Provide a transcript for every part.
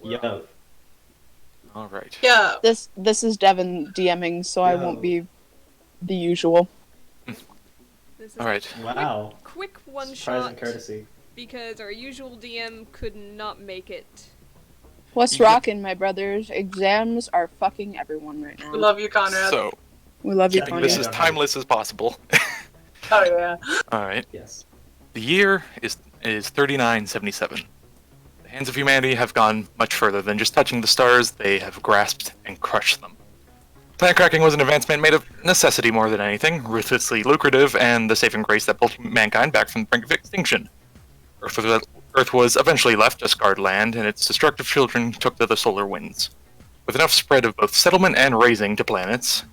Yo. All right. Yeah. This is Devin DMing, so I won't be the usual. This is All right. Wow. quick one Surprise shot and courtesy. because our usual DM could not make it. What's rockin', my brothers? Exams are fucking everyone right We now. love you, Conrad. So, We love you, keeping this Conrad. as timeless as possible. Oh, yeah. All right. Yes. The year is 3977. The hands of humanity have gone much further than just touching the stars. They have grasped and crushed them. Planet cracking was an advancement made of necessity more than anything, ruthlessly lucrative, and the saving grace that pulled mankind back from the brink of extinction. Earth was eventually left a scarred land, and its destructive children took to the solar winds. With enough spread of both settlement and raising to planets,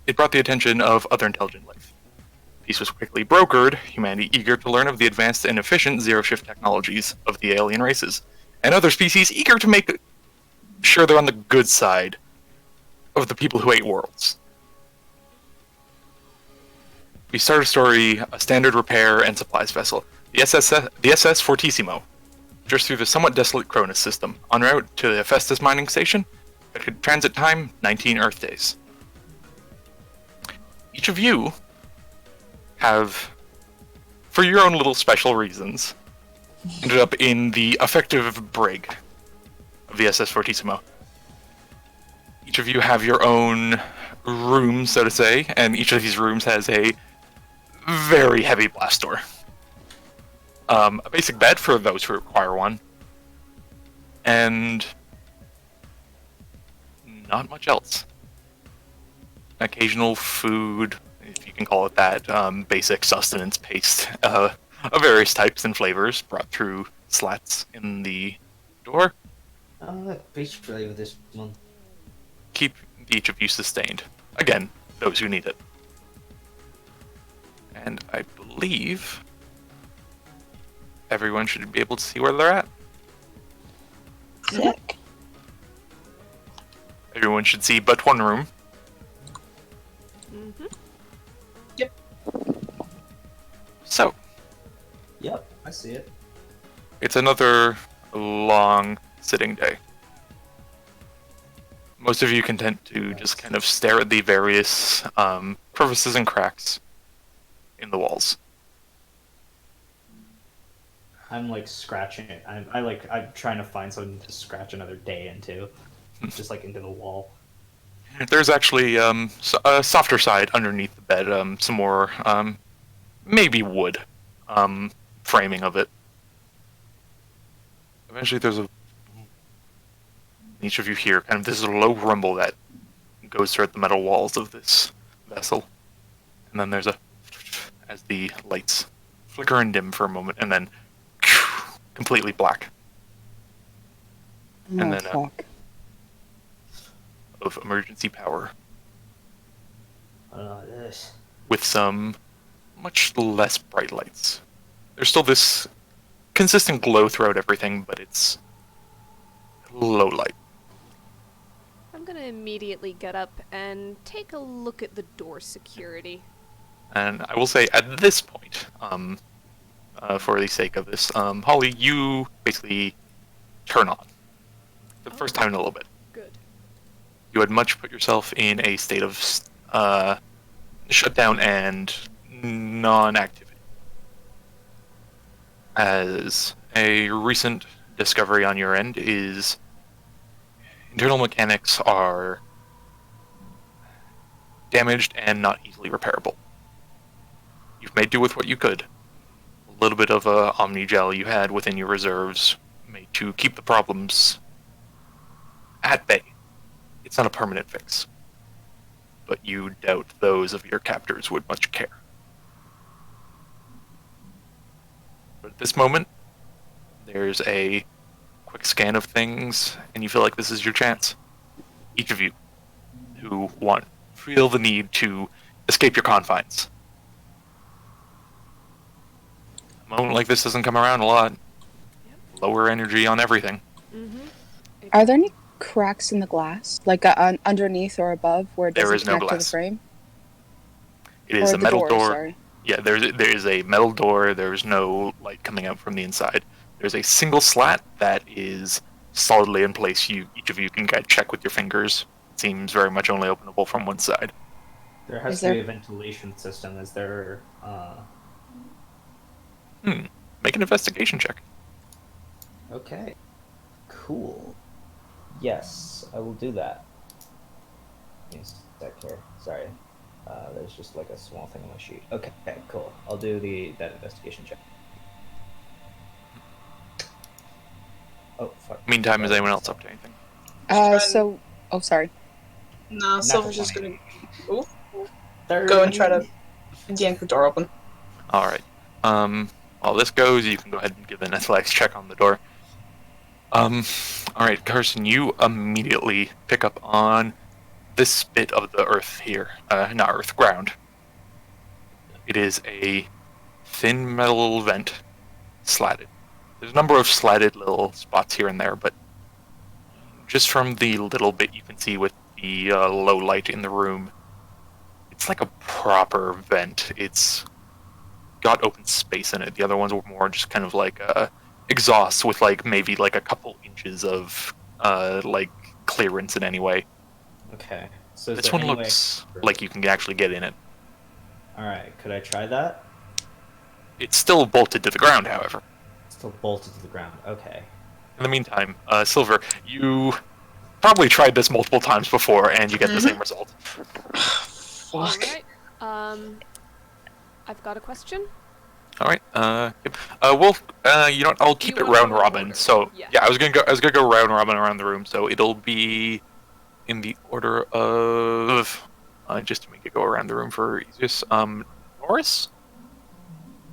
it brought the attention of other intelligent life. Peace was quickly brokered, humanity eager to learn of the advanced and efficient zero-shift technologies of the alien races, and other species eager to make sure they're on the good side of the people who ate worlds. We start a story, a standard repair and supplies vessel, the SS Fortissimo, just through the somewhat desolate Cronus system, en route to the Hephaestus mining station. It could transit time 19 Earth days. Each of you have, for your own little special reasons, ended up in the effective brig of the SS Fortissimo. Each of you have your own room, so to say, and each of these rooms has a very heavy blast door. A basic bed for those who require one, and not much else. Occasional food, if you can call it that, basic sustenance paste of various types and flavors brought through slats in the door. Beach flavor this month. Keep each of you sustained. Again, those who need it. And I believe everyone should be able to see where they're at. Sick. Everyone should see but one room. Mm-hmm. So, Yep, I see it. it's another long sitting day. Most of you content to just kind of stare at the various crevices and cracks in the walls. I'm like scratching it. I'm trying to find something to scratch another day into, just like into the wall. There's actually a softer side underneath the bed, some more maybe wood framing of it. Eventually there's each of you hear kind of this low rumble that goes throughout the metal walls of this vessel. And then there's as the lights flicker and dim for a moment, and then completely black. And then fuck. of emergency power This. with some much less bright lights. There's still this consistent glow throughout everything, but it's low light. I'm gonna immediately get up and take a look at the door security. And I will say, at this point, for the sake of this, Holly, you basically turn on. For the first time in a little bit. Good. You had much put yourself in a state of shutdown and non-activity. As a recent discovery on your end is internal mechanics are damaged and not easily repairable. You've made do with what you could. A little bit of Omni-Gel you had within your reserves made to keep the problems at bay. It's not a permanent fix, but you doubt those of your captors would much care. But at this moment, there's a quick scan of things, and you feel like this is your chance. Each of you who feel the need to escape your confines. A moment like this doesn't come around a lot. Yep. Lower energy on everything. Mm-hmm. Are there any cracks in the glass, like underneath or above, where it There doesn't is no connect to the glass. frame? It is Or a the metal door. Sorry. Yeah, there is a metal door. There's no light coming out from the inside. There's a single slat that is solidly in place. Each of you can check with your fingers. It seems very much only openable from one side. There has Is to be there- a ventilation system. Is there? Make an investigation check. Okay. Cool. Yes, I will do that. Give me a sec here. Sorry. There's just like a small thing on my sheet. Okay, cool. I'll do that investigation check. Oh, fuck. Meantime, is anyone else up to anything? Oh, sorry. No, Silver's just gonna go and try to yank the door open. All right. While this goes, you can go ahead and give an athletics check on the door. All right, Carson, you immediately pick up on this bit of the earth here. Not earth, ground. It is a thin metal vent, slatted. There's a number of slatted little spots here and there, but just from the little bit you can see with the low light in the room, it's like a proper vent. It's got open space in it. The other ones were more just kind of like exhausts with like maybe like a couple inches of like clearance in any way. Okay. So is This there one any looks way... like you can actually get in it. Alright, could I try that? It's still bolted to the ground, however. Still bolted to the ground. Okay. In the meantime, Silver, you probably tried this multiple times before, and you get the same result. Fuck. Alright. I've got a question. All right. Yep. Well, you know what? I'll keep You it wanna round go in robin. order? So Yeah. I was gonna go round robin around the room. So it'll be in the order of just to make it go around the room for easiest. Norris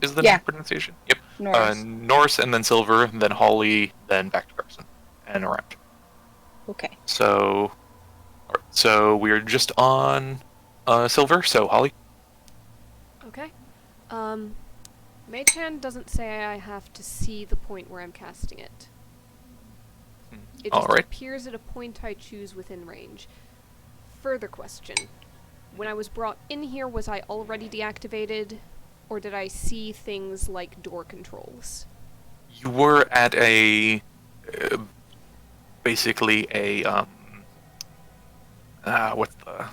is the Yeah. pronunciation. Yep. Norris. Norris, and then Silver, then Holly, then back to Carson, and around. Okay. So, alright, so we're just on Silver. So Holly. Okay. Mage Hand doesn't say I have to see the point where I'm casting it. It just Alright. appears at a point I choose within range. Further question. When I was brought in here, was I already deactivated? Or did I see things like door controls? You were at a basically a what's the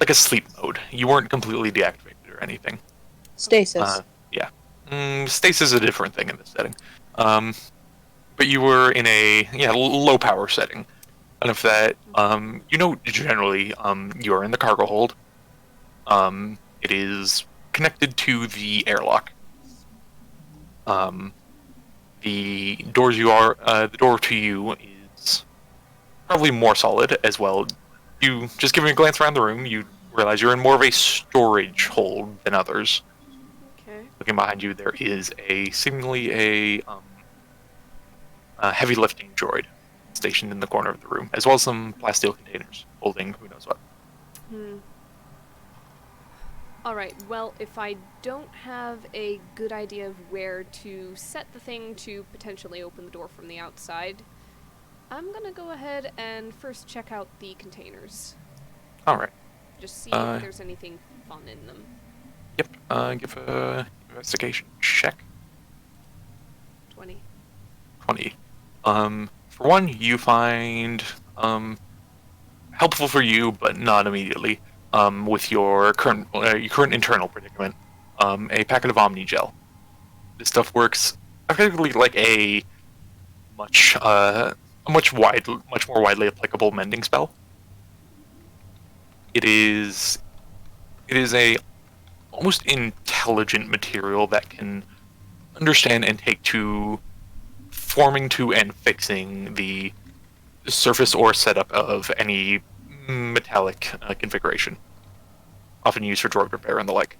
like a sleep mode. You weren't completely deactivated or anything. Stasis. Yeah. Stasis is a different thing in this setting. But you were in a low power setting. And if that generally you are in the cargo hold. It is connected to the airlock. The door to you is probably more solid as well. You just giving a glance around the room, you realize you're in more of a storage hold than others. Okay. Looking behind you, there is seemingly a heavy lifting droid stationed in the corner of the room, as well as some plasteel containers holding who knows what. Alright, well, if I don't have a good idea of where to set the thing to potentially open the door from the outside, I'm gonna go ahead and first check out the containers. Alright. Just see if there's anything fun in them. Yep, give a investigation check. 20. 20. For one, you find helpful for you, but not immediately. With your current internal predicament, a packet of Omni Gel. This stuff works effectively like a much more widely applicable mending spell. It is a almost intelligent material that can understand and take to forming to and fixing the surface or setup of any metallic configuration, often used for droid repair and the like.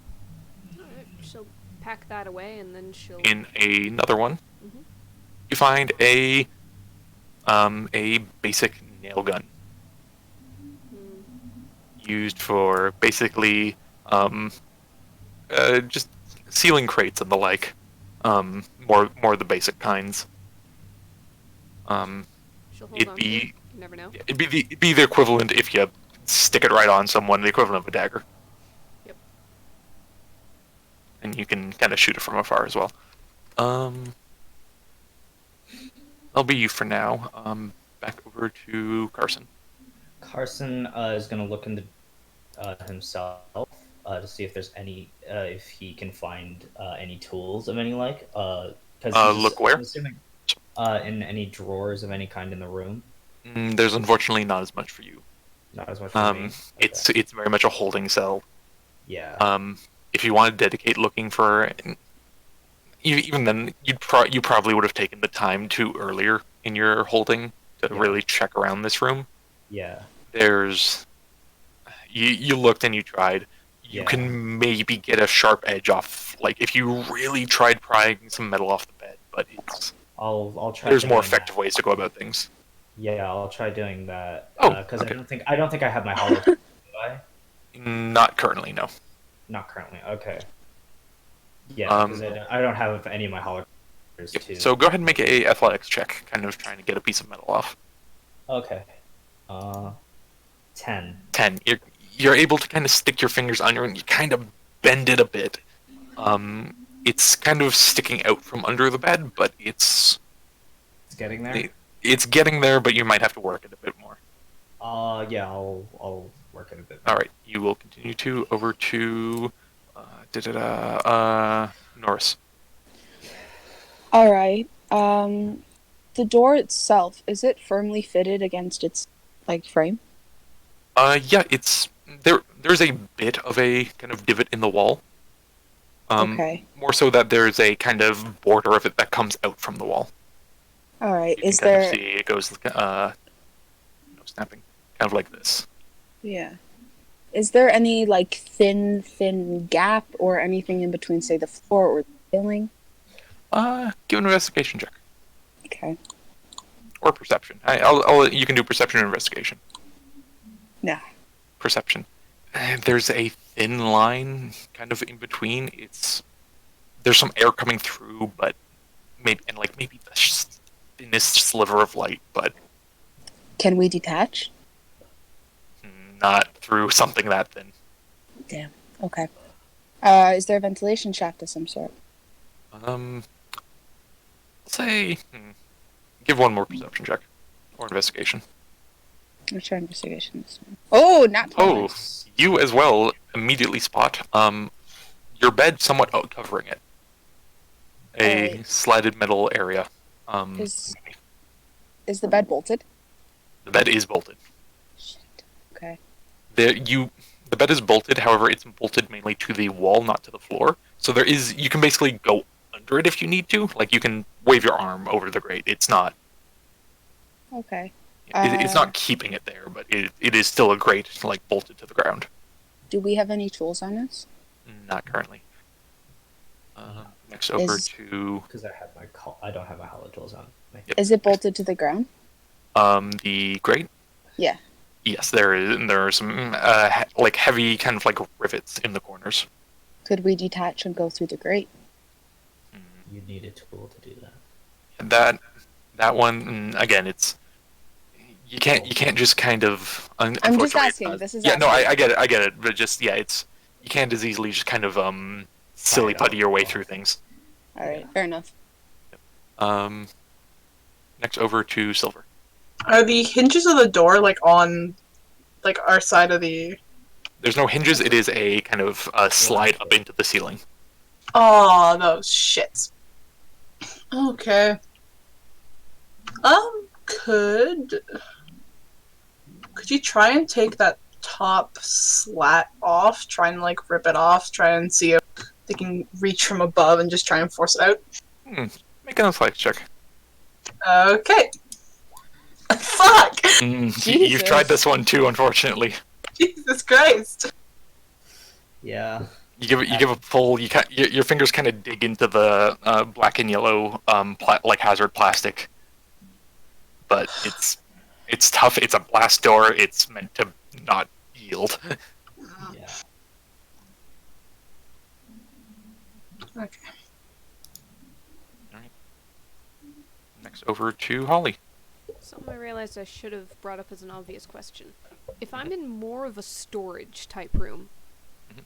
Alright, she'll pack that away and then she'll... In another one, Mhm. you find a basic nail gun used for basically just sealing crates and the like. More the basic kinds. She'll hold on to it. You never know. It'd be the equivalent if you stick it right on someone, the equivalent of a dagger. Yep. And you can kind of shoot it from afar as well. that'll be you for now. Back over to Carson. Carson is going to look into himself to see if there's any, if he can find any tools of any like. Because Look where? I'm assuming in any drawers of any kind in the room. There's unfortunately not as much for you. Not as much for me. Okay. It's very much a holding cell. Yeah. If you want to dedicate looking for, even then, you probably would have taken the time to earlier in your holding to really check around this room. Yeah. There's, you looked and you tried. You can maybe get a sharp edge off, like if you really tried prying some metal off the bed, but it's. I'll try. There's more effective ways to go about things. Yeah, I'll try doing that. Oh, because okay. I don't think I have my hollow. Do I? Not currently, no. Not currently. Okay. Yeah, because I don't have any of my hollow. Yep. So go ahead and make a athletics check, kind of trying to get a piece of metal off. Okay. 10. 10. You're able to kind of stick your fingers under and you kind of bend it a bit. It's kind of sticking out from under the bed, but it's getting there. It's getting there, but you might have to work it a bit more. Yeah, I'll work it a bit more. All right, you will continue to over to Norris. All right. The door itself, is it firmly fitted against its frame? Yeah, it's there's a bit of a kind of divot in the wall. Okay. More so that there's a kind of border of it that comes out from the wall. All right. You Is can kind there? of see it goes no snapping, kind of like this. Yeah. Is there any thin gap or anything in between, say, the floor or the ceiling? Give an investigation check Okay. or perception. I'll you can do perception or investigation. Yeah. Perception. There's a thin line kind of in between. There's some air coming through, but maybe the thinnest sliver of light, but Can we detach? not through something that thin. Damn. Okay. Is there a ventilation shaft of some sort? Say, give one more perception check or investigation. Let's try investigation this one. Oh, not Oh, twice. you as well immediately spot your bed somewhat covering it. A Alright. slatted metal area. Is the bed bolted? The bed is bolted. Shit. Okay. The bed is bolted, however, it's bolted mainly to the wall, not to the floor. So you can basically go under it if you need to. Like, you can wave your arm over the grate. It's not. Okay. It's not keeping it there, but it is still a grate, like, bolted to the ground. Do we have any tools on us? Not currently. Next over to Because I don't have my hollow tools on. Is it bolted to the ground? the grate. Yeah. Yes, there is. And there are some heavy kind of like rivets in the corners. Could we detach and go through the grate? You need a tool to do that. That one again, it's you can't just kind of. I'm just unfortunately, asking. This is yeah. No, asking. I get it. But just it's you can't as easily just kind of silly putty your way through things. All right. Fair enough. Next over to Silver. Are the hinges of the door on our side of the? There's no hinges. It is a kind of slide up into the ceiling. Oh, those shits. Okay. Could you try and take that top slat off? Try and rip it off. Try and see if they can reach from above and just try and force it out. Make an athletics check. Okay. Fuck! You've tried this one too, unfortunately. Jesus Christ! Yeah. You give a pull. Your fingers kind of dig into the black and yellow hazard plastic, but it's tough. It's a blast door. It's meant to not yield. Yeah. Okay. All right. Next over to Holly. Something I realized I should have brought up as an obvious question. If I'm in more of a storage type room,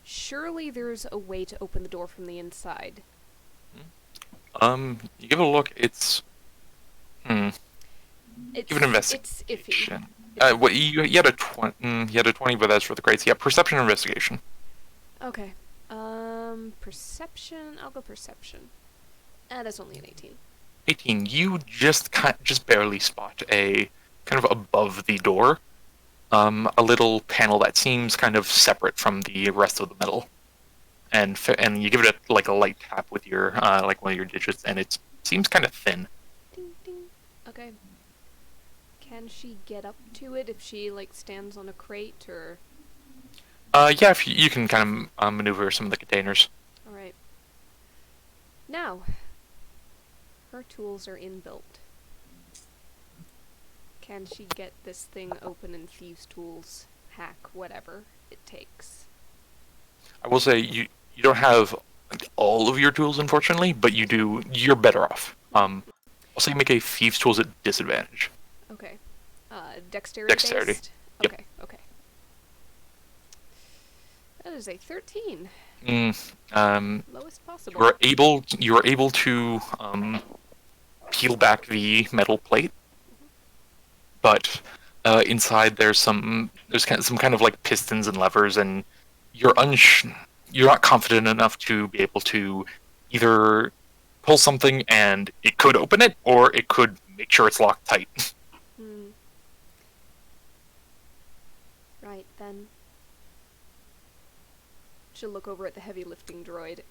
surely there's a way to open the door from the inside. You give it a look. It's Give an It's iffy. investigation. What you had a 20? You had a 20, but that's for the grades. Yeah, perception investigation. Okay. Perception. I'll go perception. That's only an 18. 18. You just barely spot a kind of above the door, a little panel that seems kind of separate from the rest of the metal, and you give it like a light tap with your like one of your digits, and it seems kind of thin. Ding ding. Okay. Can she get up to it if she like stands on a crate or? Yeah, if you can kind of maneuver some of the containers. All right. Now, her tools are inbuilt. Can she get this thing open and thieves' tools, hack, whatever it takes? I will say you don't have all of your tools, unfortunately, but you do. You're better off. I'll say make a thieves' tools at disadvantage. Okay. Dexterity. Dexterity. Based? Yep. Okay. Okay. That is a 13. Lowest possible. You were able to peel back the metal plate, but inside there's some kind of like pistons and levers, and you're not confident enough to be able to either pull something and it could open it, or it could make sure it's locked tight. Right then. She'll look over at the heavy lifting droid,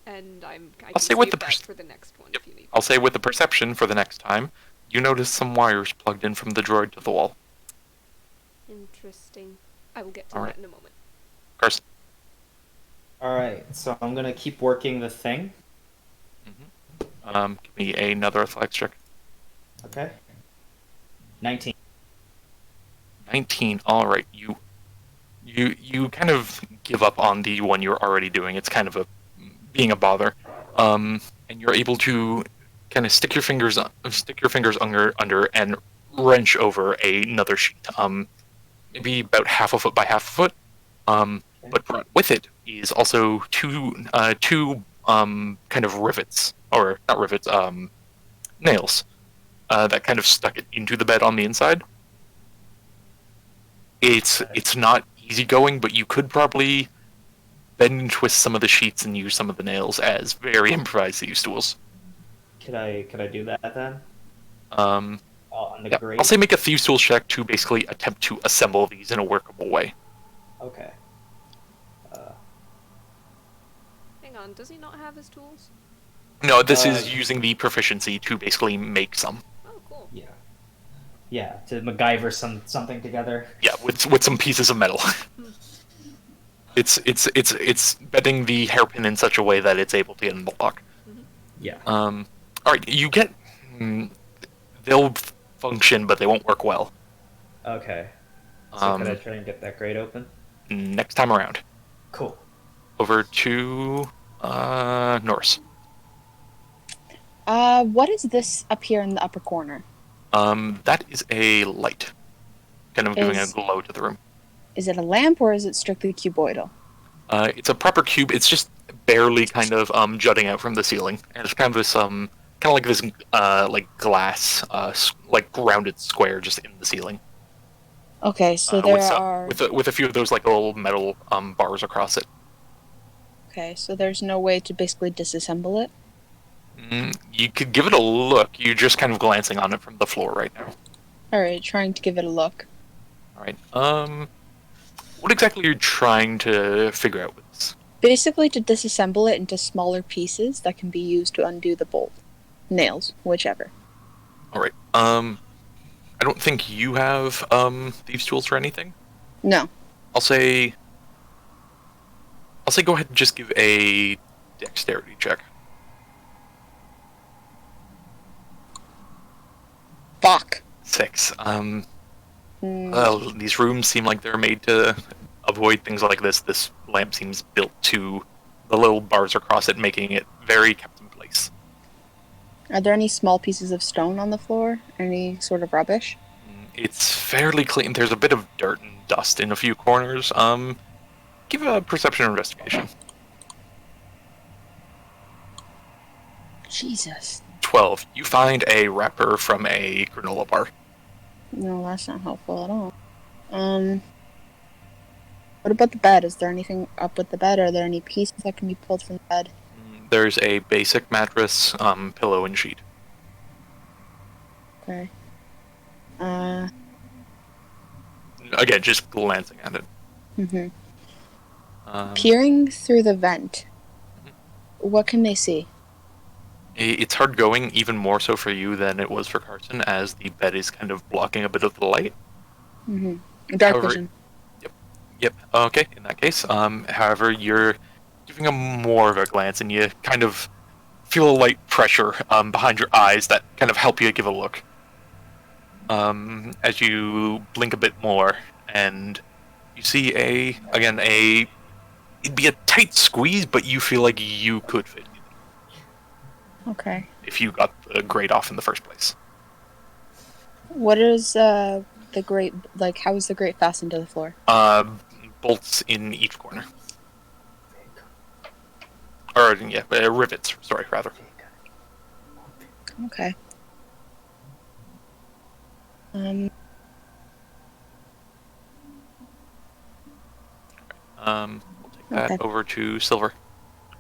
and I can say with save the that for the next one if you need. I'll say with the perception for the next time, you notice some wires plugged in from the droid to the wall. Interesting. I will get to Alright. that in a moment. Carson. Alright, so I'm gonna keep working the thing. Give me another athletics check. Okay. 19. 19. All right. You kind of give up on the one you're already doing. It's kind of being a bother. And you're able to kind of stick your fingers under and wrench over another sheet. Maybe about half a foot by half a foot. But with it is also two kind of rivets, or not rivets, nails that kind of stuck it into the bed on the inside. It's not easy going, but you could probably bend and twist some of the sheets and use some of the nails as very improvised thieves' tools. Could I do that then? On the yeah, grate? I'll say make a thieves' tools check to basically attempt to assemble these in a workable way. Okay. Hang on, does he not have his tools? No, this is using the proficiency to basically make some. Oh, cool. Yeah. Yeah, to MacGyver something together. Yeah, with some pieces of metal. It's bending the hairpin in such a way that it's able to get in the lock. Yeah. All right, you get. They'll function, but they won't work well. Okay. So could I try and get that grate open? Next time around. Cool. Over to Norse. What is this up here in the upper corner? That is a light, kind of giving a glow to the room. Is it a lamp or is it strictly cuboidal? It's a proper cube. It's just barely kind of jutting out from the ceiling, and it's kind of this kind of like this like glass like rounded square just in the ceiling. Okay, so there are. With a few of those like little metal bars across it. Okay, so there's no way to basically disassemble it? You could give it a look. You're just kind of glancing on it from the floor right now. Alright, trying to give it a look. Alright, what exactly are you trying to figure out with this? Basically to disassemble it into smaller pieces that can be used to undo the bolt. Nails, whichever. Alright, I don't think you have, thieves' tools for anything? No. I'll say go ahead and just give a dexterity check. Fuck. 6. Well, these rooms seem like they're made to avoid things like this. This lamp seems built to the little bars across it, making it very kept in place. Are there any small pieces of stone on the floor? Any sort of rubbish? It's fairly clean. There's a bit of dirt and dust in a few corners. Give a perception or investigation. Jesus. 12. You find a wrapper from a granola bar. No, that's not helpful at all. What about the bed? Is there anything up with the bed? Are there any pieces that can be pulled from the bed? There's a basic mattress, pillow, and sheet. Okay. Again, just glancing at it. Mm-hmm. Um, Peering through the vent, what can they see? It's hard going, even more so for you than it was for Carson, as the bed is kind of blocking a bit of the light. Mm-hmm. Dark However, vision. Yep. Okay. In that case, however, you're giving a more of a glance, and you kind of feel a light pressure behind your eyes that kind of help you give a look. As you blink a bit more, and you see it'd be a tight squeeze, but you feel like you could fit Okay. if you got the grate off in the first place. What is the grate like? How is the grate fastened to the floor? Bolts in each corner. Or, yeah, rivets, sorry, rather. Okay. We'll take that Okay. over to Silver.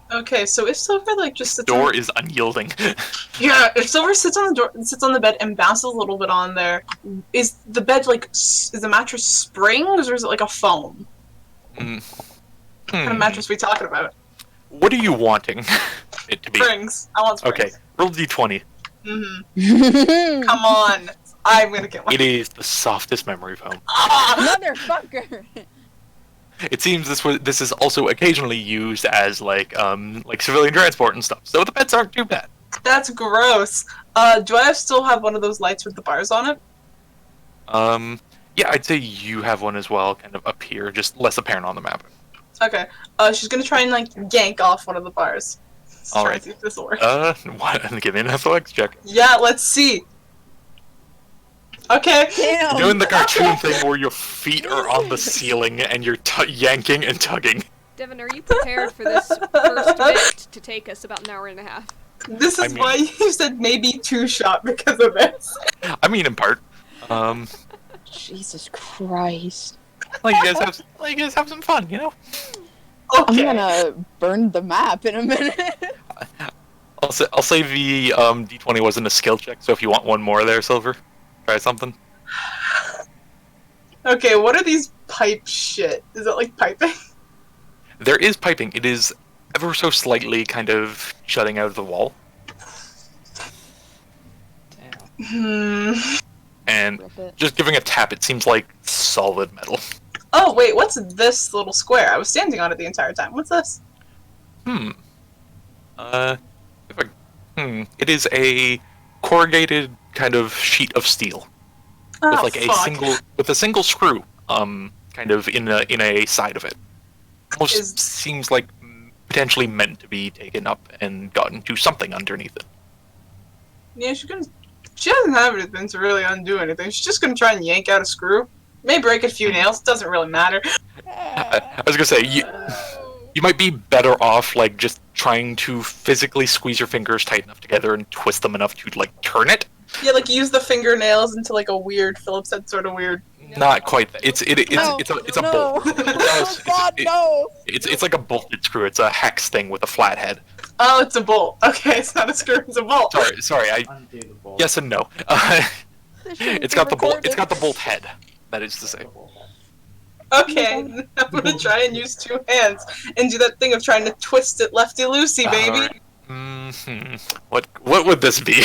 Okay, so if Silver like just sits Door on, is unyielding. yeah, if Silver sits on the door, sits on the bed and bounces a little bit on there, is the bed like is the mattress springs or is it like a foam? What kind of mattress are we talking about? What are you wanting it to be? Springs. I want springs. Okay, roll d20. Come on, I'm gonna get one. It is the softest memory foam. Motherfucker! It seems this is also occasionally used as like civilian transport and stuff. So the beds aren't too bad. That's gross. Do I still have one of those lights with the bars on it? Yeah, I'd say you have one as well, kind of up here, just less apparent on the map. Okay. She's gonna try and like yank off one of the bars. Let's try Alright. and see if this will work. What? Give me an athletics check. Yeah, let's see. Okay. Damn! You're doing the cartoon thing where your feet are on the ceiling and you're yanking and tugging. Devin, are you prepared for this first bit to take us about an hour and a half? This is why you said maybe Twoshot because of this. I mean, in part. Jesus Christ. Like you guys have some fun, you know? Okay. I'm gonna burn the map in a minute. I'll say the d20 wasn't a skill check, so if you want one more there, Silver, try something. Okay, what are these pipe shit? Is it like piping? There is piping. It is ever so slightly kind of shutting out of the wall. Hmm. And Rip it. just giving a tap, it seems like solid metal. Oh, wait, what's this little square? I was standing on it the entire time. What's this? It is a corrugated kind of sheet of steel Oh, with like fuck. a single screw, kind of in a side of it. Almost Is- seems like potentially meant to be taken up and gotten to something underneath it. Yeah, she doesn't have anything to really undo anything. She's just gonna try and yank out a screw. May break a few nails, doesn't really matter. I was gonna say you might be better off like just trying to physically squeeze your fingers tight enough together and twist them enough to like turn it. Yeah, like use the fingernails into like a weird Phillips head sort of weird. Not quite that. It's a No. bolt. Oh God, no! It's like a bolted screw. It's a hex thing with a flat head. Oh, it's a bolt. Okay, it's not a screw, it's a bolt. Sorry. Undo the bolt. Yes and no. It's got the bolt. It's got the bolt head. That is to say. Okay, I'm gonna try and use two hands and do that thing of trying to twist it lefty-loosey, baby. What would this be?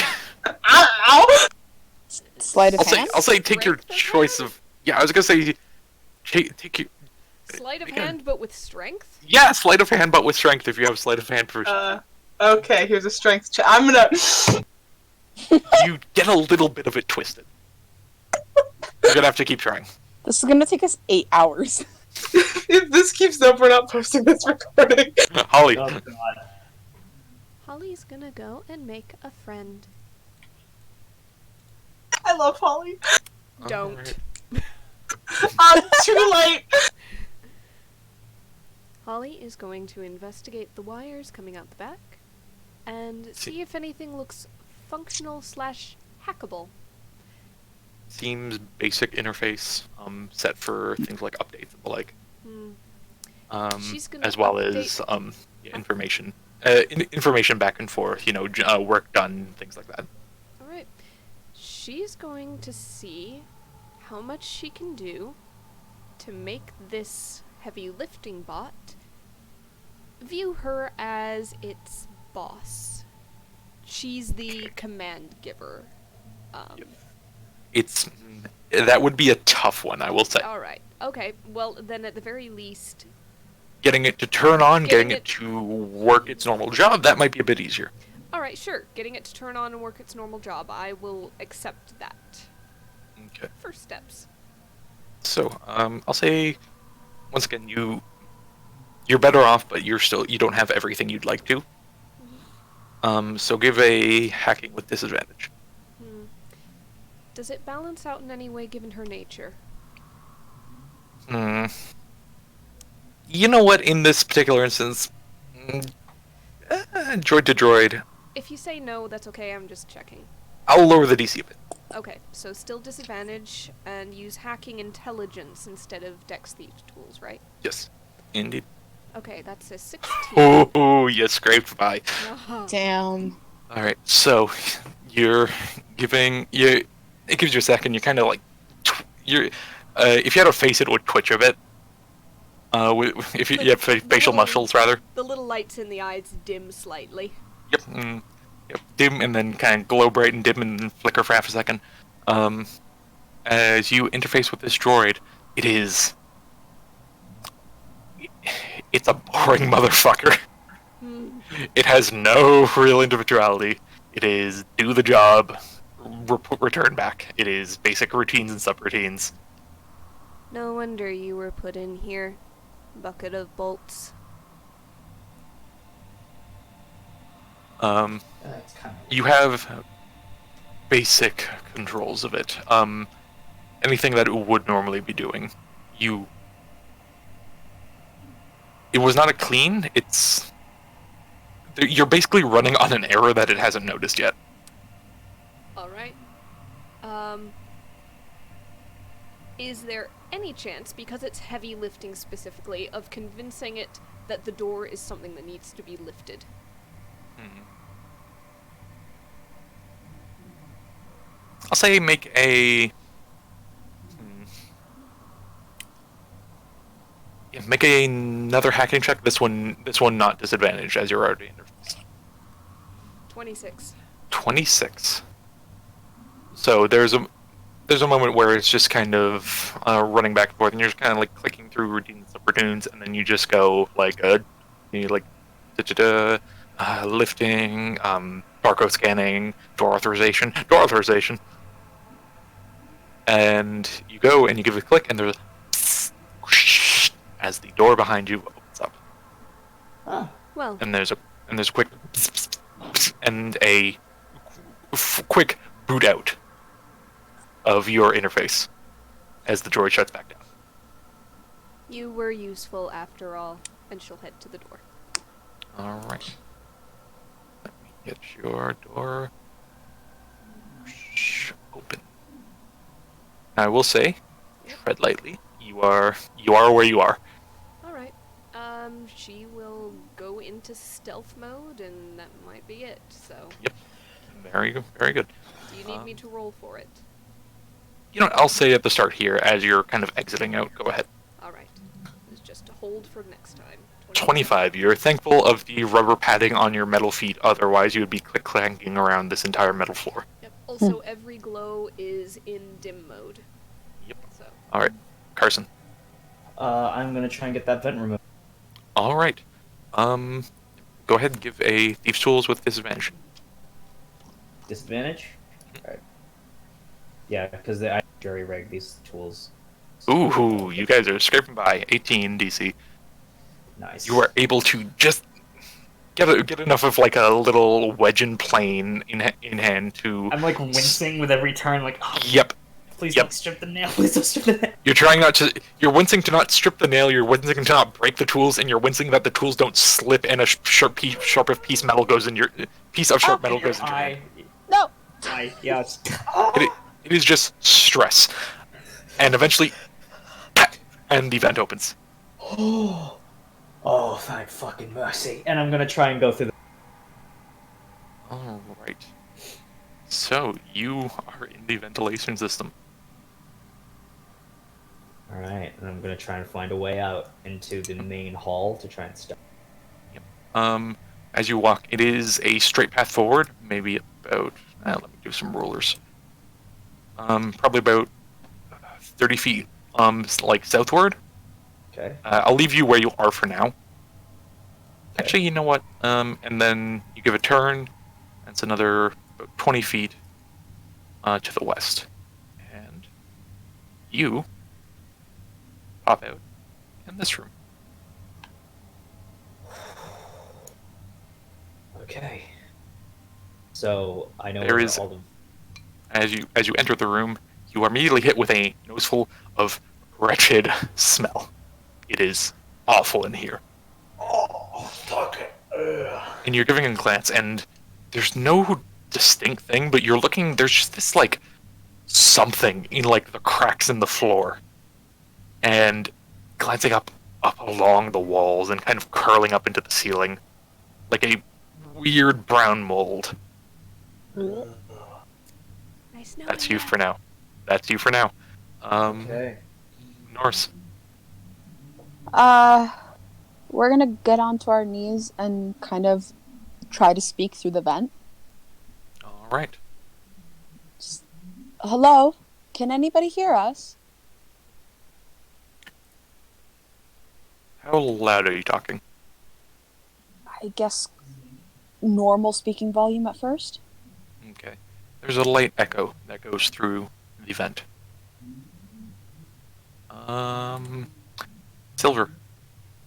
Ow! Sleight of hand? I'll say take your choice of. Yeah, I was gonna say take your. Sleight of hand, but with strength? Yeah, sleight of hand, but with strength. If you have sleight of hand for. Okay, here's a strength check. I'm gonna. You get a little bit of it twisted. You're gonna have to keep trying. This is gonna take us 8 hours. If this keeps up, we're not posting this recording. Holly. Oh god. Holly's gonna go and make a friend. I love Holly. Don't. Alright. Too late. Holly is going to investigate the wires coming out the back and see if anything looks functional / hackable. Steam's basic interface set for things like updates and the like. She's gonna As well update- as information, information back and forth. Work done, things like that. All right. She's going to see how much she can do to make this heavy lifting bot view her as its boss. She's the command giver. That would be a tough one, I will say. All right. Okay. Well, then at the very least, Getting it to turn on, Getting getting it to work its normal job, that might be a bit easier. all right, sure. Getting it to turn on and work its normal job, I will accept that. Okay. First steps. So, I'll say, once again, you're better off, but you don't have everything you'd like to. So give a hacking with disadvantage. Does it balance out in any way given her nature? You know what? In this particular instance, droid to droid, If you say no, that's okay. I'm just checking. I'll lower the DC a bit. Okay, so still disadvantage and use hacking intelligence instead of dex thief tools, right? Yes, indeed. Okay, that's a 16. Oh, you scraped by. Uh-huh. Damn. All right, so you're giving you. It gives you a second. You're kind of like, if you had to face it, would twitch a bit. If you have facial muscles, rather. The little lights in the eyes dim slightly. Yep. Yep. Dim and then kind of glow bright and dim and then flicker for half a second. As you interface with this droid, it's a boring motherfucker. It has no real individuality. It is do the job, return back. It is basic routines and subroutines. No wonder you were put in here. Bucket of bolts. That's kind of You have basic controls of it. Anything that it would normally be doing, it was not a clean. You're basically running on an error that it hasn't noticed yet. Alright. Is there any chance, because it's heavy lifting specifically, of convincing it that the door is something that needs to be lifted? I'll say make make another hacking check. This one not disadvantaged as you're already in. 26. 26. So there's a moment where it's just kind of running back and forth, and you're just kind of like clicking through routines and subroutines, and then you just go like lifting, barcode scanning, door authorization, and you go and you give it a click, and there's as the door behind you opens up, Well, and there's a quick and a quick boot out of your interface as the droid shuts back down. you were useful after all, and she'll head to the door. All right. Let me get your door open. I will say, tread lightly. You are where you are. Alright. She will go into stealth mode, and that might be it, so... Yep. Very good. Very good. Do you need me to roll for it? You know what, I'll say at the start here, as you're kind of exiting out, go ahead. Alright. It's just a hold for next time. 25. You're thankful of the rubber padding on your metal feet, otherwise you would be click-clanking around this entire metal floor. Yep. Also, every glow is in dim mode. Yep. So... Alright, Carson. I'm gonna try and get that vent removed. Alright. Go ahead and give a Thief's Tools with disadvantage. Disadvantage? Alright. Yeah, because I jury-rig these tools. Ooh, you guys are scraping by 18 DC. Nice. You are able to just get enough of like a little wedge and plane in hand to. I'm like wincing with every turn, like, oh, Yep. please Yep. don't strip the nail, please don't strip the nail. You're trying not to. You're wincing to not strip the nail. You're wincing to not break the tools, and you're wincing that the tools don't slip and a sharp piece of metal goes in your piece of sharp metal goes in your hand. Eye. No! Eye, yes. It is just stress. And eventually, and the vent opens. Oh, oh, thank fucking mercy! And I'm gonna try and go through the. Alright. So, you are in the ventilation system. All right, and I'm gonna try and find a way out into the main hall to try and stop. As you walk, it is a straight path forward, maybe about, let me do some rollers. Probably about 30 feet, like southward. Okay. I'll leave you where you are for now. Okay. Actually, you know what? And then you give a turn, and it's another about 20 feet to the west. And you pop out in this room. Okay. So I know There where is- all the. As you enter the room, you are immediately hit with a noseful of wretched smell. It is awful in here. Oh, fuck it. Ugh. And you're giving a glance, and there's no distinct thing, but you're looking. There's just this like something in like the cracks in the floor, and glancing up along the walls and kind of curling up into the ceiling, like a weird brown mold. Nice knowing That's you ya. for now. That's you for now. Okay. Norse. We're gonna get onto our knees and kind of try to speak through the vent. All right. Hello? Can anybody hear us? How loud are you talking? I guess normal speaking volume at first. Okay. There's a light echo that goes through the vent. Silver,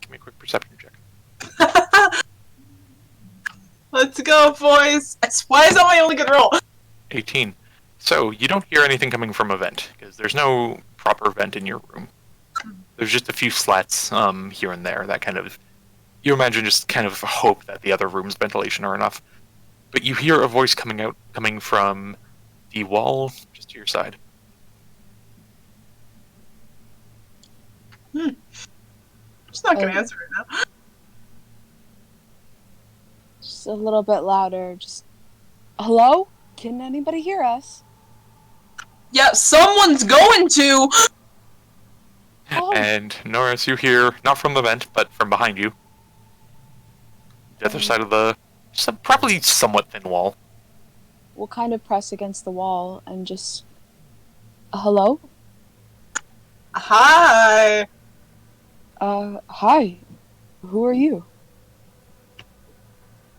give me a quick perception check. Let's go, boys! Why is that my only good roll? 18. So, you don't hear anything coming from a vent, because there's no proper vent in your room. There's just a few slats here and there that kind of... You imagine just kind of hope that the other room's ventilation are enough. But you hear a voice coming from the wall just to your side. Just not gonna answer right now. Just a little bit louder. Just hello? Can anybody hear us? Yeah, someone's going to! Oh, And Norris, you hear, not from the vent, but from behind you. The other side of the probably somewhat thin wall. we'll kind of press against the wall and just hello? Hi! Hi. Who are you?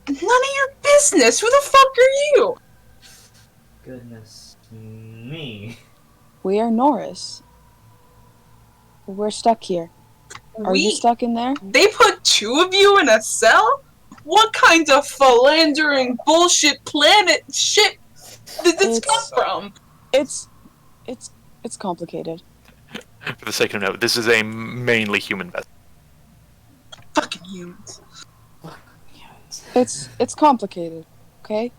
None of your business! Who the fuck are you? Goodness me. We are Norris. We're stuck here. Are you stuck in there? They put two of you in a cell? What kind of philandering bullshit planet shit did this come from? It's complicated. For the sake of note, this is a mainly human vessel. Fucking humans. It's complicated, okay?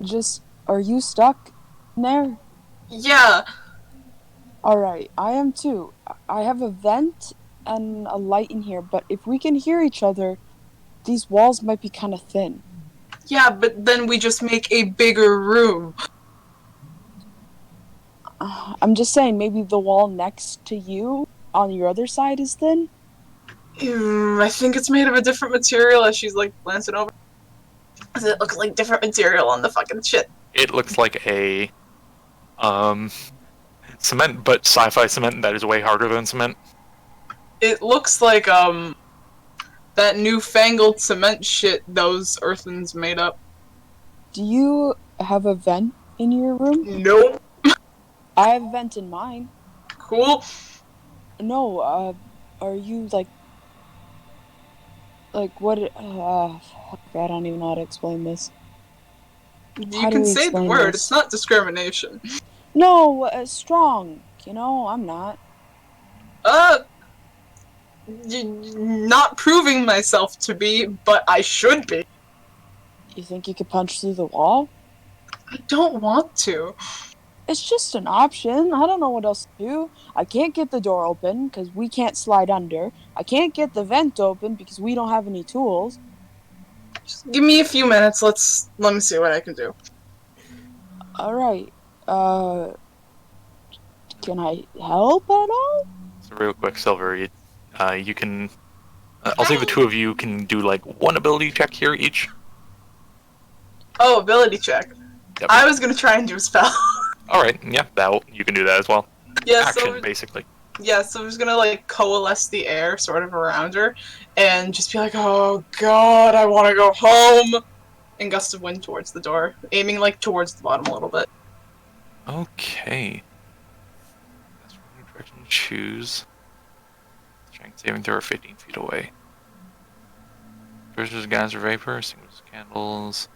Just, are you stuck in there? Yeah. Alright, I am too. I have a vent and a light in here, but if we can hear each other, these walls might be kind of thin. Yeah, but then we just make a bigger room. I'm just saying, maybe the wall next to you on your other side is thin? I think it's made of a different material as she's like glancing over. Does it look like different material on the fucking shit? It looks like a cement, but sci-fi cement that is way harder than cement. It looks like that newfangled cement shit those earthens made up. Do you have a vent in your room? Nope. I have a vent in mine. Cool. No, are you like what? I don't even know how to explain this. You How do can we say the explain word. this? It's not discrimination. No, strong. You know, I'm not. Not proving myself to be, but I should be. You think you could punch through the wall? I don't want to. It's just an option. I don't know what else to do. I can't get the door open because we can't slide under. I can't get the vent open because we don't have any tools. Just give me a few minutes. Let me see what I can do. All right. Can I help at all? So real quick, Silver, you can. I'll say the two of you can do like one ability check here each. Oh, ability check. Yep. I was gonna try and do a spell. All right, yeah, you can do that as well. Yeah, Action, so basically. yeah, so I'm just gonna like coalesce the air sort of around her, and just be like, "Oh God, I want to go home," and gust of wind towards the door, aiming like towards the bottom a little bit. Okay. That's one direction to choose. Strength saving throw 15 feet away. Versus gas or vapor, extinguishes candles.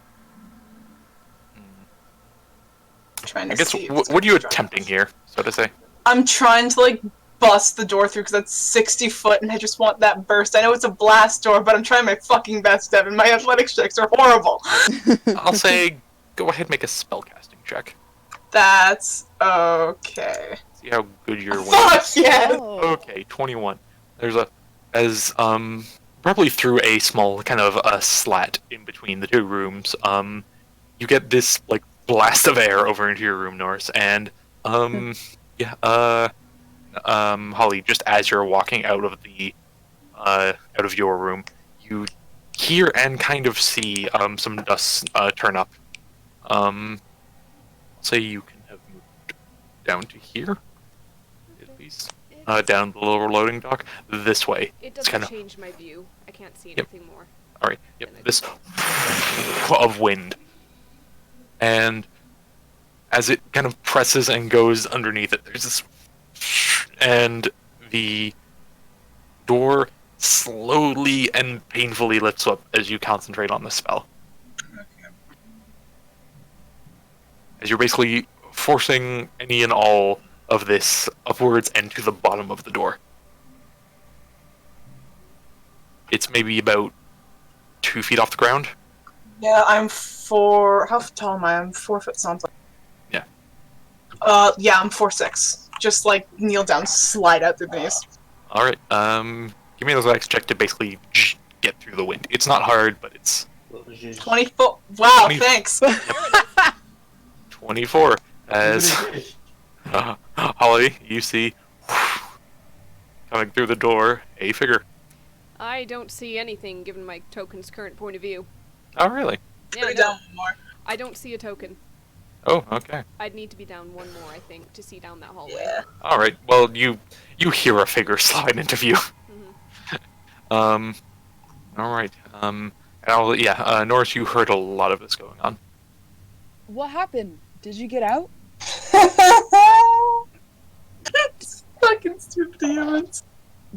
Trying to I guess, see. what are you attempting here, so to say? I'm trying to like bust the door through because that's 60 foot, and I just want that burst. I know it's a blast door, but I'm trying my fucking best, Devin. My athletics checks are horrible. I'll say, go ahead and make a spellcasting check. That's okay. See how good your wind Fuck is. yeah! Okay, 21. There's probably through a small kind of a slat in between the two rooms, you get this, like, blast of air over into your room, Norris, and, Holly, just as you're walking out of your room, you hear and kind of see, some dust, turn up. Say you can have moved down to here, at least. Down the lower loading dock, this way. It It's doesn't kinda... change my view. I can't see Yep. anything more. Alright, yep, this of wind. And as it kind of presses and goes underneath it, there's this... And the door slowly and painfully lifts up as you concentrate on the spell. As you're basically forcing any and all of this upwards and to the bottom of the door. It's maybe about 2 feet off the ground. Yeah, how tall am I? I'm 4 foot something. Yeah. Yeah, I'm 4'6". Just like kneel down, slide out through these. Alright, give me an athletics check to basically get through the wind. It's not hard, but it's... 20 foot. Wow, 20 thanks. 24. As Holly, you see coming through the door a figure. I don't see anything given my token's current point of view. Oh, really? Yeah, Put it no, down more. I don't see a token. Oh, okay. I'd need to be down one more, I think, to see down that hallway. Yeah. All right. Well, you hear a figure slide into view. Mhm. All right. Norris, you heard a lot of this going on. What happened? Did you get out? Fucking stupid humans.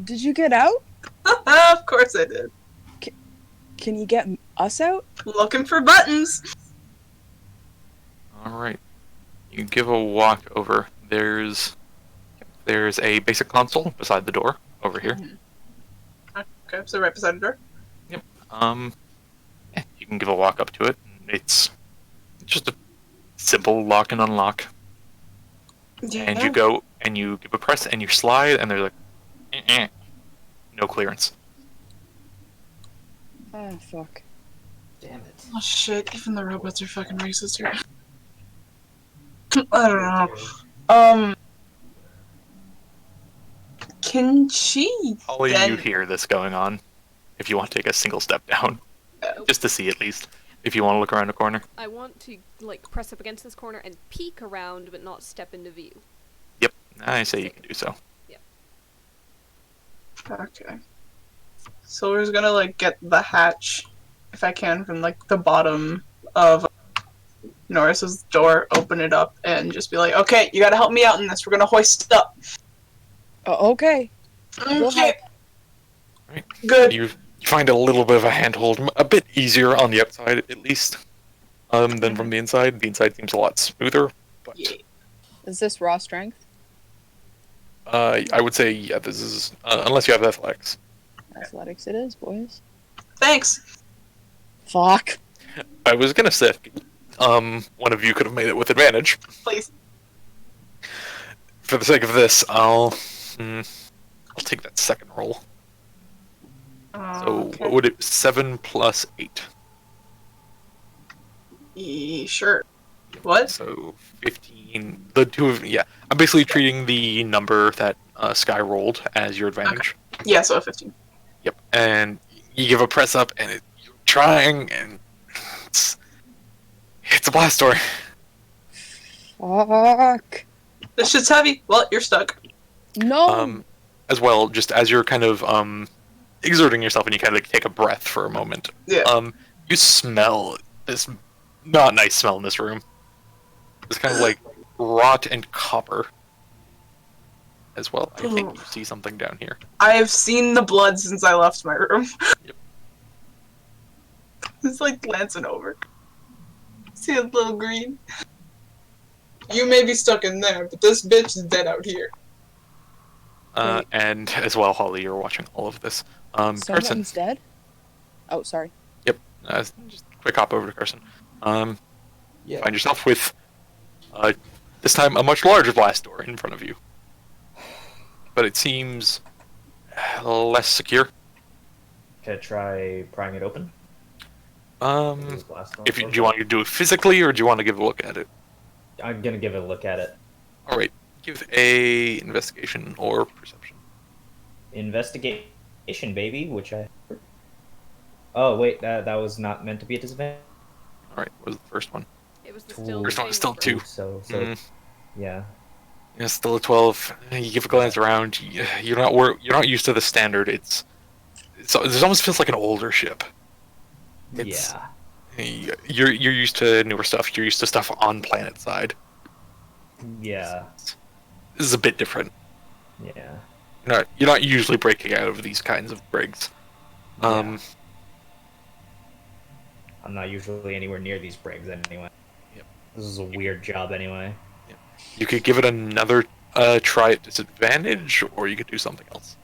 Did you get out? Of course I did. Can you get us out? Looking for buttons. All right. You give a walk over. There's a basic console beside the door over here. Okay, so right beside the door. You can give a walk up to it. It's just a simple lock and unlock. Yeah. And you go and you give a press and you slide and there's like no clearance. Ah, fuck. Damn it. Oh shit, even the robots are fucking racist here. I don't know. Can she Holly, then... you hear this going on. If you want to take a single step down. Oh. Just to see at least. If you want to look around a corner. I want to, like, press up against this corner and peek around, but not step into view. Yep. I say you can do so. Okay. Silver's gonna, like, get the hatch, if I can, from, like, the bottom of Norris's door, open it up, and just be like, okay, you gotta help me out in this, we're gonna hoist it up. Okay. Go Okay. ahead. Right. Good. You find a little bit of a handhold, a bit easier on the outside at least, than from the inside. The inside seems a lot smoother, but Yeah. Is this raw strength? I would say yeah. This is unless you have athletics. Athletics it is, boys. Thanks. Fuck. I was gonna say one of you could have made it with advantage. Please. For the sake of this, I'll take that second roll. So Okay. what would it? 7 plus 8. Sure. What? So 15. The two of I'm basically treating the number that Sky rolled as your advantage. Yeah, so a 15. Yep. And you give a press up, and you're trying, and it's a blast door. Fuck. This shit's heavy. Well, you're stuck. No. As well, just as you're kind of exerting yourself, and you kind of take a breath for a moment. Yeah. You smell this not nice smell in this room. It's kind of like rot and copper. As well, I think you see something down here. I have seen the blood since I left my room. Yep. It's like glancing over. See a little green? You may be stuck in there, but this bitch is dead out here. Right. And as well, Holly, you're watching all of this. Carson. Someone's dead? Oh, sorry. Yep. Just quick hop over to Carson. Yeah. Find yourself with, this time, a much larger blast door in front of you. But it seems less secure. Can I try prying it open? Do you want to do it physically, or do you want to give a look at it? I'm gonna give it a look at it. All right, give a investigation or perception. Investigation, baby, which I... Oh, wait, that was not meant to be a disadvantage? All right, what was the first one? It was the Cool. still. First one is same still number. 2. So Mhm. yeah. Yeah, still a 12. You give a glance around. You're not used to the standard. This almost feels like an older ship. It's, Yeah. You're used to newer stuff. You're used to stuff on planet side. Yeah. This is a bit different. Yeah. You're not usually breaking out of these kinds of brigs. Yeah. I'm not usually anywhere near these brigs anyway. Yep. This is a weird job anyway. You could give it another try at disadvantage, or you could do something else.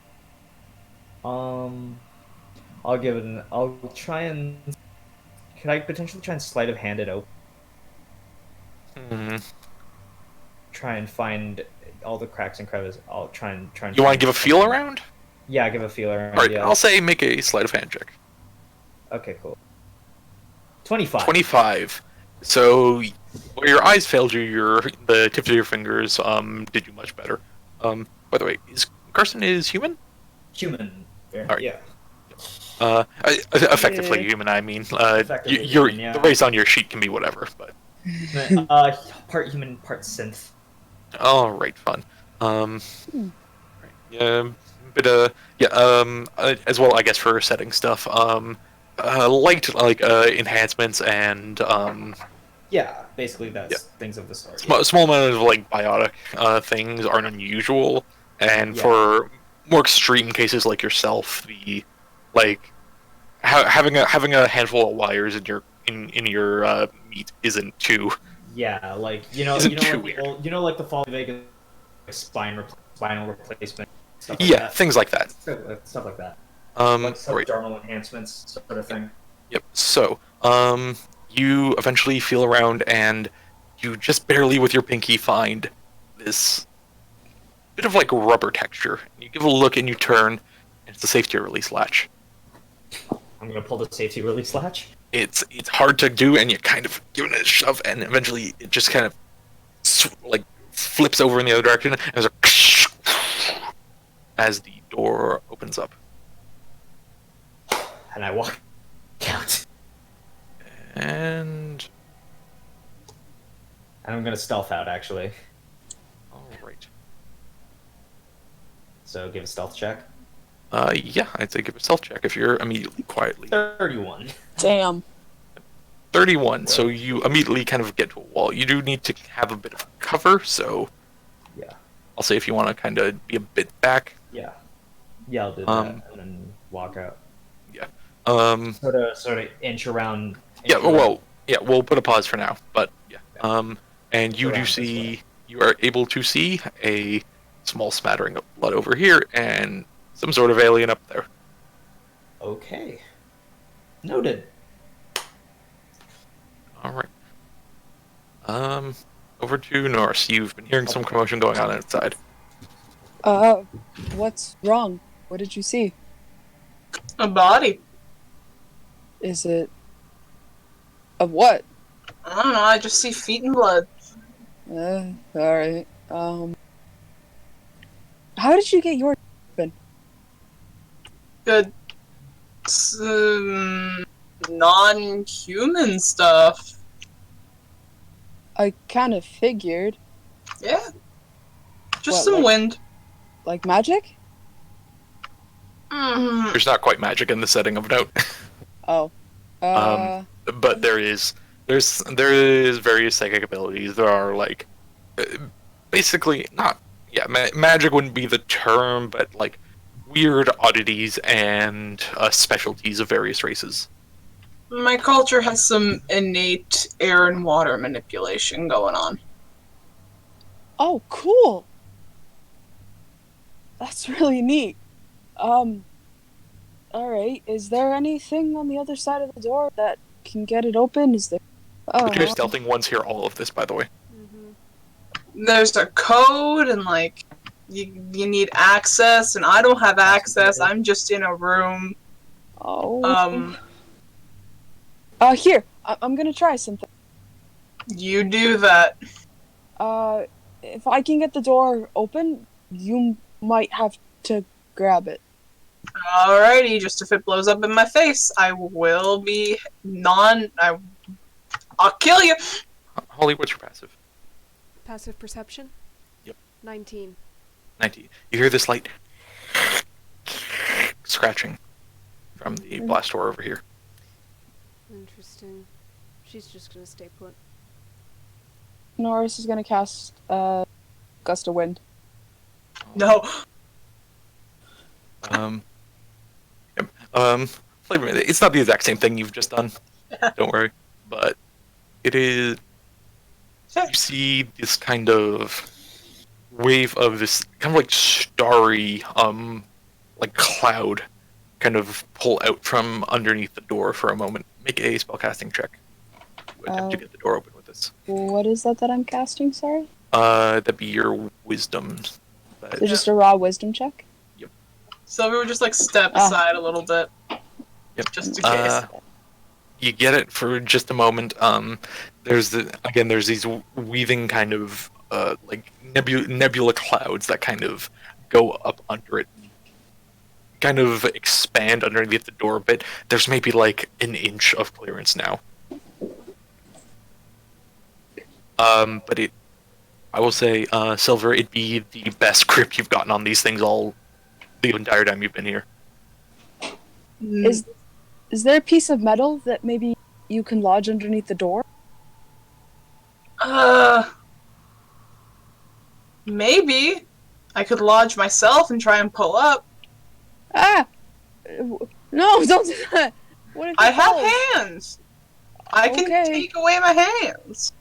I'll give it I'll try and... Could I potentially try and sleight of hand it open? Try and find all the cracks and crevices. I'll try and You want to give a feel around? Yeah, give a feel around. All right, Yeah. I'll say make a sleight of hand check. Okay, cool. 25. 25. So, where your eyes failed you, the tips of your fingers did you much better. By the way, Carson is human? Human. Yeah. Alright. Yeah. Effectively human, I mean. Effectively Your human, yeah. the race on your sheet can be whatever, but. Part human, part synth. All right, fun. Yeah, but as well, I guess for setting stuff. Light like enhancements and Yeah, basically that's Yeah. things of the sort. small amount of like biotic things aren't unusual, and Yeah. for more extreme cases like yourself, the like having a handful of wires in your meat isn't too. Yeah, like Isn't too like, weird. like the Fall Vegas spinal replacement, stuff like Yeah, that. things like that. Stuff like that. Right. Like subdermal enhancements, sort of thing. Yep. So, you eventually feel around, and you just barely, with your pinky, find this bit of like rubber texture. You give a look, and you turn, and it's the safety release latch. I'm gonna pull the safety release latch. It's hard to do, and you kind of give it a shove, and eventually it just kind of like flips over in the other direction, and there's a as the door opens up. And I walk out. And I'm gonna stealth out, actually. all right. So give a stealth check. Yeah, I'd say give a stealth check if you're immediately quietly. 31. Damn. 31, so you immediately kind of get to a wall. You do need to have a bit of cover, so Yeah. I'll say if you want to kind of be a bit back. Yeah. Yeah, I'll do that and then walk out. Um, Sort of inch around. yeah, well, yeah, we'll put a pause for now, but yeah. And you do Around this see, you are able to see a small smattering of blood over here and some sort of alien up there. Okay. Noted. All right. Over to Norse. You've been hearing some commotion going on outside. What's wrong? What did you see? A body. Is it... Of what? I don't know, I just see feet and blood. Alright. How did you get your open? Good. Non-human stuff. I kind of figured. Yeah. Just What, some like- wind. Like magic? Mm. There's not quite magic in the setting of note, Oh. but there's various psychic abilities. There are like, basically not. Yeah, magic wouldn't be the term, but like weird oddities and specialties of various races. My culture has some innate air and water manipulation going on. Oh, cool! That's really neat. Alright, is there anything on the other side of the door that can get it open? Is there... The two stealthing ones hear all of this, by the way. There's a code and like you need access and I don't have access. I'm just in a room. Oh. Here, I'm gonna try something. You do that. If I can get the door open, you might have to grab it. Alrighty, just if it blows up in my face, I will be I'll kill you. Holly, what's your passive? Passive perception? Yep. 19. 90. You hear this light scratching from the blast door over here. Interesting. She's just gonna stay put. Norris is gonna cast Gust of Wind. No. It's not the exact same thing you've just done. Don't worry. But it is. You see this kind of wave of this kind of like starry, like cloud, kind of pull out from underneath the door for a moment. Make a spellcasting check. Attempt to get the door open with this. What is that I'm casting, sorry? That'd be your wisdom. So just a raw wisdom check? So we would just like step aside a little bit. Yep. Just in case. You get it for just a moment. There's these weaving kind of like nebula clouds that kind of go up under it, kind of expand underneath the door a bit. There's maybe like an inch of clearance now. But I will say, Silver, it'd be the best grip you've gotten on these things all the entire time you've been here. Is there a piece of metal that maybe you can lodge underneath the door? Maybe. I could lodge myself and try and pull up. Ah! No, don't do that! What if I it have falls? hands. I can Okay. take away my hands.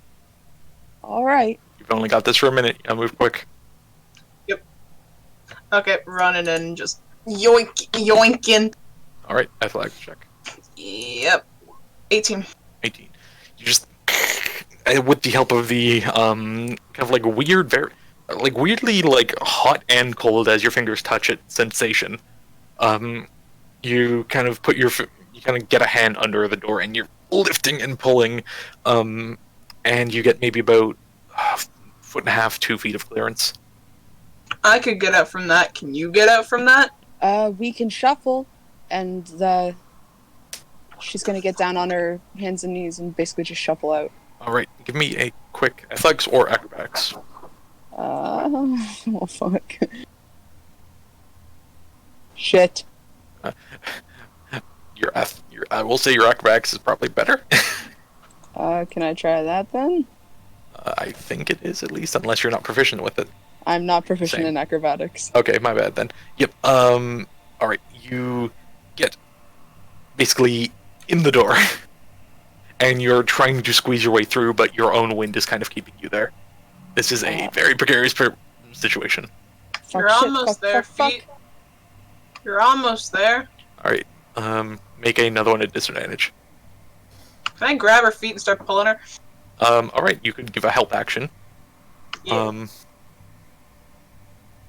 Alright. You've only got this for a minute. I'll move quick. Okay, running and just yoinking. All right, athletics check. Yep. 18. 18. You just, with the help of the kind of like weird, weirdly like hot and cold as your fingers touch it sensation, you kind of you kind of get a hand under the door and you're lifting and pulling, and you get maybe about 1.5 to 2 feet of clearance. I could get out from that. Can you get out from that? We can shuffle, and she's gonna get down on her hands and knees and basically just shuffle out. All right, give me a quick athletics or acrobatics. Oh fuck. Shit. I will say your acrobatics is probably better. Can I try that then? I think it is, at least, unless you're not proficient with it. I'm not proficient Same. in acrobatics. Okay, my bad then. Yep. Alright, you get basically in the door, and you're trying to squeeze your way through, but your own wind is kind of keeping you there. This is a very precarious situation. You're Fuck, shit, almost fuck, there, fuck, feet. You're almost there. Alright, make another one at disadvantage. Can I grab her feet and start pulling her? All right, you could give a help action. Yeah.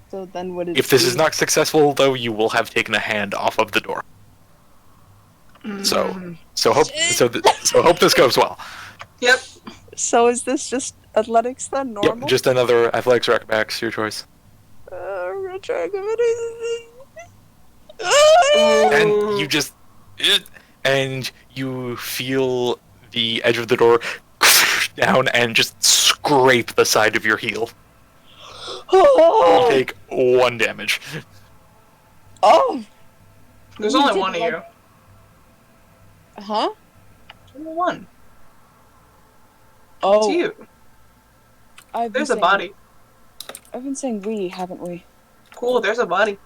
So then would it If this be- is not successful, though, you will have taken a hand off of the door. So hope this goes well. Yep. So is this just athletics then? Normal? Yep, just another athletics or acrobatics, your choice. I'm gonna try acrobatics. And you just, and you feel the edge of the door down and just scrape the side of your heel. You take 1 damage. Oh! There's We only did one of like- you. Huh? Only one. Oh, It's you. I've been There's a saying- body. I've been saying we, haven't we? Cool, there's a body.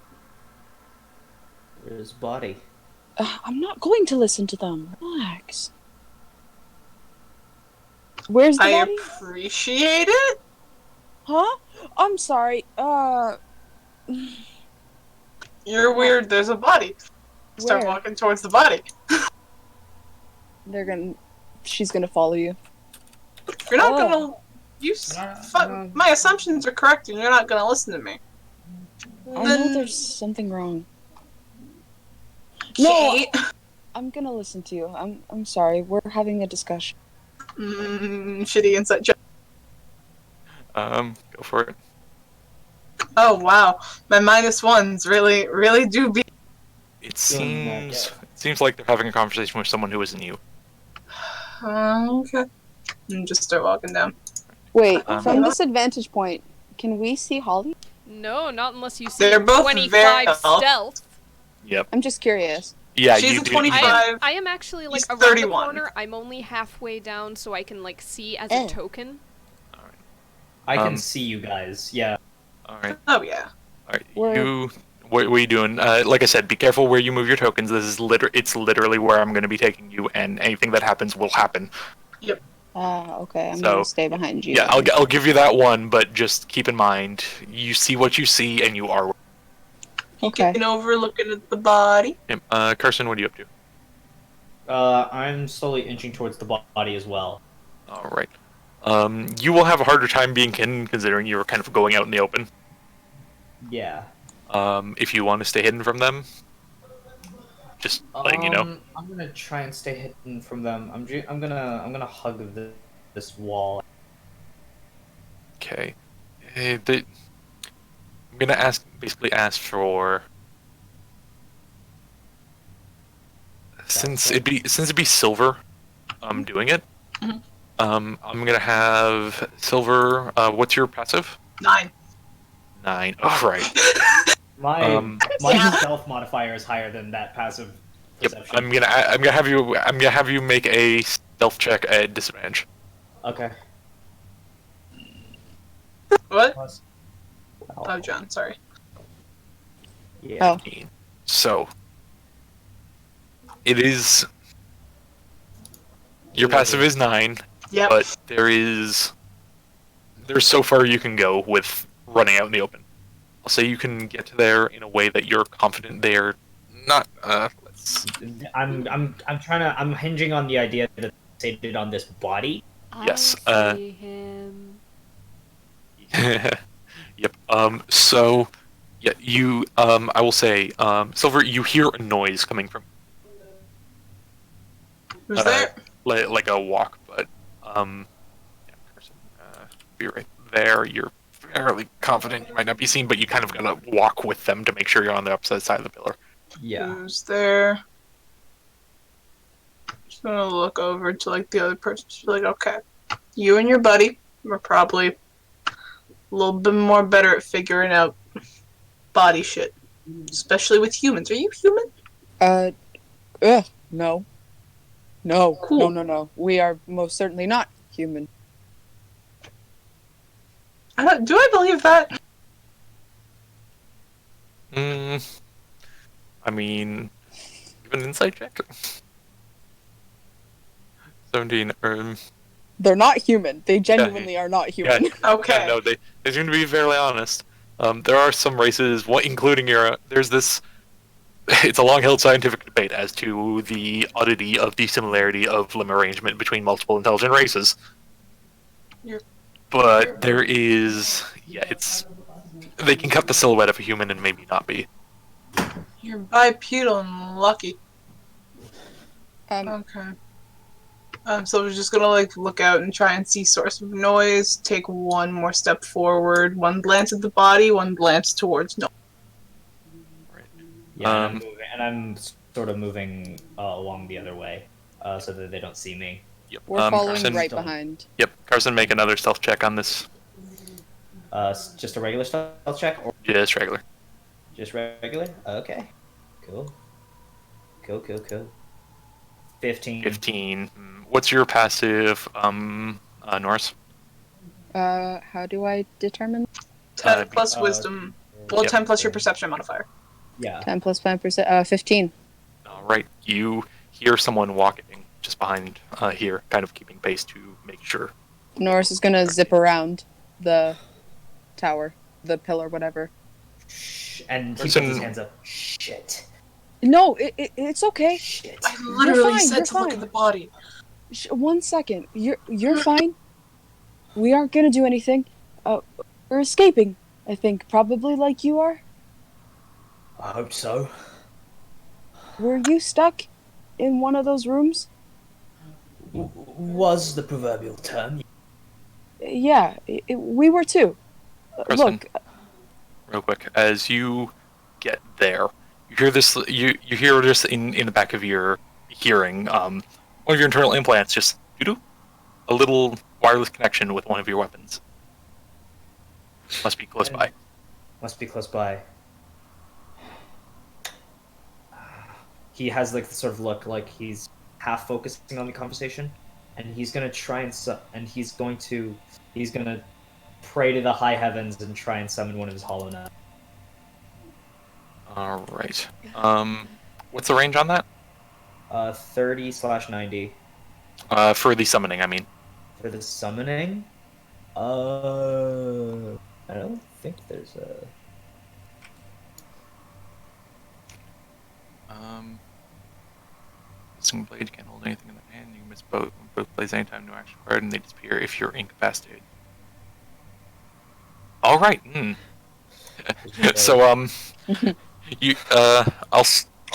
Where's body? I'm not going to listen to them. Relax. Where's the I body? appreciate it. Huh? I'm sorry. You're weird, there's a body. Start Where? walking towards the body. She's gonna follow you. You're not Oh. gonna. My assumptions are correct, and you're not gonna listen to me. I know Then- there's something wrong. No, Kate. I'm gonna listen to you. I'm sorry. We're having a discussion. Shitty insight joke. Go for it. Oh wow, my -1s really do be. It Doing that, seems like they're having a conversation with someone who isn't you. Okay. And just start walking down. Wait, Um, from this vantage point, can we see Holly? No, not unless you see They're both 25 very- stealth. Yep. I'm just curious. Yeah, She's you a do. 25. I am actually like He's around 31. the corner. I'm only halfway down, so I can like see as Oh. a token. I can Um, see you guys. Yeah. All right. Oh yeah. All right. Where- What are you doing? Like I said, be careful where you move your tokens. This is it's literally where I'm going to be taking you, and anything that happens will happen. Okay. I'm So, gonna stay behind you. Yeah, I'll give you that one, but just keep in mind, you see what you see, and you are. Okay. Looking over, looking at the body. Carson, what are you up to? I'm slowly inching towards the body as well. All right. You will have a harder time being hidden, considering you're kind of going out in the open. Yeah. If you want to stay hidden from them, just letting you know. I'm gonna try and stay hidden from them. I'm gonna hug this wall. Okay. I'm gonna basically ask for. Since it'd be silver, I'm doing it. Mhm. I'm gonna have silver. What's your passive? 9. 9. All right. My Yeah. stealth modifier is higher than that passive Yep. perception. I'm gonna have you make a stealth check at disadvantage. Okay. What? Plus- Oh, John, sorry. Yeah. Oh. So it is. Your passive is 9, Yep. but there's so far you can go with running out in the open. I'll say you can get to there in a way that you're confident they're not. Let's. I'm hinging on the idea that they did on this body. Yes, I see him. Yep. So, yeah. You. I will say, Silver. You hear a noise coming from Who's there? like a walk, but yeah, person. Be right there. You're fairly confident you might not be seen, but you kind of gotta walk with them to make sure you're on the opposite side of the pillar. Yeah. Who's there? Just gonna look over to like the other person. Just be like, okay, you and your buddy were probably a little bit more better at figuring out body shit, especially with humans. Are you human? No. No. Cool. No. We are most certainly not human. Do I believe that? I mean, give an insight check. 17. They're not human. They genuinely are not human. Okay. Yeah, no, they seem to be fairly honest. There are some races, including your. There's this. It's a long-held scientific debate as to the oddity of the similarity of limb arrangement between multiple intelligent races. But there is, they can cut the silhouette of a human and maybe not be. You're bipedal and lucky. Um, Okay. So we're just gonna like look out and try and see source of noise. Take one more step forward. One glance at the body. One glance towards no. Yeah, and I'm sort of moving along the other way, so that they don't see me. Yep. we're following Carson, right behind. Yep. Carson, make another stealth check on this. Just a regular stealth check, or Just regular. just regular? Okay. Cool. Cool. 15. 15. What's your passive, Norris? How do I determine? 10 plus wisdom. Well, Yep. 10 plus your perception modifier. Yeah. 10 plus 5%. 15. All right. You hear someone walking just behind here, kind of keeping pace to make sure. Norris is gonna zip around the tower, the pillar, whatever. Shh, and he puts Person- his hands up. Shit. No, it's okay. Shit. I literally fine, said you're to look fine. at the body. 1 second. You're fine. We aren't gonna do anything. We're escaping. I think probably like you are. I hope so. Were you stuck in one of those rooms? Was the proverbial term. Yeah, we were too. Carson, Look, real quick, as you get there, you hear this. You hear just in the back of your hearing, one of your internal implants just doo-doo, a little wireless connection with one of your weapons. Must be close by. Must be close by. He has like the sort of look like he's half focusing on the conversation, and he's gonna try and he's gonna pray to the high heavens and try and summon one of his hollow knives. All right. What's the range on that? 30/90 For the summoning, I mean. for the summoning. I don't think there's a. Single blade can't hold anything in the hand. You can miss both. When both blades anytime, no action required, and they disappear if you're incapacitated. All right. So you I'll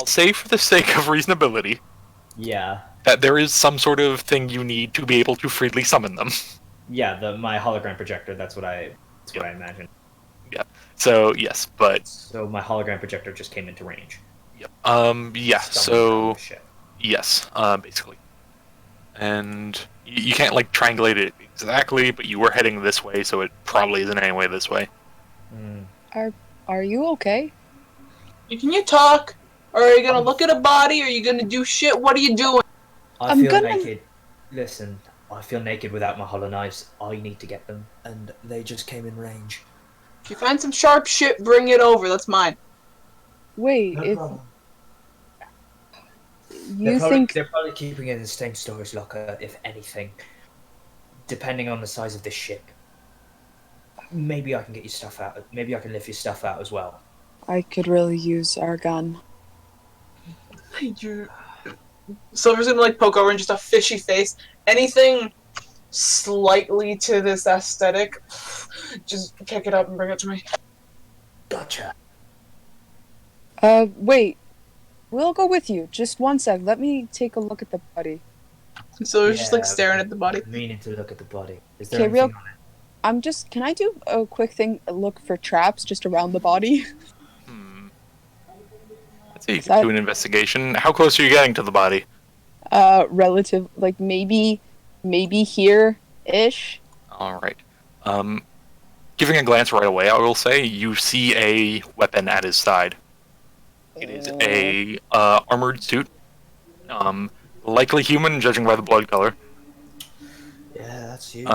say for the sake of reasonability Yeah. that there is some sort of thing you need to be able to freely summon them. Yeah, my hologram projector. That's what I imagine. So yes, but So my hologram projector just came into range. yep. Yeah. Summoned So the ship. yes, basically, and you can't like triangulate it exactly, but you were heading this way, so it probably isn't any way this way. are you okay? Can you talk? Or are you gonna look at a body? Or are you gonna do shit? What are you doing? I I'm feel gonna- naked. Listen, I feel naked without my hollow knives. I need to get them, and they just came in range. If you find some sharp shit, bring it over. That's mine. Wait, No if problem. you think they're probably keeping it in the same storage locker, if anything. Depending on the size of this ship. Maybe I can get your stuff out. Maybe I can lift your stuff out as well. I could really use our gun. Silver's gonna like poke over and just a fishy face. Anything slightly to this aesthetic, just pick it up and bring it to me. Gotcha. Wait. We'll go with you. Just 1 sec. Let me take a look at the body. Silver's just like Yeah. staring at the body. Meaning to look at the body. Is there Okay, anything real- on it? Can I do a quick thing, look for traps just around the body? I'd say you Is can that- do an investigation. How close are you getting to the body? Relative, like maybe here-ish. All right. Giving a glance right away, I will say you see a weapon at his side. It is a armored suit, likely human, judging by the blood color. Yeah, that's you.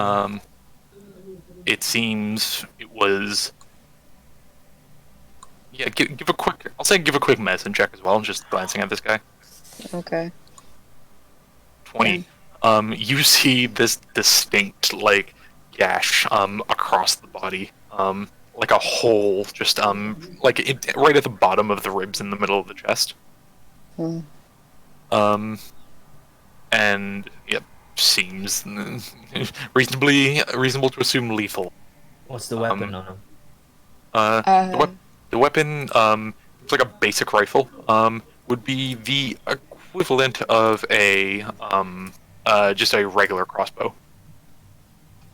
It seems it was. Yeah, give a quick. I'll say give a quick medicine check as well. Just glancing at this guy. Okay. 20. You see this distinct like gash across the body, like a hole, just right at the bottom of the ribs in the middle of the chest. Hmm. And yep, seems reasonable to assume lethal. What's the weapon on him? The weapon, it's like a basic rifle. Would be the equivalent of a just a regular crossbow.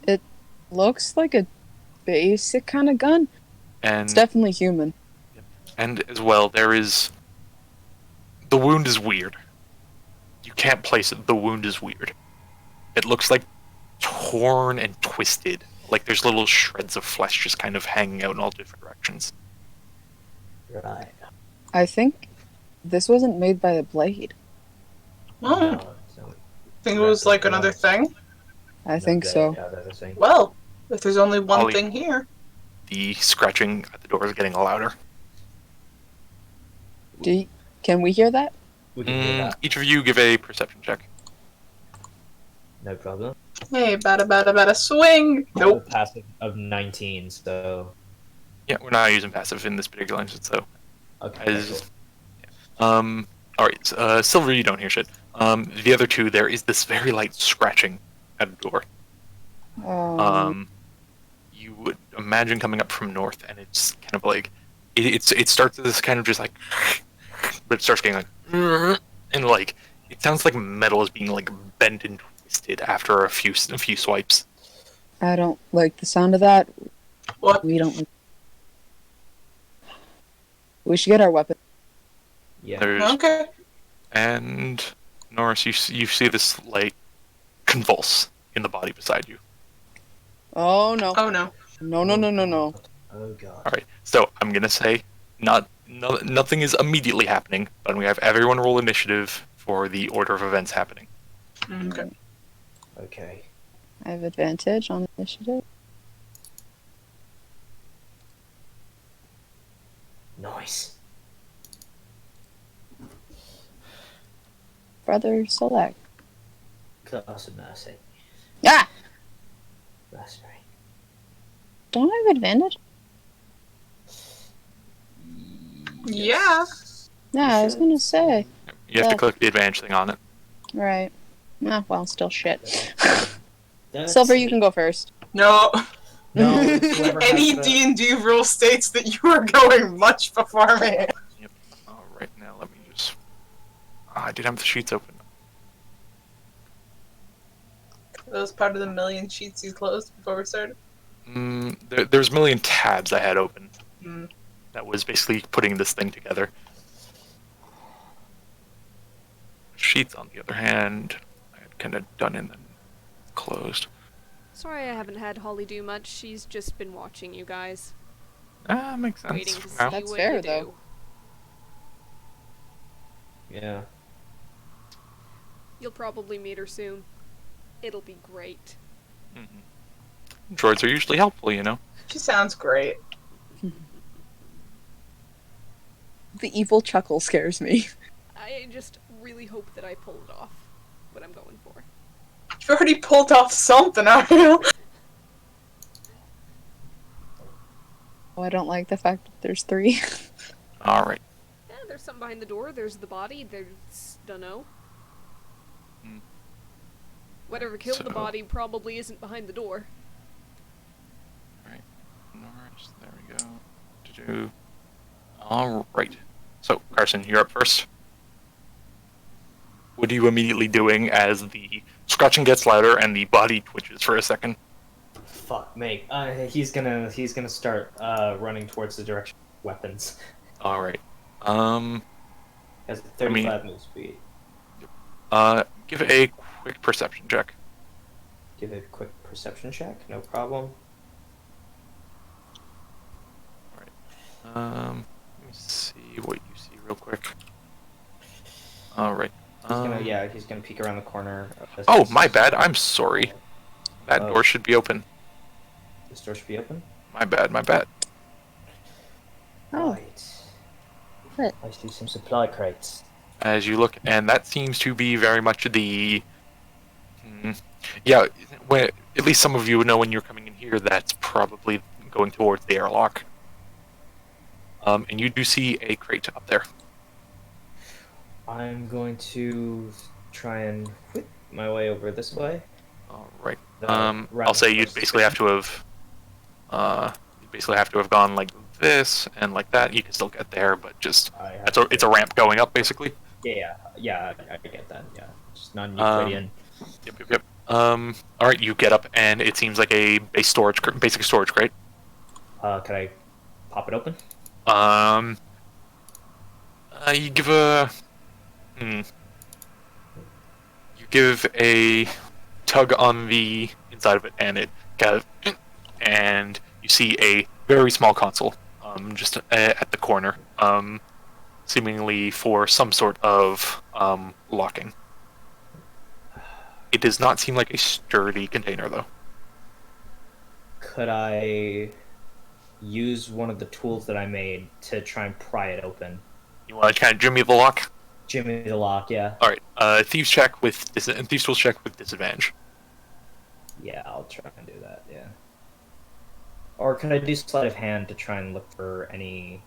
It looks like a basic kind of gun. And It's definitely human. and as well, the wound is weird. You can't place it. The wound is weird. It looks like torn and twisted. Like there's little shreds of flesh just kind of hanging out in all different directions. Right. I think this wasn't made by the blade. Oh, think it was like another thing. I think so. Well, if there's only one Ollie. thing here. The scratching at the door is getting louder. Can we hear that? We can do that. Each of you give a perception check. No problem. Hey, bada swing. I have Nope. a passive of 19, so Yeah, we're not using passive in this particular instance, so. okay. As, Alright, Silver, you don't hear shit. The other two, there is this very light scratching at the door. You would imagine coming up from north, and it's kind of like it starts with this kind of just like, but it starts getting like, and like it sounds like metal is being like bent and twisted after a few swipes. I don't like the sound of that. What? We don't. We should get our weapon. Yeah. There's Okay. and Norris, you see this like convulse in the body beside you. Oh no! Oh no. No! Oh god. All right, so I'm gonna say nothing is immediately happening, but we have everyone roll initiative for the order of events happening. Okay. Okay. I have advantage on initiative. Nice. Brother, select. Class of mercy. Ah! That's right. Don't I have advantage? Yeah. Yeah, I was gonna say. You have to Yeah. click the advantage thing on it. Right. Ah, well, still shit. That's Silver, you can go first. No. No. whoever has Any the- D&D rule states that you are going much before me. All right, now let me just. I did have the sheets open. That was part of the million sheets you closed before we started. There's a million tabs I had open. Hmm. That was basically putting this thing together. Sheets, on the other hand, I had kind of done and then closed. Sorry I haven't had Holly do much. She's just been watching you guys. Makes sense. Waiting to see Well, That's what fair, you do. though. Yeah. You'll probably meet her soon. It'll be great. droids are usually helpful, you know. She sounds great. The evil chuckle scares me. I just really hope that I pull it off. What I'm going for. You already pulled off something, aren't you? Oh, I don't like the fact that there's 3. All right. Yeah, there's something behind the door. There's the body. There's dunno. Hmm. Whatever killed the So- body probably isn't behind the door. Norris, there we go. All right. So, Carson, you're up first. What are you immediately doing as the scratching gets louder and the body twitches for a second? Fuck me. He's gonna start running towards the direction of weapons. All right. Has 35 move speed. Give it a quick perception check. Give it a quick perception check. No problem. Let me see what you see real quick. All right. He's gonna peek around the corner. Oh, my bad. I'm sorry. That Oh. door should be open. This door should be open. My bad. My bad. Oh. Right. What? I see some supply crates. As you look, and that seems to be very much the. Yeah, when, at least some of you know when you're coming in here, that's probably going towards the airlock. And you do see a crate up there. I'm going to try and whip my way over this way. All right. Around I'll say the you'd first basically have to have gone like this and like that. You can still get there, but just I have it's a ramp going up basically. Yeah, I get that. Yeah, just Um, non-Euclidean. Yep. All right, you get up, and it seems like a basic storage crate. Can I pop it open? Um, you give you give a tug on the inside of it, and it kind of, and you see a very small console, just at the corner, seemingly for some sort of locking. It does not seem like a sturdy container, though. Could I use one of the tools that I made to try and pry it open? You want to kind of jimmy the lock? Jimmy the lock, yeah. All right. Thieves tools check with disadvantage. Yeah, I'll try and do that, yeah. Or can I do sleight of hand to try and look for any...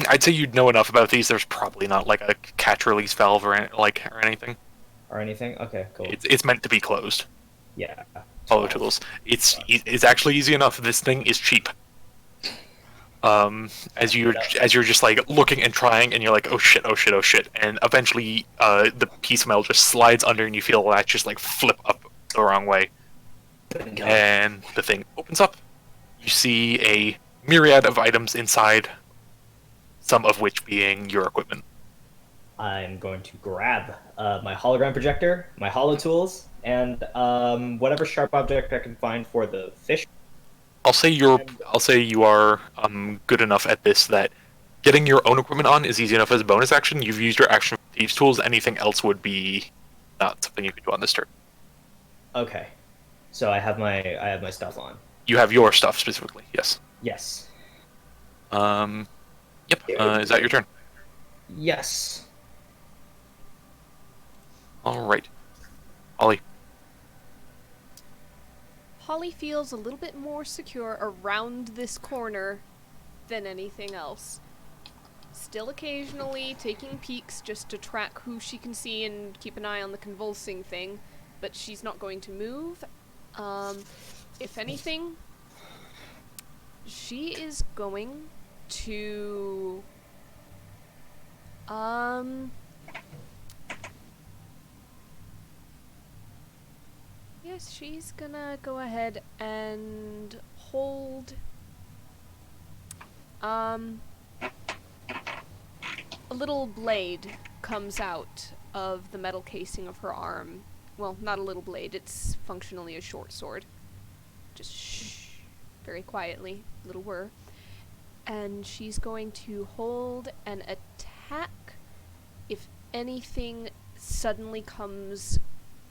I'd say you'd know enough about these. There's probably not like a catch release valve or anything. Or anything? Okay, cool. It's meant to be closed. Yeah. Follow tools. It's actually easy enough. This thing is cheap. As you're just like looking and trying, and you're like, oh shit, and eventually, the piece of metal just slides under, and you feel that just like flip up the wrong way, and the thing opens up. You see a myriad of items inside, some of which being your equipment. I'm going to grab my hologram projector, my holo tools, and whatever sharp object I can find for the fish. I'll say you are good enough at this that getting your own equipment on is easy enough as a bonus action. You've used your action for thieves tools. Anything else would be not something you could do on this turn. Okay, so I have my stuff on. You have your stuff specifically, yes. Yes. Yep. Is that your turn? Yes. All right. Ollie. Holly feels a little bit more secure around this corner than anything else. Still occasionally taking peeks just to track who she can see and keep an eye on the convulsing thing, but she's not going to move. If anything, she is going to... Yes, she's gonna go ahead and hold... A little blade comes out of the metal casing of her arm. Well, not a little blade, it's functionally a short sword. Just shh, very quietly, little whir. And she's going to hold and attack if anything suddenly comes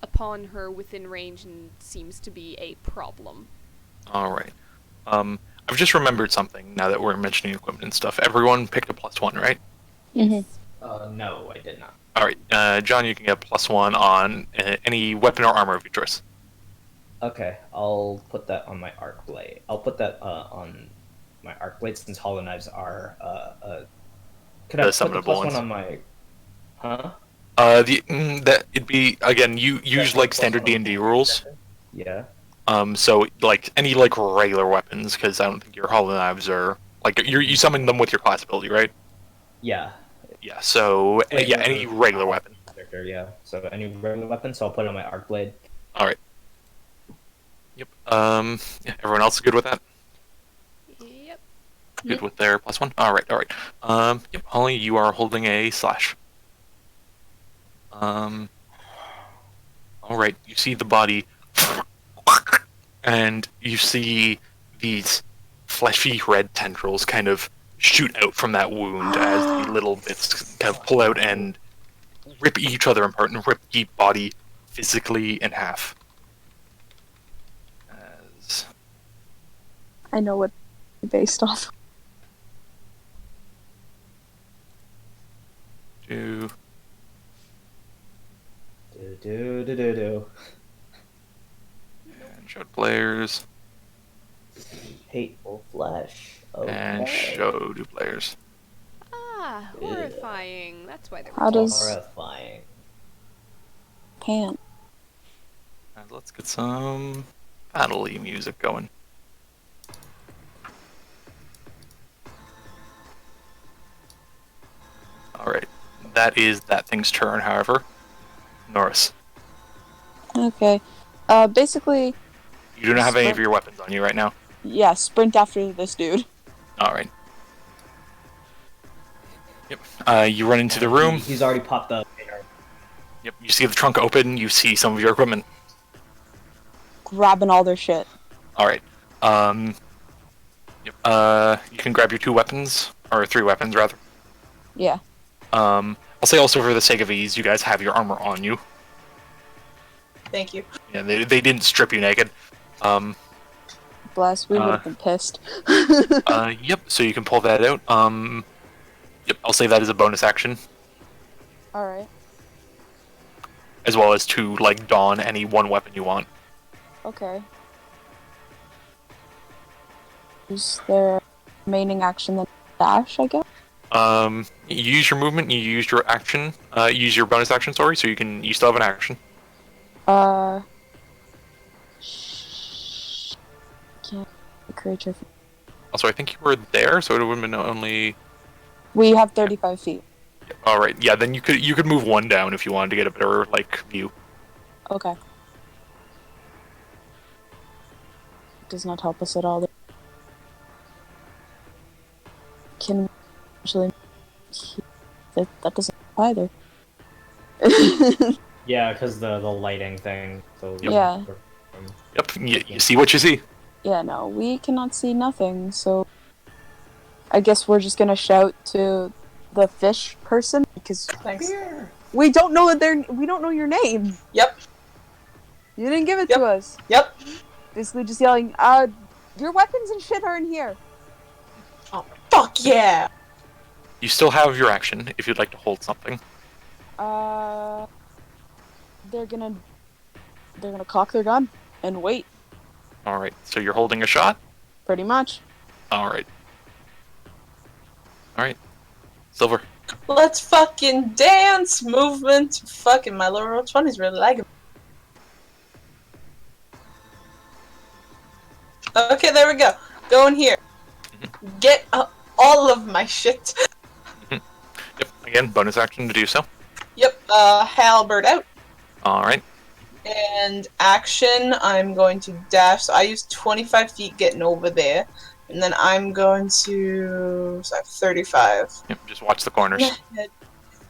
upon her within range and seems to be a problem. All right. I've just remembered something now that we're mentioning equipment and stuff. Everyone picked a +1, right? Mm-hmm. No, I did not. All right. John, you can get +1 on any weapon or armor of your choice. Okay, I'll put that on my arc blade. I'll put that on my arc blade since hollow knives are could I The put the summonable ones. +1 on my... Huh? That it'd be again. You use like standard D&D rules. Yeah. So like any like regular weapons, because I don't think your hollow knives are like you summon them with your class ability, right? Yeah. Yeah. So yeah, any regular weapon. Yeah. So any regular weapon, so I'll put it on my arc blade. All right. Yep. Yeah, everyone else is good with that? Yep. Good with their +1? All right. Yep, Holly, you are holding a slash. All right, you see the body, and you see these fleshy red tendrils kind of shoot out from that wound as the little bits kind of pull out and rip each other apart and rip the body physically in half. As I know what based off. do Do. and show players Hateful flesh. Okay. and show to players. Ah, horrifying. That's why they're How does- Horrifying. pants. Let's get some battle-y music going. Alright. That is that thing's turn, however. Norris. Okay. Basically, You do not have any of Sprint. your weapons on you right now. yeah, sprint after this dude. Alright. Yep. You run into the room. He's already popped up. Yep. You see the trunk open. You see some of your equipment. Grabbing all their shit. Alright. Yep. You can grab your 2 weapons. Or 3 weapons, rather. Yeah. I'll say also for the sake of ease, you guys have your armor on you. Thank you. Yeah, they didn't strip you naked. Bless, we would have been pissed. Yep, so you can pull that out. Yep, I'll say that is a bonus action. Alright. As well as to, like, don any one weapon you want. Okay. Is there remaining action then dash, I guess? You use your movement, you use your action, use your bonus action, sorry, so you still have an action. Can't creature. Also, I think you were there, so it would have been only... We have 35 feet. Alright, yeah, then you could move 1 down if you wanted to get a better, like, view. Okay. Does not help us at all. Can we actually... That doesn't help either. Yeah, because the lighting thing. So Yeah. Yep, you see what you see. Yeah, no, we cannot see nothing, so... I guess we're just gonna shout to the fish person, because Thanks. we don't know your name! Yep. You didn't give it Yep. to us. Yep. Basically just yelling, your weapons and shit are in here! Fuck yeah! You still have your action if you'd like to hold something. They're gonna cock their gun and wait, Alright, so you're holding a shot? pretty much. Alright. Alright. Silver. Let's fucking dance! Movement! Fucking my lower 20's really lagging. Okay, there we go. Go in here. Get all of my shit. Yep, again, bonus action to do so. Yep, halberd out. Alright. And action, I'm going to dash. So I use 25 feet getting over there. And then I'm going to... So I have 35. Yep, just watch the corners.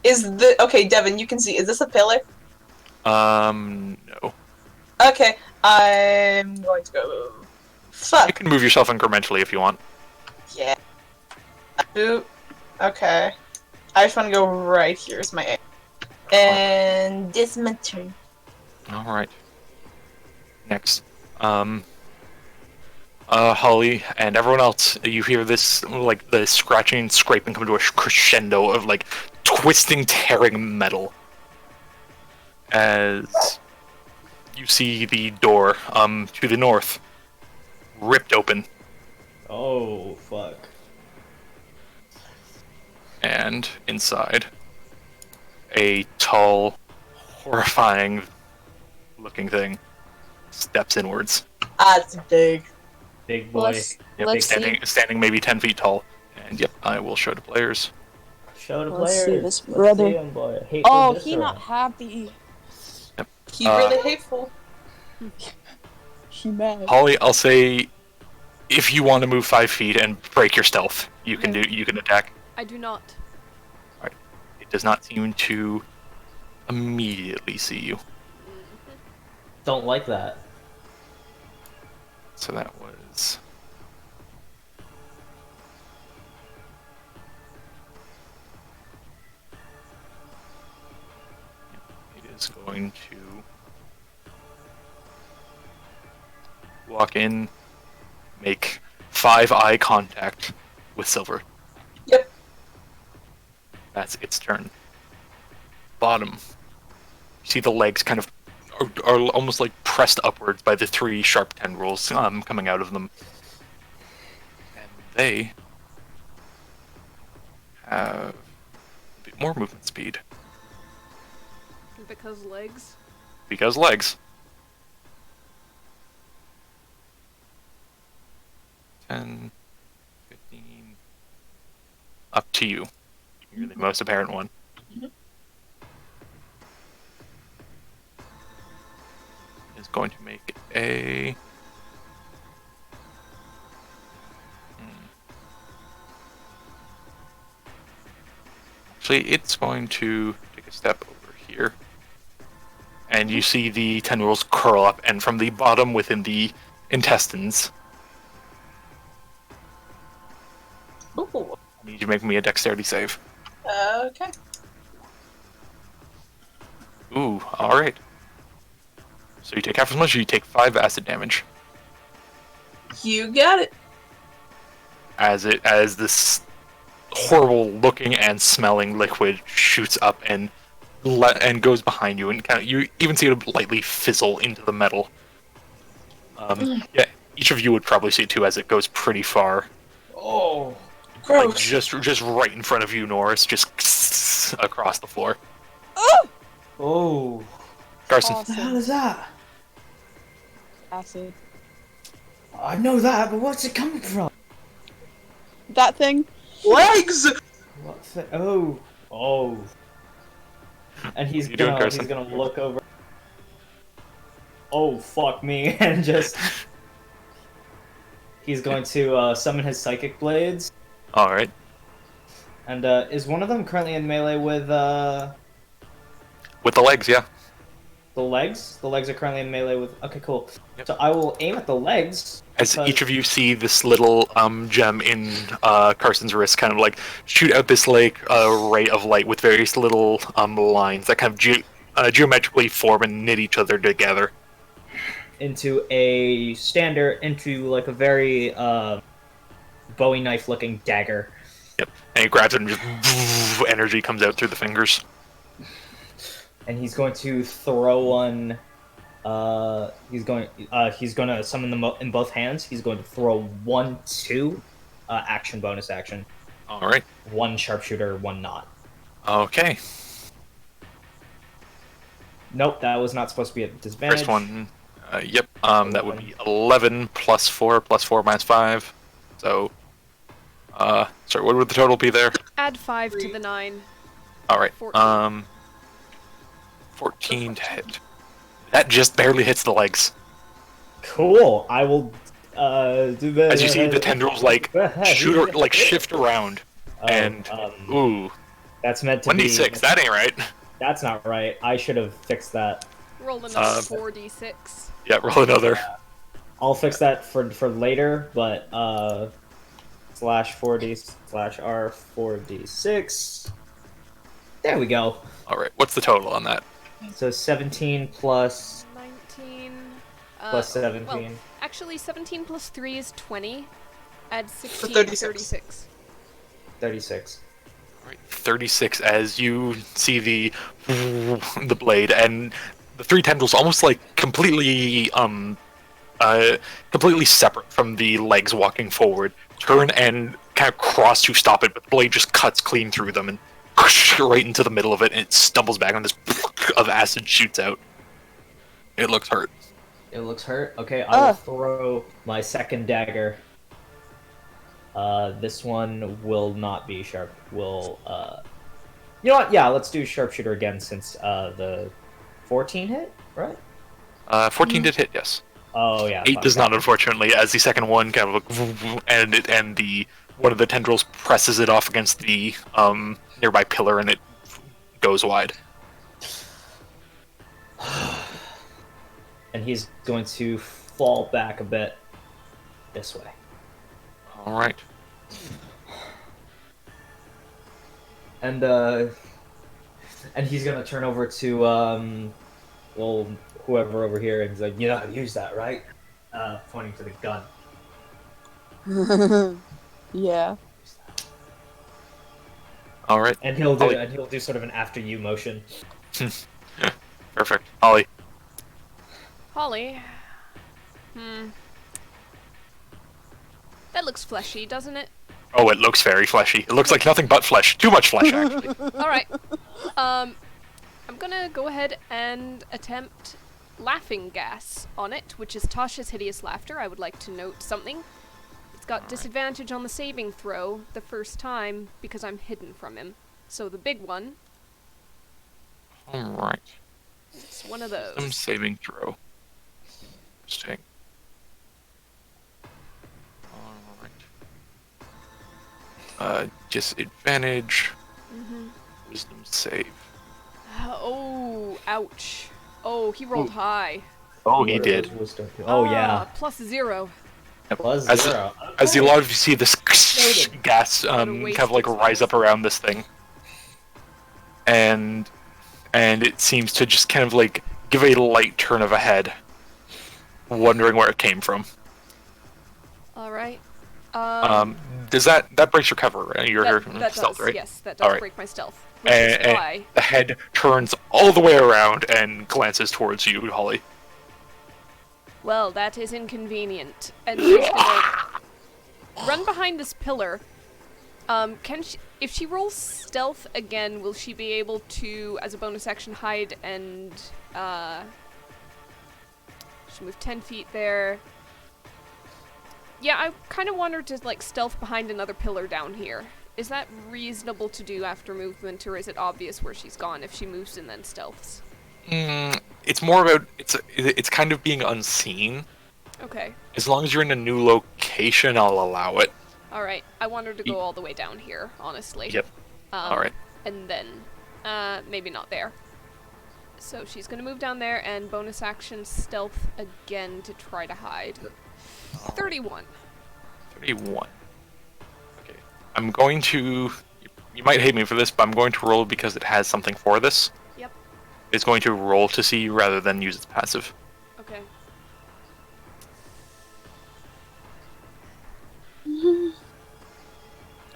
Okay, Devin, you can see. Is this a pillar? No. Okay, I'm going to go... Fuck. You can move yourself incrementally if you want. Yeah. Boop. Okay. I just want to go right here is my aim. And this is my turn. Alright. Next. Holly and everyone else, you hear this, like, the scratching and scraping come to a crescendo of, like, twisting, tearing metal. As you see the door, to the north, ripped open. Oh, fuck. And inside, a tall, horrifying looking thing steps inwards. Ah, it's big. Big boy. Yep, Let's see. standing maybe 10 feet tall. And yep, I will show the players. Show the Let's players. see this Let's brother. see him, boy. Hateful Oh, he viscera. not happy. He's really hateful. He mad. Holly, I'll say, if you want to move 5 feet and break your stealth, you can attack. I do not. It does not seem to immediately see you. Don't like that. So that was... It is going to walk in, make 5 eye contact with Silver. Yep. That's its turn. Bottom. You see the legs kind of are almost like pressed upwards by the 3 sharp tendrils coming out of them. And they have a bit more movement speed. Because legs. Because legs. 10, 15. Up to you. You're the most apparent one. Is going to make a. Actually, it's going to take a step over here. And you see the tendrils curl up, and from the bottom within the intestines. Ooh. I need you to make me a dexterity save. Okay. Ooh, alright. So you take half as much, or you take 5 acid damage. You get it. As this horrible looking and smelling liquid shoots up and goes behind you, and kind of, you even see it lightly fizzle into the metal. Yeah, each of you would probably see it too, as it goes pretty far. Oh, Like Gross. just right in front of you, Norris, just across the floor. oh. Carson. What the hell is that? Acid. I know that, but what's it coming from? That thing? Legs. What's it? Oh. Oh. And he's You doing, gonna Carson? look over. Oh fuck me, and just he's going to summon his psychic blades. Alright. And is one of them currently in melee with With the legs, yeah. the legs? The legs are currently in melee with. Okay, cool. Yep. So I will aim at the legs. As because- each of you see this little gem in Carson's wrist kind of like shoot out this like ray of light with various little lines that kind of geometrically form and knit each other together. into a standard, into like a very Bowie knife looking dagger. Yep. And he grabs it and just energy comes out through the fingers. And he's going to throw one. He's going to summon them in both hands. He's going to throw 1, 2, action, bonus action. Alright. 1 sharpshooter, 1 not. Okay. Nope, that was not supposed to be a disadvantage. First one. Yep. That would be 11 plus 4 minus 5. So. Sorry, what would the total be there? Add 5 to the 9. Alright. 14. 14 to hit. That just barely hits the legs. Cool. I will do that. As you see the tendrils like shoot or like shift around. And ooh. That's meant to be 1d6, that ain't right. That's not right. I should have fixed that. Roll another 4d6. Yeah, roll another. I'll fix that for later, but /4d/r4d6. There we go. Alright, what's the total on that? So 17 plus 19. plus 17. Well, actually, 17 plus 3 is 20. Add 16, 36. 36. 36. Alright, 36 as you see the blade and the 3 tendrils almost like completely completely separate from the legs walking forward. Turn and kind of cross to stop it, but the blade just cuts clean through them and right into the middle of it, and it stumbles back and this of acid shoots out. It looks hurt. It looks hurt. Okay, I will throw my second dagger. This one will not be sharp. Will you know what? Yeah, let's do sharpshooter again since the 14 hit, right? 14 did hit, yes. Oh yeah. 8 does not, unfortunately, as the second one kind of like, and the one of the tendrils presses it off against the nearby pillar, and it goes wide. And he's going to fall back a bit this way. All right. And he's gonna turn over to well, whoever over here, and he's like, "You know how to use that, right?" Pointing to the gun. Yeah. All right. And he'll Ollie. do sort of an after you motion. Perfect. Ollie. Holly. That looks fleshy, doesn't it? Oh, it looks very fleshy. It looks like nothing but flesh. Too much flesh, actually. Alright. I'm gonna go ahead and attempt laughing gas on it, which is Tasha's hideous laughter. I would like to note something. It's got disadvantage on the saving throw the first time because I'm hidden from him. So the big one. Alright. It's one of those. Some saving throw. Interesting. Alright. Disadvantage. Wisdom save. Oh, ouch. Oh, he rolled high. Oh, he did. Oh, yeah. +0. Plus As, 0. as a lot of you see this gas kind of like rise up around this thing, and it seems to just kind of like give a light turn of a head, wondering where it came from. All right. Does that breaks your cover, right? Your that stealth, does, right? yes, that does Alright. break my stealth. Which is And why. the head turns all the way around and glances towards you, Holly. Well, that is inconvenient. And she's gonna run behind this pillar. If she rolls stealth again, will she be able to, as a bonus action, hide and she'll move 10 feet there. Yeah, I kind of want her to like stealth behind another pillar down here. Is that reasonable to do after movement, or is it obvious where she's gone if she moves and then stealths? It's more about it's kind of being unseen. Okay. As long as you're in a new location, I'll allow it. Alright, I want her to go all the way down here, honestly. Yep. Alright. And then, maybe not there. So she's gonna move down there and bonus action stealth again to try to hide. 31. 31. Okay. I'm going to... You might hate me for this, but I'm going to roll because it has something for this. Yep. It's going to roll to see rather than use its passive. Okay.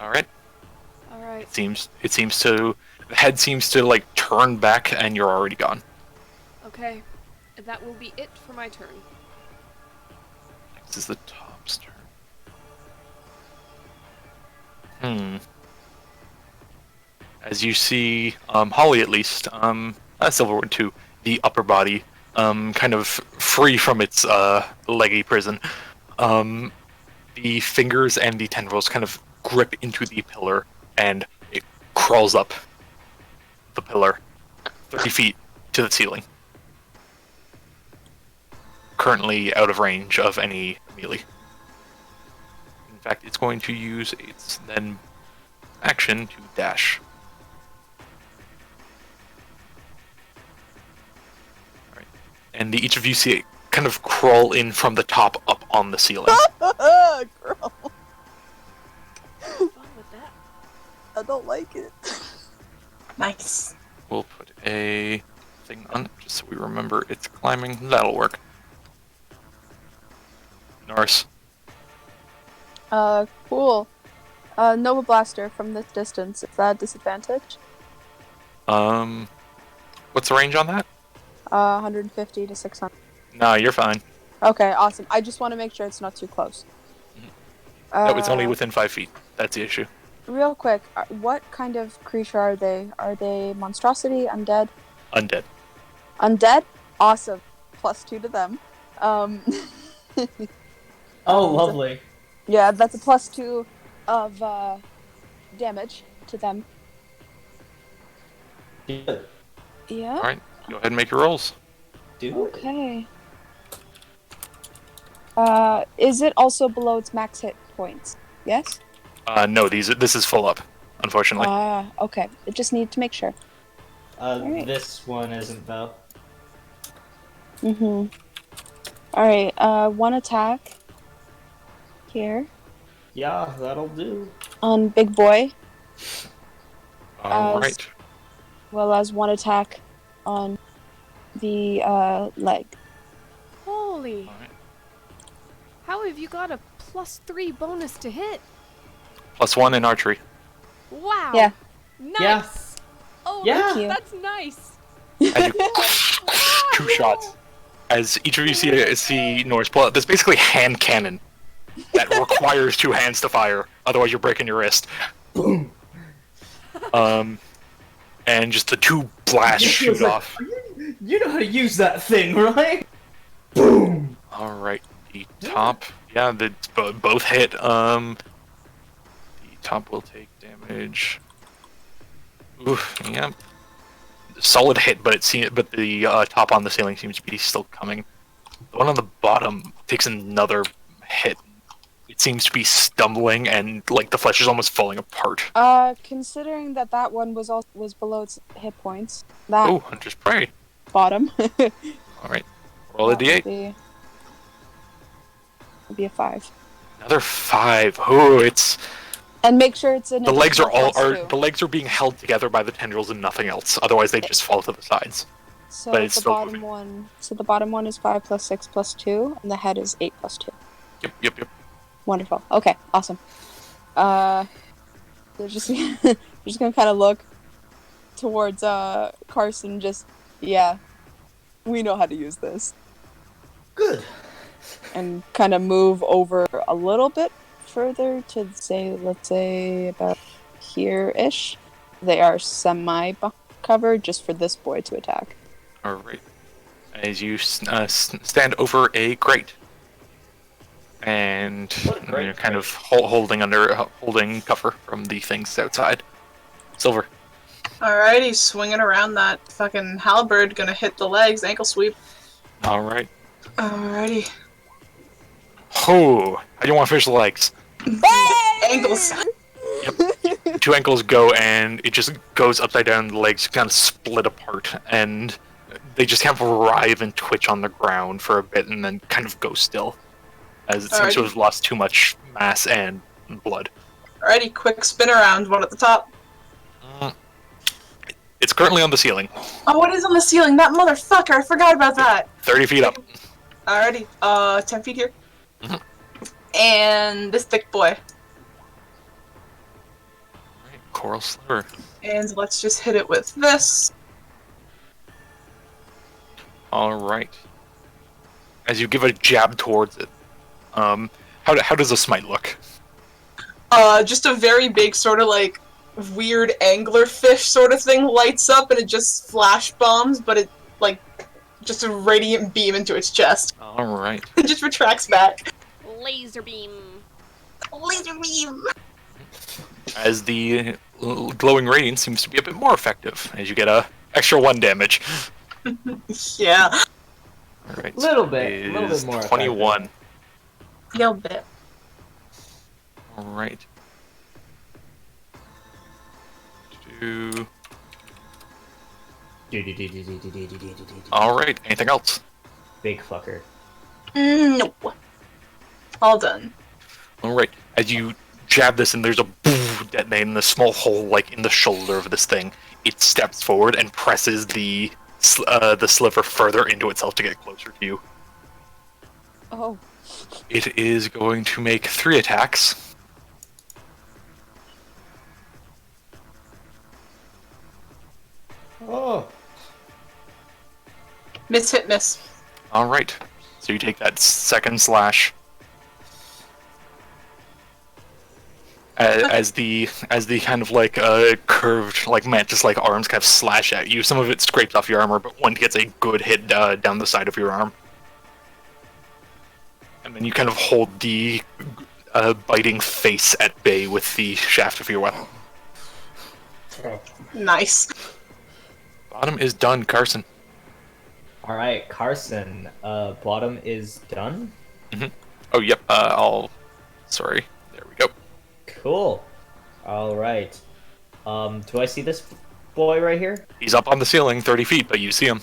Alright. Alright. It seems to... The head seems to, like, turn back and you're already gone. Okay. That will be it for my turn. This is the top's turn. As you see, Holly at least, Silverwood too, the upper body, kind of free from its leggy prison. The fingers and the tendrils kind of grip into the pillar, and it crawls up the pillar, 30 feet to the ceiling. Currently out of range of any melee. In fact, it's going to use its then action to dash. Alright. And each of you see it kind of crawl in from the top up on the ceiling. Girl, Fun with that. I don't like it. Nice. We'll put a thing on it just so we remember it's climbing. That'll work. Norse. Cool. Nova Blaster from this distance. Is that a disadvantage? What's the range on that? 150 to 600. No, you're fine. Okay, awesome. I just want to make sure it's not too close. No, it's only within 5 feet. That's the issue. Real quick, what kind of creature are they? Are they monstrosity, undead? Undead. Undead? Awesome. +2 to them. Oh, lovely. Yeah, that's a +2 of damage to them. Good. Yeah. Alright, go ahead and make your rolls. Do it. Okay. Is it also below its max hit points? Yes? No, this is full up, unfortunately. Okay. I just need to make sure. Alright. This one isn't, though. Alright, one attack. Here. Yeah, that'll do. On Big Boy. Alright. Well as one attack on the leg. Holy. Alright. How have you got a +3 bonus to hit? +1 in archery. Wow. Yeah. Nice. Yeah. Oh, Yeah. Thank you. that's nice. As you 2 shots. As each of you see Norse pull out this basically hand cannon that requires 2 hands to fire, otherwise you're breaking your wrist. Boom. And just the 2 blast shoot off. You know how to use that thing, right? Boom! Alright, the top. Yeah, both hit. The top will take damage. Oof, yeah. Solid hit, but the top on the ceiling seems to be still coming. The one on the bottom takes another hit. It seems to be stumbling, and like the flesh is almost falling apart. Considering that one was below its hit points. That Oh, Hunter's Prey. bottom. Alright. Roll a d8. Would be a 5. Another 5. Oh, it's And make sure it's in the legs are all +2. the legs are being held together by the tendrils and nothing else. Otherwise they just fall to the sides. So but it's the still bottom moving. one. So the bottom one is 5 + 6 + 2, and the head is 8 + 2. Yep. Wonderful. Okay, awesome. They're just just gonna kind of look towards Carson. Just we know how to use this, Good. and kind of move over a little bit further to let's say about here-ish. They are semi-covered just for this boy to attack. Alright. As you stand over a grate. And What a great you're kind of holding cover from the things outside. Silver. Alrighty, swinging around that fucking halberd, gonna hit the legs, ankle sweep. Alright. Alrighty. Oh, how do you want to finish the legs? Ankles. Yep. 2 ankles go, and it just goes upside down. The legs kind of split apart, and they just kind of writhe and twitch on the ground for a bit, and then kind of go still, as it seems to have lost too much mass and blood. Alrighty, quick spin around, one at the top. It's currently on the ceiling, Oh, it is on the ceiling, that motherfucker, I forgot about that. 30 feet up. Alrighty, 10 feet here. Mhm. And this thick boy. Right, coral sliver. And let's just hit it with this. Alright. As you give a jab towards it, how does a smite look? Just a very big sort of like weird anglerfish sort of thing lights up and it just flash bombs, but it like just a radiant beam into its chest. Alright. It just retracts back. Laser beam. Laser beam! As the glowing radiance seems to be a bit more effective, as you get a extra 1 damage. Yeah. Alright. Little bit more 21. Yo, bit. Alright. Alright, anything else? Big fucker. No. All done. Alright, as you jab this and there's a boom detonate in the small hole like in the shoulder of this thing, it steps forward and presses the sliver further into itself to get closer to you. Oh. It is going to make 3 attacks. Oh. Miss, hit, miss. Alright, so you take that second slash. As the kind of like curved like mantis like arms kind of slash at you. Some of it scrapes off your armor, but one gets a good hit down the side of your arm. And then you kind of hold the biting face at bay with the shaft of your weapon. Nice. Bottom is done, Carson. Alright, Carson. Bottom is done? Oh, yep, sorry. There we go. Cool. Alright. Do I see this boy right here? He's up on the ceiling 30 feet, but you see him.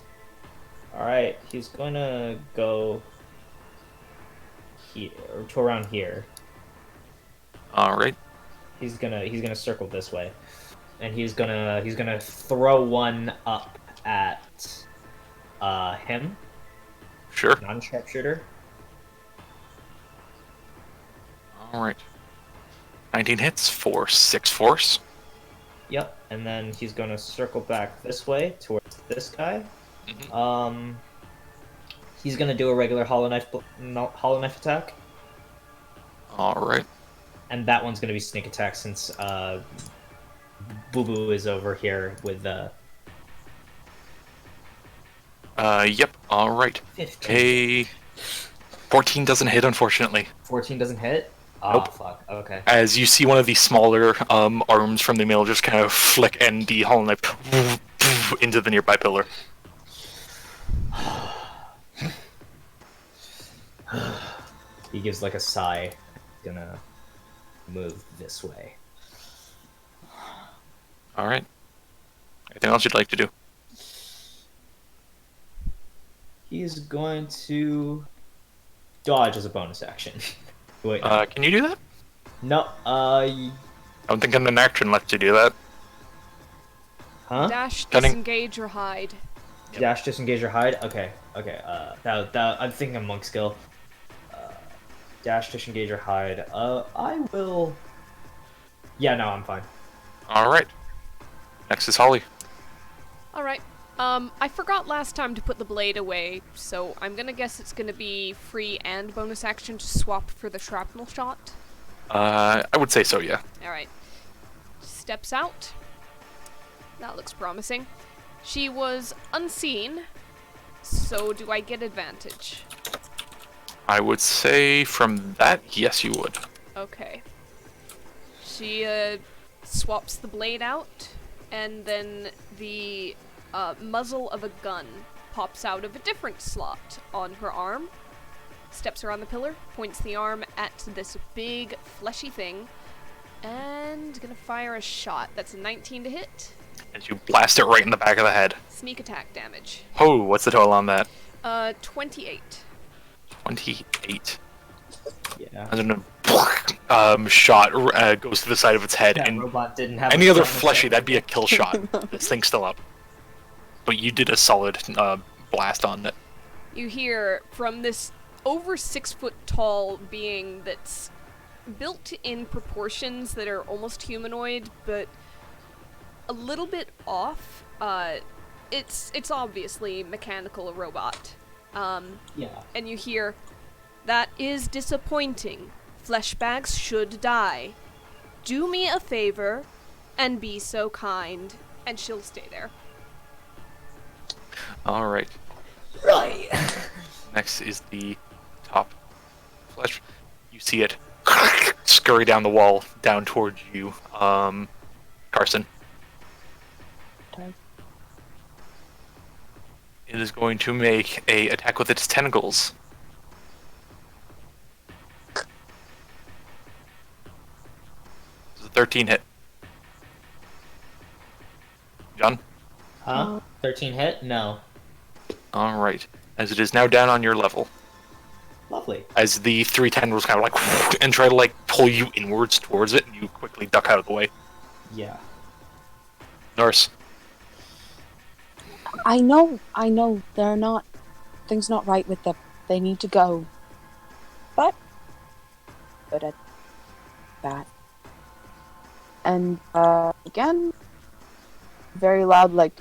Alright, he's gonna go here, or to around here. Alright. He's gonna circle this way. And he's gonna throw one up at him. Sure. Non-sharpshooter. Alright. 19 hits for 6 force. Yep, and then he's gonna circle back this way towards this guy. He's gonna do a regular hollow knife attack, Alright. and that one's gonna be sneak attack since Boo Boo is over here with Yep. All right. 15. A 14 doesn't hit, unfortunately. 14 doesn't hit? Ah, Nope. fuck. Okay. As you see one of the smaller arms from the mill just kind of flick and the hollow knife into the nearby pillar. He gives like a sigh. Gonna move this way. All right. Anything else you'd like to do? He's going to dodge as a bonus action. Wait, no. Can you do that? No, I don't think an action left to do that. huh? Dash, Cutting. disengage, or hide. Yep. Dash, disengage, or hide? Okay, okay, that, I'm thinking monk skill. Dash, disengage, or hide. I will... Yeah, no, I'm fine. All right. Next is Holly. Alright. I forgot last time to put the blade away, so I'm gonna guess it's gonna be free and bonus action to swap for the shrapnel shot. I would say so, yeah. Alright. Steps out. That looks promising. She was unseen, so do I get advantage? I would say from that, yes, you would. Okay. She swaps the blade out, and then the muzzle of a gun pops out of a different slot on her arm, steps around the pillar, points the arm at this big fleshy thing, and gonna fire a shot. That's a 19 to hit. And you blast it right in the back of the head. Sneak attack damage. Oh, what's the total on that? 28. 28. Yeah. And then a shot goes to the side of its head, That and robot didn't have any a other bonus fleshy, action. that'd be a kill shot. This thing's still up. But you did a solid blast on it. You hear from this over 6 foot tall being that's built in proportions that are almost humanoid, but a little bit off. It's obviously mechanical, a robot. Yeah. And you hear, "That is disappointing. Flesh bags should die. Do me a favor and be so kind." And she'll stay there. All right. Right. Next is the top flesh. You see it scurry down the wall, down towards you, Carson. Okay. It is going to make a attack with its tentacles. This is a 13 hit. John? Huh? 13 hit? No. All right. As it is now down on your level. Lovely. As the 3 tendrils kind of like and try to like pull you inwards towards it, and you quickly duck out of the way. Yeah. Norse. I know, things not right with them. They need to go. But at that. And, again, very loud, like,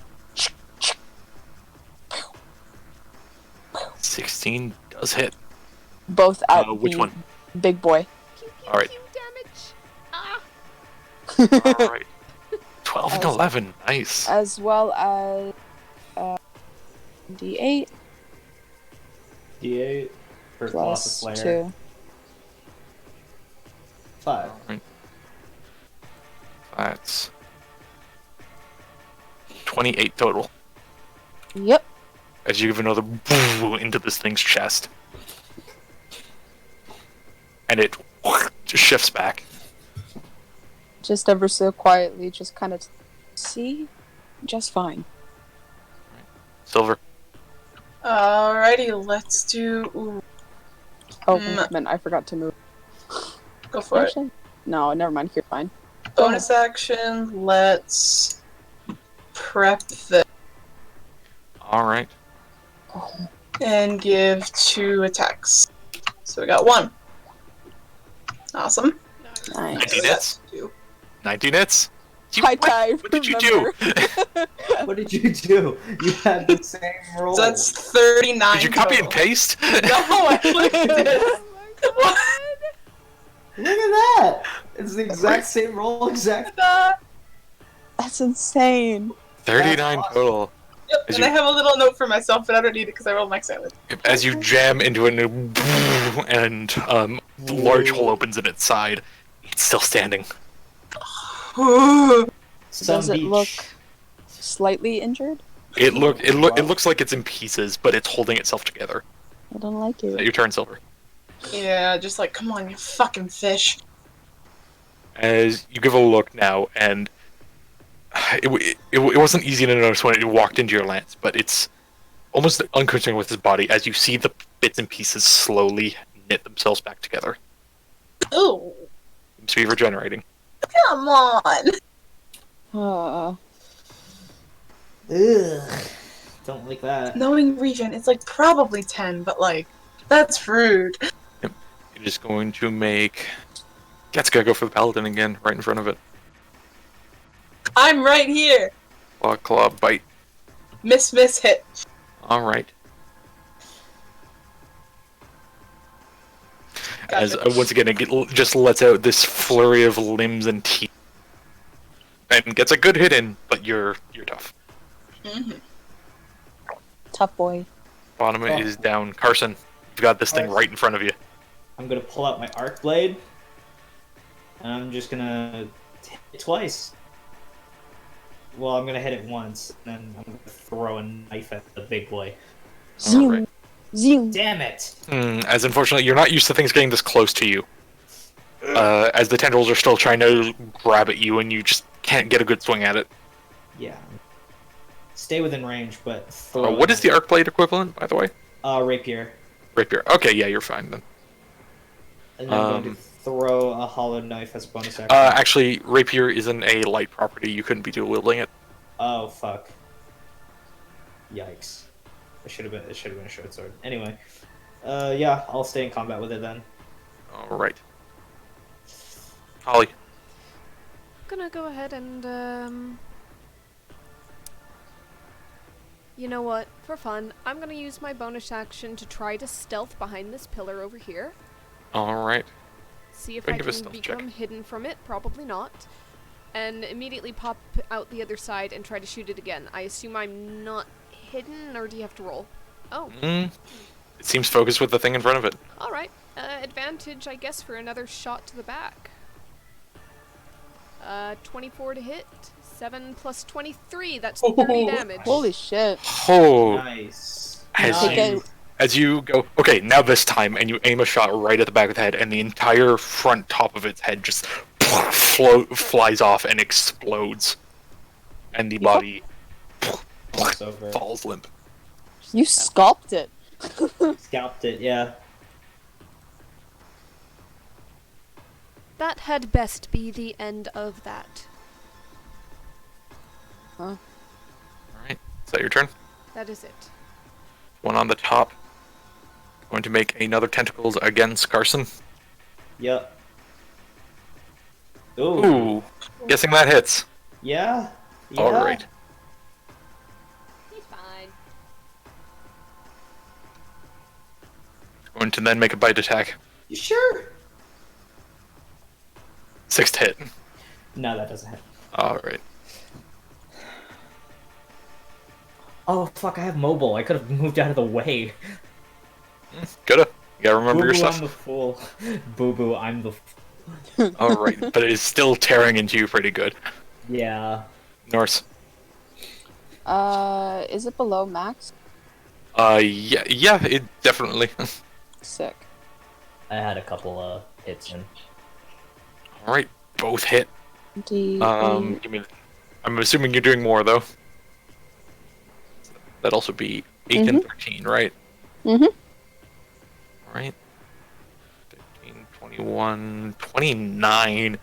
16 does hit. both at Which the one? big boy. Pew, pew, All right. pew, damage. Ah! All right. 12 and 11. Nice. As well as, D8 D8 for plus Colossus Slayer. 2. 5. That's 28 total. Yep. As you give another boo into this thing's chest. And it just shifts back. Just ever so quietly, just kind of see, just fine. Silver. Alrighty, let's do. Ooh, Oh, man, I forgot to move. go for it. Actually, no, never mind. You're fine. Bonus action. Let's prep this Alright. and give 2 attacks. So we got 1. Awesome. Nice. 19 hits. 2. 19 hits. You, High five. what did you do? What did you do? You had the same roll. So that's 39. Did you copy and total. paste? No, I literally did. What? Look at that! It's the exact same roll, exact. That's insane. 39 That's awesome. total. Yep, As and you- I have a little note for myself, but I don't need it because I rolled max damage. As you jam into it, and a large hole opens in its side, it's still standing. Does it look slightly injured? It looks like it's in pieces, but it's holding itself together. I don't like Is that it. your turn, Silver? Yeah, just like, come on, you fucking fish. As you give a look now, and it wasn't easy to notice when it walked into your lance, but it's almost unconcerned with his body as you see the bits and pieces slowly knit themselves back together. Ooh, Seems to be regenerating. come on. Ugh. Don't like that. Knowing regen, it's like probably 10, but like, that's rude. You're just going to make... That's gonna go for the paladin again, right in front of it. I'm right here. Claw, bite. Miss, hit. Alright. Gotcha. As once again it just lets out this flurry of limbs and teeth. And gets a good hit in, but you're tough. Mhm. Tough boy. Bottom is down. Carson, you've got this thing right in front of you. I'm gonna pull out my arc blade. And I'm just gonna hit it twice. Well, I'm gonna hit it once, and then I'm gonna throw a knife at the big boy. Zoom. Alright. Zoom. Damn it! As unfortunately, you're not used to things getting this close to you. As the tendrils are still trying to grab at you, and you just can't get a good swing at it. Yeah. Stay within range, but throw What is the arc blade equivalent, by the way? rapier. Rapier. Okay, yeah, you're fine then. And then I'm going to throw a hollow knife as a bonus action. Actually, rapier isn't a light property. You couldn't be dual wielding it. Oh fuck. Yikes. It should have been a short sword. Anyway. Yeah, I'll stay in combat with it then. Alright. Holly. Gonna go ahead and, you know what? For fun, I'm gonna use my bonus action to try to stealth behind this pillar over here. Alright. See if Go I and give a can stealth check. become hidden from it. Probably not. And immediately pop out the other side and try to shoot it again. I assume I'm not hidden, or do you have to roll? Oh, It seems focused with the thing in front of it. alright. Advantage, I guess, for another shot to the back. 24 to hit. 7 plus 23, that's 30 damage. Holy shit. Oh, Nice. As Okay. as you go, okay, now this time, and you aim a shot right at the back of the head, and the entire front top of its head just flies off and explodes. And the body Walks over. falls limp. You scalped it. Scalped it, yeah. That had best be the end of that. Alright, is that your turn? That is it. One on the top. Going to make another tentacles against Carson. Yep. Ooh. Ooh, guessing that hits. Yeah? Yeah? Alright. He's fine. Going to then make a bite attack. You sure? 6 to hit. No, that doesn't hit. Alright. Oh fuck! I have mobile. I could have moved out of the way. Gotta. You gotta remember your Boo-boo, I'm stuff. the fool. Boo boo, I'm the. Alright, but it is still tearing into you pretty good. Yeah. Norse. Is it below max? Yeah, it definitely. Sick. I had a couple hits in. Alright, both hit. D. Give me. I'm assuming you're doing more though. That'd also be 8 and 13, right? Mhm. Alright. 15, 21, 29.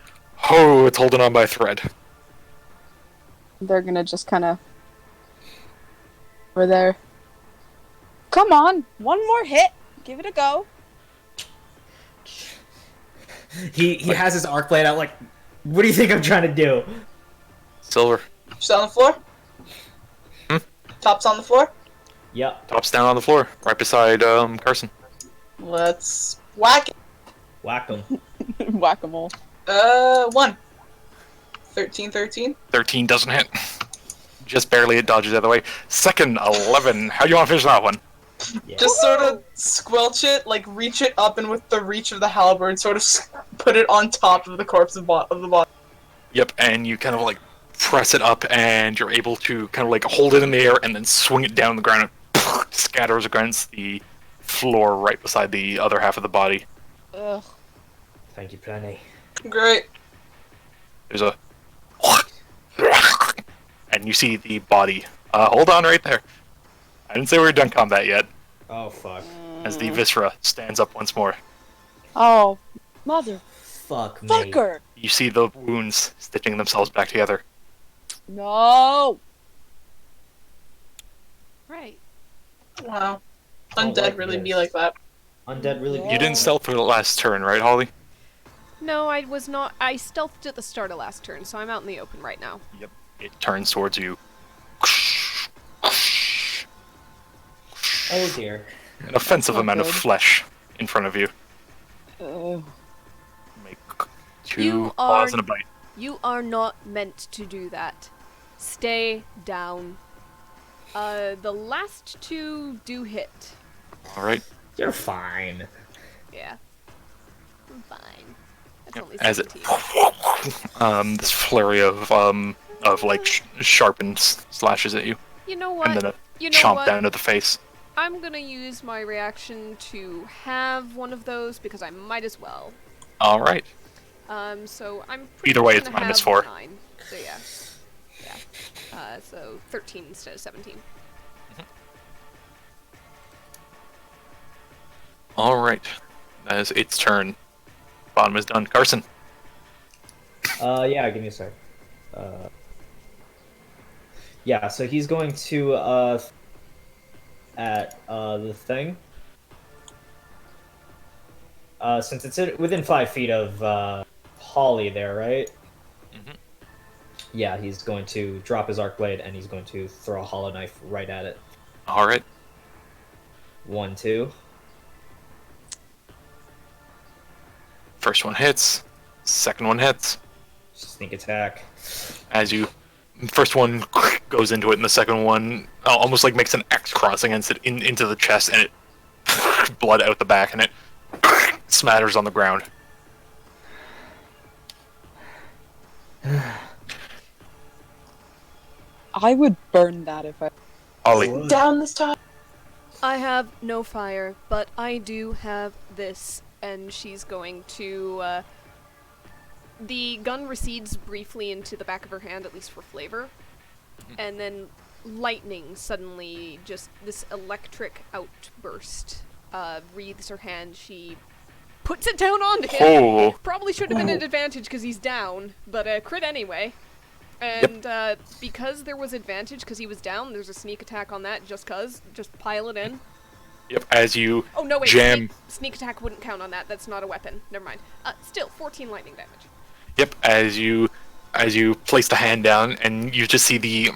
Oh, it's holding on by a thread. They're gonna just kind of. We're there. Come on, one more hit. Give it a go. He has his arc blade out. Like, what do you think I'm trying to do? Silver. Just on the floor? Hmm? Top's on the floor? Yep. Tops down on the floor, right beside Carson. Let's whack it. Whack him. Whack-a-mole. 1. 13. 13 doesn't hit. just barely. It dodges the other way. Second, 11. How do you want to finish that one? Yeah. Just sort of squelch it, like reach it up, and with the reach of the halberd, sort of put it on top of the corpse of the body. Yep, and you kind of like press it up, and you're able to kind of like hold it in the air and then swing it down the ground. And scatters against the floor right beside the other half of the body. Ugh. Thank you, Plenty. Great. There's a and you see the body. Hold on right there. I didn't say we were done combat yet. Oh fuck. As the viscera stands up once more. Oh, mother Fuck me. fucker! You see the wounds stitching themselves back together. No. Right. Wow. Oh, Undead like really be this. like that. Undead really. You didn't stealth for the last turn, right, Holly? No, I was not. I stealthed at the start of last turn, so I'm out in the open right now. Yep. It turns towards you. Oh dear. An offensive not amount of good. flesh in front of you. Make two You claws are- and a bite. You are not meant to do that. Stay down. The last two do hit. All right. You're fine. Yeah. I'm fine. That's Yep, only as it 17. this flurry of like sharpened slashes at you, You know and what? then a You know chomp what? down to the face. I'm gonna use my reaction to have one of those because I might as well. All right. So I'm pretty Either way, much it's gonna have -4. 9. So yeah. Yeah. So 13 instead of 17. All right. As its turn. Bottom is done. Carson. Yeah, give me a sec. Yeah, so he's going to at the thing. Since it's within 5 feet of Holly there, right? Mhm. Yeah, he's going to drop his arc blade and he's going to throw a hollow knife right at it. All right. 1, 2. First one hits. Second one hits. Sneak attack. As you, first one goes into it, and the second one almost like makes an X cross against it into the chest, and it blood out the back, and it smatters on the ground. I would burn that if I. Ollie. Down this time. I have no fire, but I do have this, and she's going to. The gun recedes briefly into the back of her hand, at least for flavor, and then lightning suddenly, just this electric outburst, wreathes her hand. She puts it down onto him. Oh. Probably should have been an advantage because he's down, but crit anyway. And because there was advantage because he was down, there's a sneak attack on that just pile it in. Yep. As you Oh no, wait, jam. sneak attack wouldn't count on that. That's not a weapon. Never mind. Still 14 lightning damage. Yep. As you place the hand down, and you just see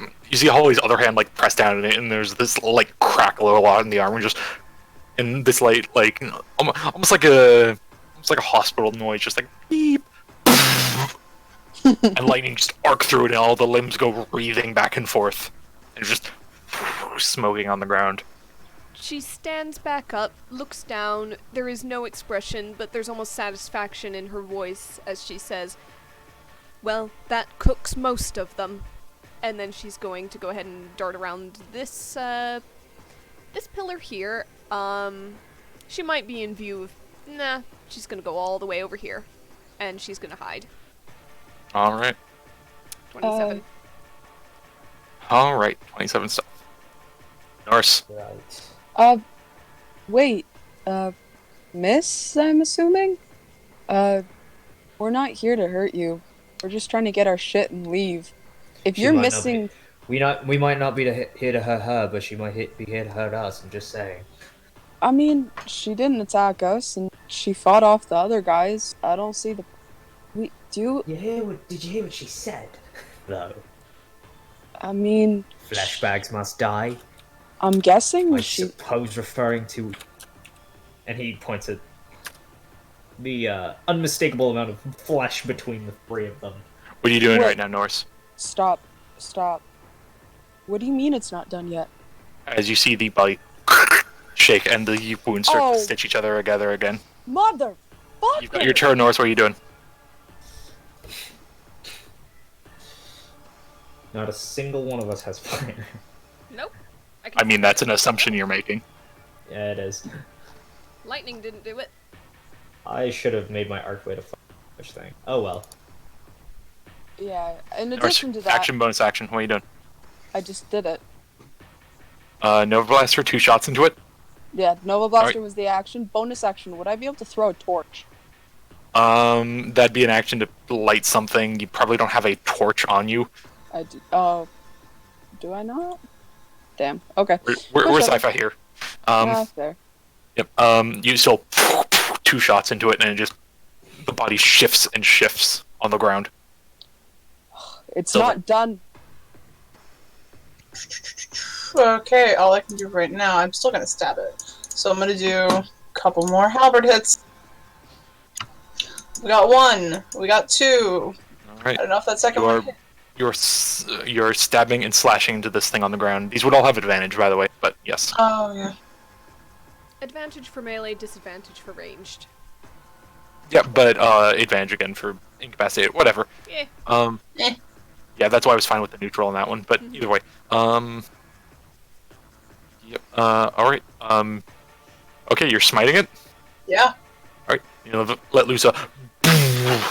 Holly's other hand like press down in it, and there's this like crackle a lot in the arm, and this light like almost like a hospital noise, just like beep. And lightning just arc through it, and all the limbs go wreathing back and forth, and just smoking on the ground. She stands back up, looks down. There is no expression, but there's almost satisfaction in her voice as she says, "Well, that cooks most of them." And then she's going to go ahead and dart around this pillar here. She might be in view of. Nah, she's gonna go all the way over here, and she's gonna hide. All right. 27. All right. 27 stuff. Norse. Right. Wait, miss, I'm assuming? We're not here to hurt you. We're just trying to get our shit and leave. If She you're might not missing... We might not be here to hurt her, but she might be here to hurt us. I'm just saying. I mean, she didn't attack us, and she fought off the other guys. I don't see the... Did you hear what she said? No. I mean... Flesh bags must die. I'm guessing I she... suppose referring to... And he points at the unmistakable amount of flesh between the 3 of them. What are you doing What? right now, Norse? Stop. What do you mean it's not done yet? As you see the body shake and the wounds start to Oh. stitch each other together again. Mother! You've got your turn, Norse. What are you doing? Not a single one of us has fire. Nope. I mean, that's an assumption you're making. Yeah, it is. Lightning didn't do it. I should have made my arc blade a fire thing. Oh well. Yeah, in Norse, addition to that, action, bonus action. What are you doing? I just did it. Nova Blaster, 2 shots into it. Yeah, Nova Blaster Alright. was the action. Bonus action, would I be able to throw a torch? That'd be an action to light something. You probably don't have a torch on you. I do. Oh. Do I not? Damn. Okay. We're Push up. sci-fi here. Fair. Yep. You still 2 shots into it, and it just the body shifts and shifts on the ground. It's So- not done. Okay, all I can do right now, I'm still gonna stab it. So I'm gonna do a couple more halberd hits. We got 1. We got 2. All right. I don't know if that second You are- one hit. You're stabbing and slashing into this thing on the ground. These would all have advantage, by the way, but yes. Oh, yeah. Advantage for melee, disadvantage for ranged. Yeah, but advantage again for incapacitated. Whatever. Yeah. Eh. Yeah, that's why I was fine with the neutral on that one. But either way. Yep. All right. Okay, you're smiting it. Yeah. All right. You know, let loose a,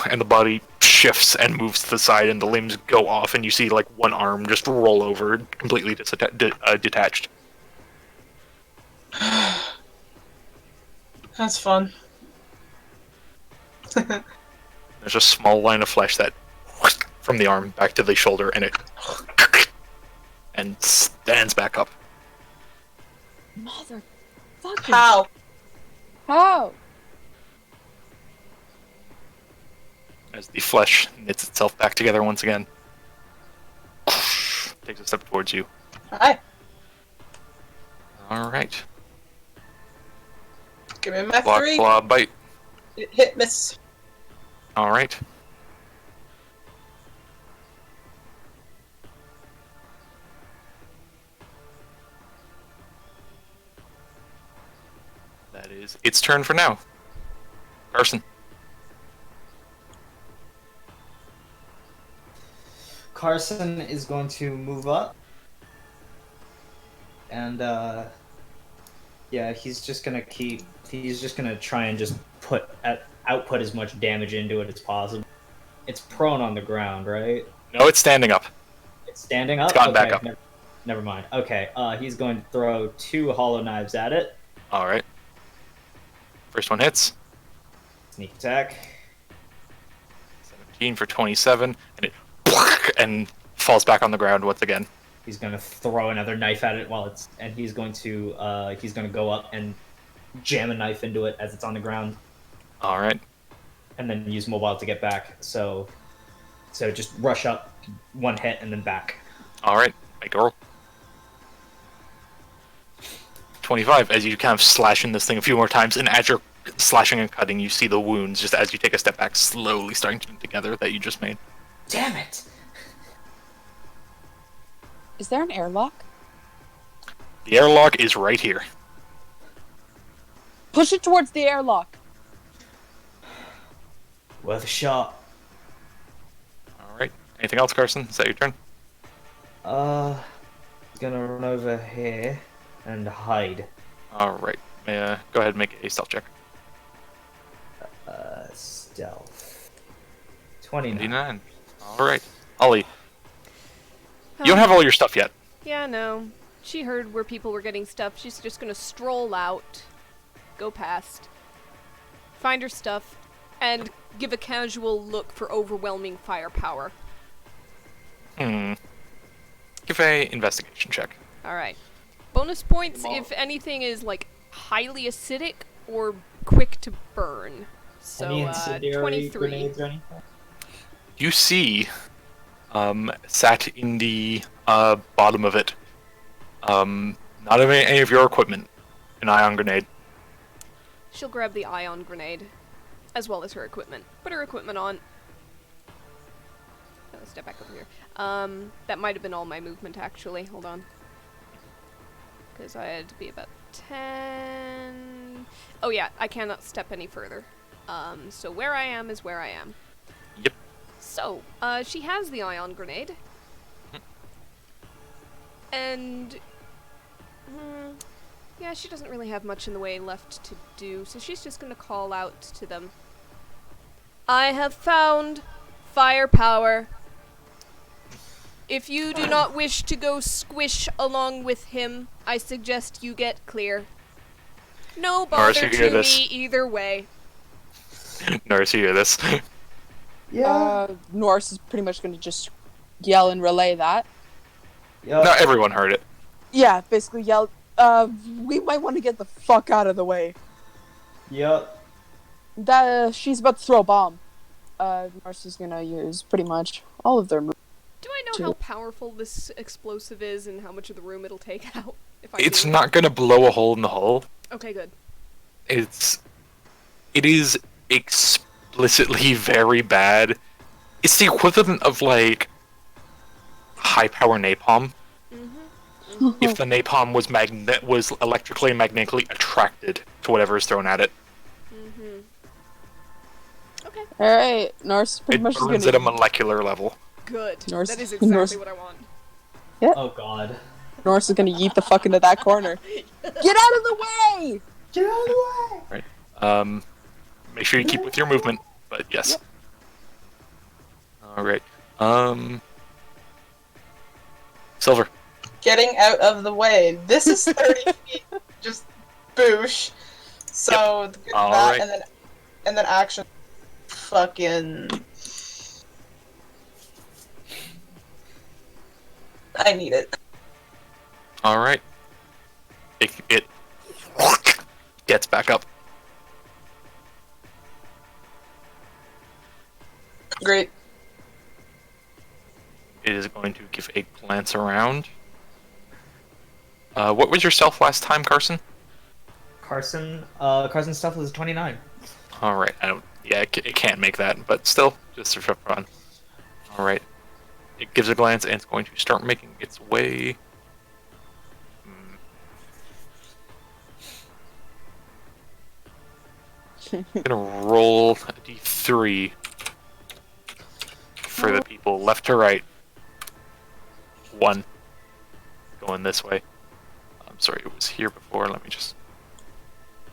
and the body shifts and moves to the side, and the limbs go off, and you see like one arm just roll over, completely detached. That's fun. There's a small line of flesh that from the arm back to the shoulder, and it and stands back up. Motherfucker. How? How? As the flesh knits itself back together once again. Takes a step towards you. Hi. Alright. Give me my Block, 3. claw, bite. Hit, miss. Alright. That is its turn for now. Carson. Carson is going to move up. And, yeah, he's just gonna try and just output as much damage into it as possible. It's prone on the ground, right? No, it's standing up. It's standing up? It's gotten back up. Never mind. Okay, he's going to throw 2 hollow knives at it. Alright. First one hits. Sneak attack. 17 for 27, and it and falls back on the ground once again. He's gonna throw another knife at it and he's going to go up and jam a knife into it as it's on the ground, Alright. and then use mobile to get back. So just rush up, 1 hit, and then back. Alright. Make a roll. 25, as you kind of slash in this thing a few more times, and as you're slashing and cutting, you see the wounds, just as you take a step back, slowly starting to come together that you just made. Damn it! Is there an airlock? The airlock is right here. Push it towards the airlock. Worth a shot. Alright. Anything else, Carson? Is that your turn? Gonna run over here and hide. Alright. Go ahead and make a stealth check. Stealth. 29. 29. Alright. Ollie, you don't have all your stuff yet. Yeah, no. She heard where people were getting stuff. She's just gonna stroll out, go past, find her stuff, and give a casual look for overwhelming firepower. Give a investigation check. Alright. Bonus points if anything is, like, highly acidic or quick to burn. So, Any incendiary 23. grenades or anything? You see, sat in the bottom of it, not any of your equipment, an ion grenade. She'll grab the ion grenade, as well as her equipment. Put her equipment on. gonna step back over here. That might have been all my movement, actually. Hold on. Because I had to be about 10... Oh yeah, I cannot step any further. So where I am is where I am. Yep. So, she has the ion grenade. And... yeah, she doesn't really have much in the way left to do, so she's just gonna call out to them. I have found firepower. If you do not wish to go squish along with him, I suggest you get clear. No bother to me either way. Norris, you hear this? Yeah. Norris is pretty much gonna just yell and relay that. Yep. Not everyone heard it. Yeah, basically yell, we might want to get the fuck out of the way. Yep. She's about to throw a bomb. Norris is gonna use pretty much all of their moves. Do I know how powerful this explosive is and how much of the room it'll take out? If I It's do? not gonna blow a hole in the hull. Okay, good. It is explicitly very bad. It's the equivalent of like high power napalm. If the napalm was electrically and magnetically attracted to whatever is thrown at it. Okay, Alright, Norris pretty It much is burns gonna... at a molecular level. good. Norris- That is exactly Norris- what I want. Oh god. Norris is gonna yeet the fuck into that corner. Get out of the way! Get out of the way! Right. Make sure you keep with your movement, but yes. Alright. Silver. Getting out of the way. This is 30 feet. Just boosh. So get All that, right. and then action. Fucking. I need it. Alright. It gets back up. Great. It is going to give a glance around. What was your stealth last time, Carson? Carson's stuff was 29. Alright, I don't... Yeah, it can't make that, but still, just for fun. Alright. It gives a glance, and it's going to start making its way... I'm gonna roll a d3 for the people left to right. 1. Going this way. I'm sorry, it was here before. Let me just...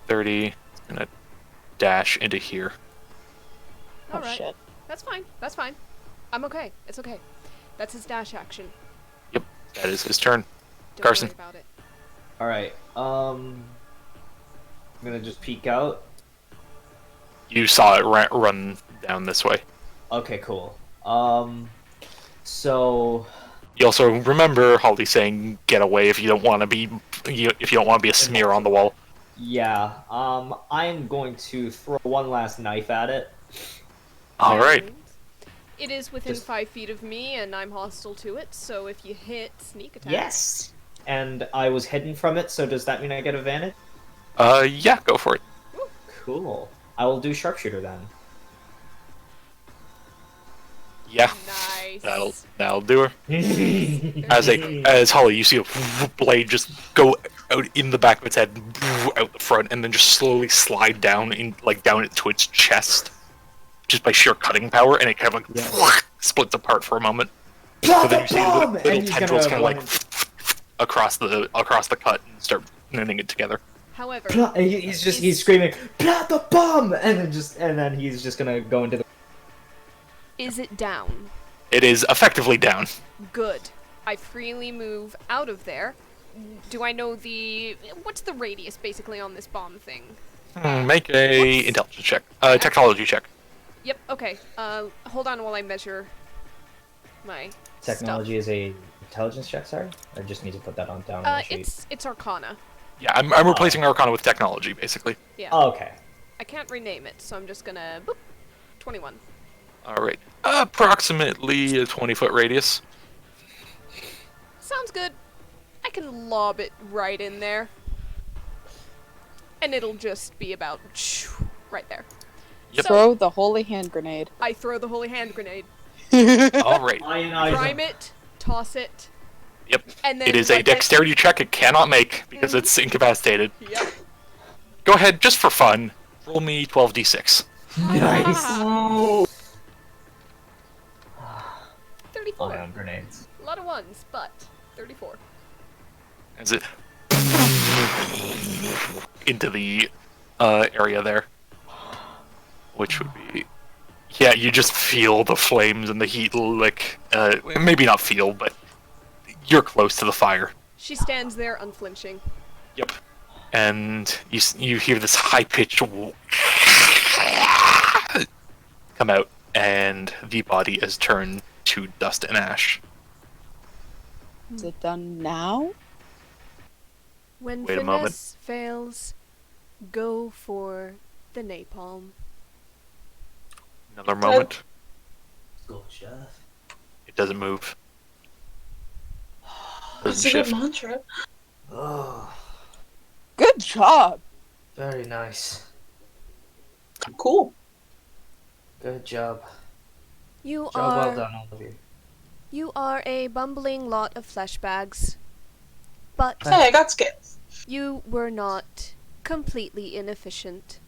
30. It's gonna dash into here. Oh Alright. shit. That's fine. That's fine. I'm okay. It's okay. That's his dash action. Yep, that is his turn. Don't Carson. worry about it. Alright, I'm gonna just peek out. You saw it run down this way. Okay, cool. So... You also remember Holly saying, "Get away if you don't want to be, if you don't want to be a smear on the wall." Yeah, I'm going to throw one last knife at it. All right. And it is within Just- 5 feet of me, and I'm hostile to it, so if you hit, sneak attack. Yes! And I was hidden from it, so does that mean I get advantage? Yeah, go for it. Cool. I will do sharpshooter then. Yeah, Nice. that'll do her. As Holly, you see a blade just go out in the back of its head, out the front, and then just slowly slide down down into its chest, just by sheer cutting power, and it kind of splits apart for a moment. But then you see little tendrils kind of across the cut and start knitting it together. However, He's screaming, "Plant the bomb!" and then he's just gonna go into the... is it down? It is effectively down. Good. I freely move out of there. Do I know what's the radius basically on this bomb thing? Make a intelligence check. Technology check. Yep, okay. Hold on while I measure my Technology is a intelligence check, sorry? I just need to put that down stuff. on the sheet. It's Arcana. Yeah, I'm replacing Arcana with technology, basically. Yeah. Oh, okay. I can't rename it, so I'm just gonna boop. 21. Alright. Approximately a 20-foot radius. Sounds good. I can lob it right in there. And it'll just be about right there. Yep. So, Throw the holy hand grenade. I throw the holy hand grenade. Alright. Ionize Prime them. it, toss it, Yep. and then It is a let that- dexterity check it cannot make because it's incapacitated. Yep. Go ahead, just for fun. Roll me 12d6. Nice. Ooh. 34. Ion grenades. A lot of ones, but 34. As it into the area there, which would be, yeah, you just feel the flames and the heat, like maybe not feel, but you're close to the fire. She stands there unflinching. Yep. And you hear this high-pitched come out, and the body is turned to dust and ash. Is it done now? When Wait a moment. finesse fails, go for the napalm. Another moment. Scorched earth. It doesn't move. That's Doesn't a good shift. mantra. Oh, Good job. very nice. Cool. Good job. You Job are well done, all of you. you are a bumbling lot of flesh bags, but Hey, I got skills. you were not completely inefficient.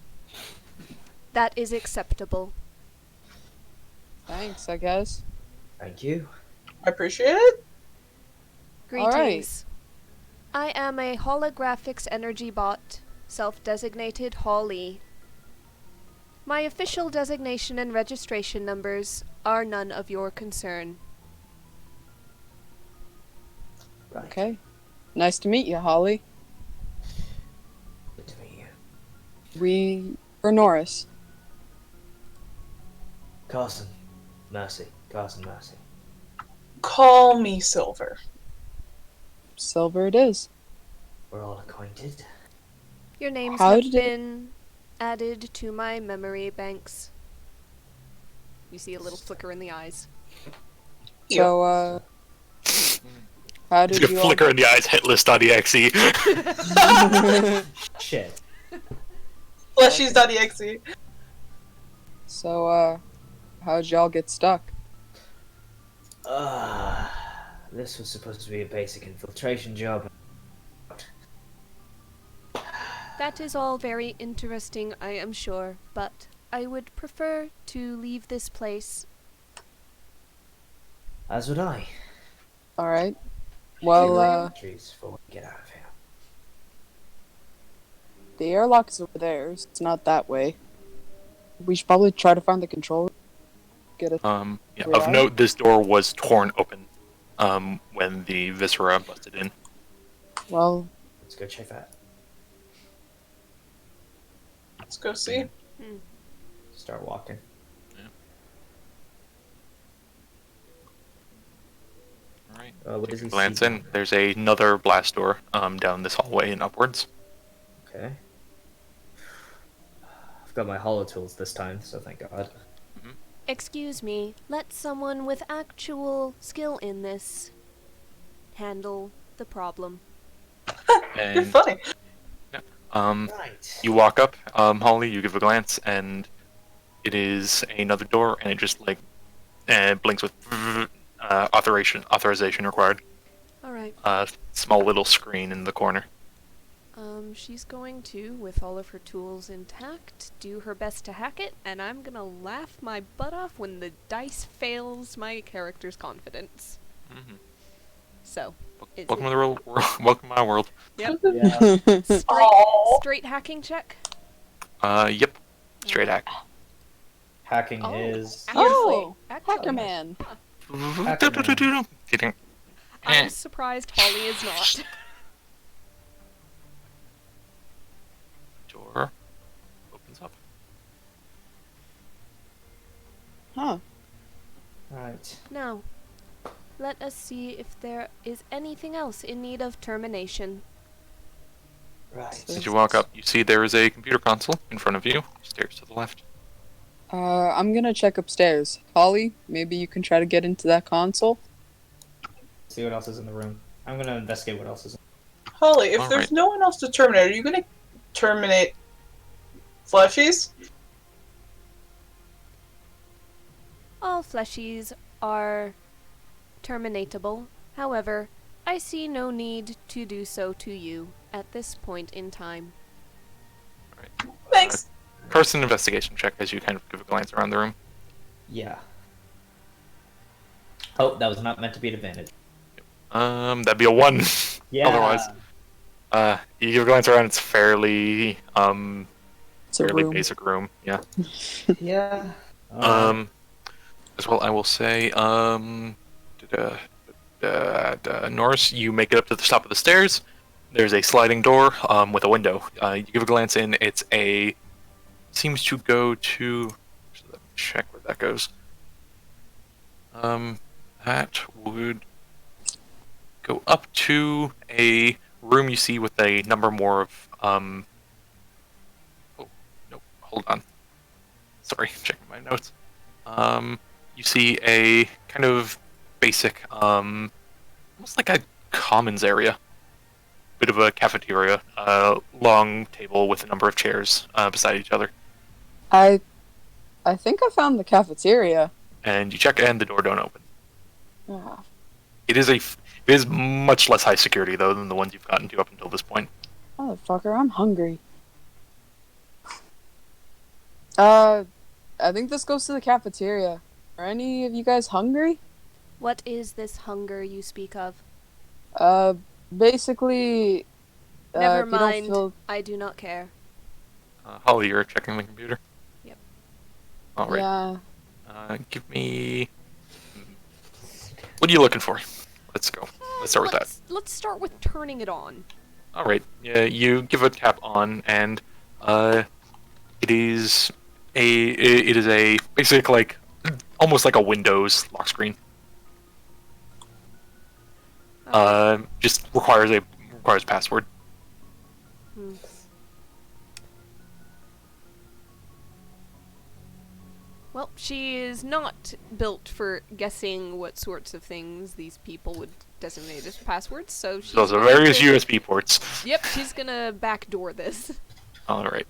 That is acceptable. Thanks, I guess. Thank you. I appreciate it. Greetings. Alright. I am a holographics energy bot, self-designated Holly. My official designation and registration numbers are none of your concern. Right. Okay. Nice to meet you, Holly. Good to meet you. We're Norris. Carson. Mercy. Carson Mercy. Call me Silver. Silver it is. We're all acquainted. Your names How have did it- been added to my memory banks. You see a little flicker in the eyes. So, how It's did gonna you all... flicker in the eyes, hitlist.exe. Shit. Fleshies.exe. So, how'd y'all get stuck? This was supposed to be a basic infiltration job. That is all very interesting, I am sure, but I would prefer to leave this place. As would I. Alright. Well, Trees before we get out of here. the airlock is over there. It's not that way. We should probably try to find the control. Get it. Yeah, Where of are note, this door was torn open when the viscera busted in. Well, Let's go check that. Let's go see. Start walking. Alright. What does he Glance see? in. There's another blast door down this hallway and upwards. Okay. I've got my hollow tools this time, so thank God. Excuse me, let someone with actual skill in this handle the problem. You're And funny. Right. you walk up, Holly, you give a glance, and it is another door, and it just like blinks with authorization required. Alright, Small little screen in the corner. she's going to, with all of her tools intact, do her best to hack it, and I'm gonna laugh my butt off when the dice fails my character's confidence. So, it's Welcome to the real world. Welcome to my world. yep. Yeah. Aww. Straight hacking check. Yep. Straight hack. Hacking Oh. is. oh, Actually, Hacker Man. Kidding. I'm surprised Holly is not. Door opens up. Huh. Right. Now, let us see if there is anything else in need of termination. Right. As you walk up, you see there is a computer console in front of you. Stairs to the left. I'm gonna check upstairs. Holly, maybe you can try to get into that console? See what else is in the room. I'm gonna investigate what else is in Holly, if All there's right. no one else to terminate, are you gonna terminate Fleshies? All fleshies are terminatable. However, I see no need to do so to you at this point in time. Thanks. Carson, investigation check as you kind of give a glance around the room. Yeah. Oh, that was not meant to be an advantage. That'd be a 1. Yeah. Otherwise, you give a glance around. It's fairly It's a fairly room. basic room. Yeah. Yeah. As well, I will say, Norris, you make it up to the top of the stairs. There's a sliding door with a window. You give a glance in. Seems to go to. Let me check where that goes. That would go up to a room you see with a number more of. Oh, no, hold on. Sorry, checking my notes. You see a kind of basic, almost like a commons area. Bit of a cafeteria, long table with a number of chairs beside each other. I think I found the cafeteria. And you check, and the door don't open. Ah, It is much less high security though than the ones you've gotten to up until this point. motherfucker, I'm hungry. I think this goes to the cafeteria. Are any of you guys hungry? What is this hunger you speak of? Basically, Never if you don't mind. feel- I do not care. Holly, you're checking the computer? Yep. Alright. Yeah. Give me... What are you looking for? Let's go. Let's start with that. Let's start with turning it on. Alright. Yeah, you give a tap on, and it is a basic, like, almost like a Windows lock screen. Just requires password. Hmm. Well, she is not built for guessing what sorts of things these people would designate as passwords, so she's Those are going various to- USB ports. Yep, she's gonna backdoor this. Alright.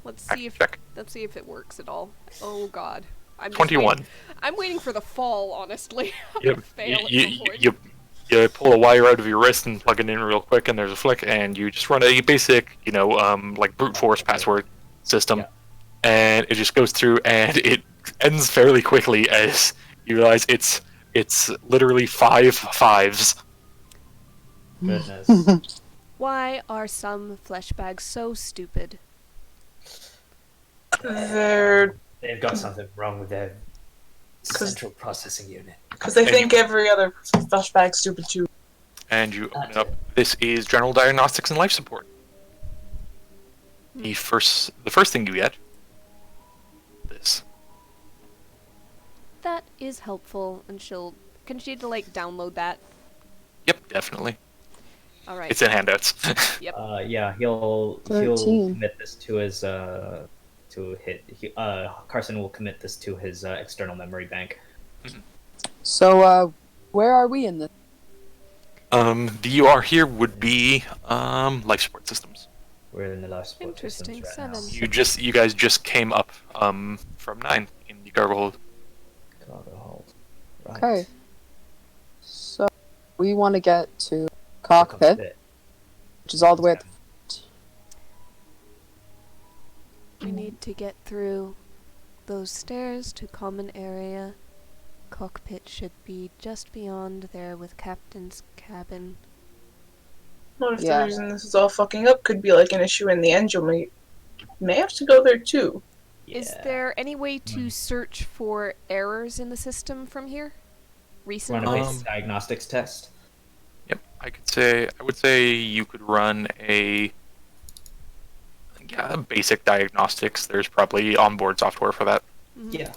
Let's see if Check. it works at all. Oh God, I'm just 21. waiting- I'm waiting for the fall, honestly. I'm You, gonna fail at you, some point. you pull a wire out of your wrist and plug it in real quick, and there's a flick, and you just run a basic, like brute force password system, Yeah. and it just goes through, and it ends fairly quickly as you realize it's literally 5 5s. Goodness. Why are some flesh bags so stupid? They've got something wrong with their central processing unit. Because they think every other flesh bag's stupid too. And you open it up. This is general diagnostics and life support. The first thing you get. This. That is helpful, and can she like download that? Yep, definitely. All right. It's in handouts. Yep. Yeah, he'll 13. commit this to his Carson will commit this to his external memory bank. So, where are we in this? The UR here would be life support systems. We're in the life support Interesting, systems right 7. You guys just came up from 9 in the cargo hold. now. Cargo hold. Right. Okay. So, we want to get to cockpit, which is all the way at the We need to get through those stairs to common area. Cockpit should be just beyond there with captain's cabin. What if Yeah. the reason this is all fucking up could be like an issue in the engine? We may have to go there too. Is Yeah. there any way to search for errors in the system from here? Run Recently? a basic diagnostics test? Yep, I would say you could run a basic diagnostics. There's probably onboard software for that. Yeah.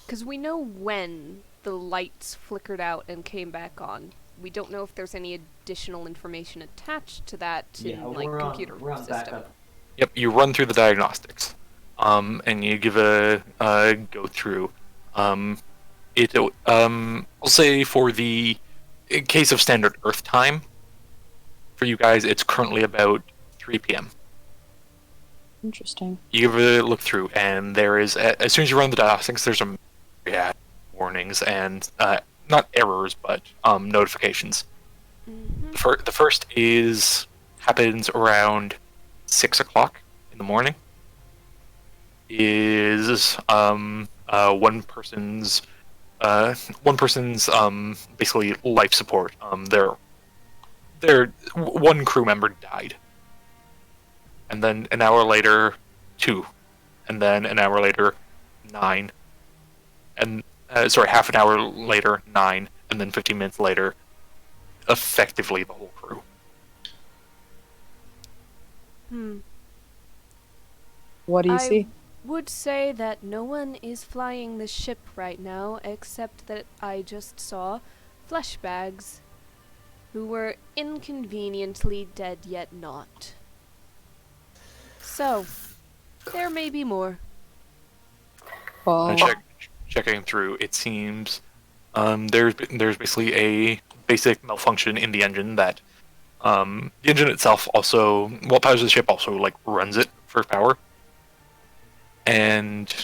Because we know when the lights flickered out and came back on. We don't know if there's any additional information attached to that in computer we're on system. backup. Yep, you run through the diagnostics, and you give a go through. I'll say for the in case of standard Earth time, for you guys, it's currently about 3 p.m. Interesting. You give a look through, and there is, as soon as you run the diagnostics, there's some warnings and not errors, but notifications. The first happens around 6 o'clock in the morning. Is one person's basically life support. Their one crew member died, and then an hour later, 2, and then an hour later, 9, and half an hour later, 9, and then 15 minutes later, effectively the whole crew. What do you see? Would say that no one is flying the ship right now, except that I just saw flesh bags who were inconveniently dead yet not. So, there may be more. Well, Checking through, it seems there's basically a basic malfunction in the engine that the engine itself also, what powers the ship, also like runs it for power. And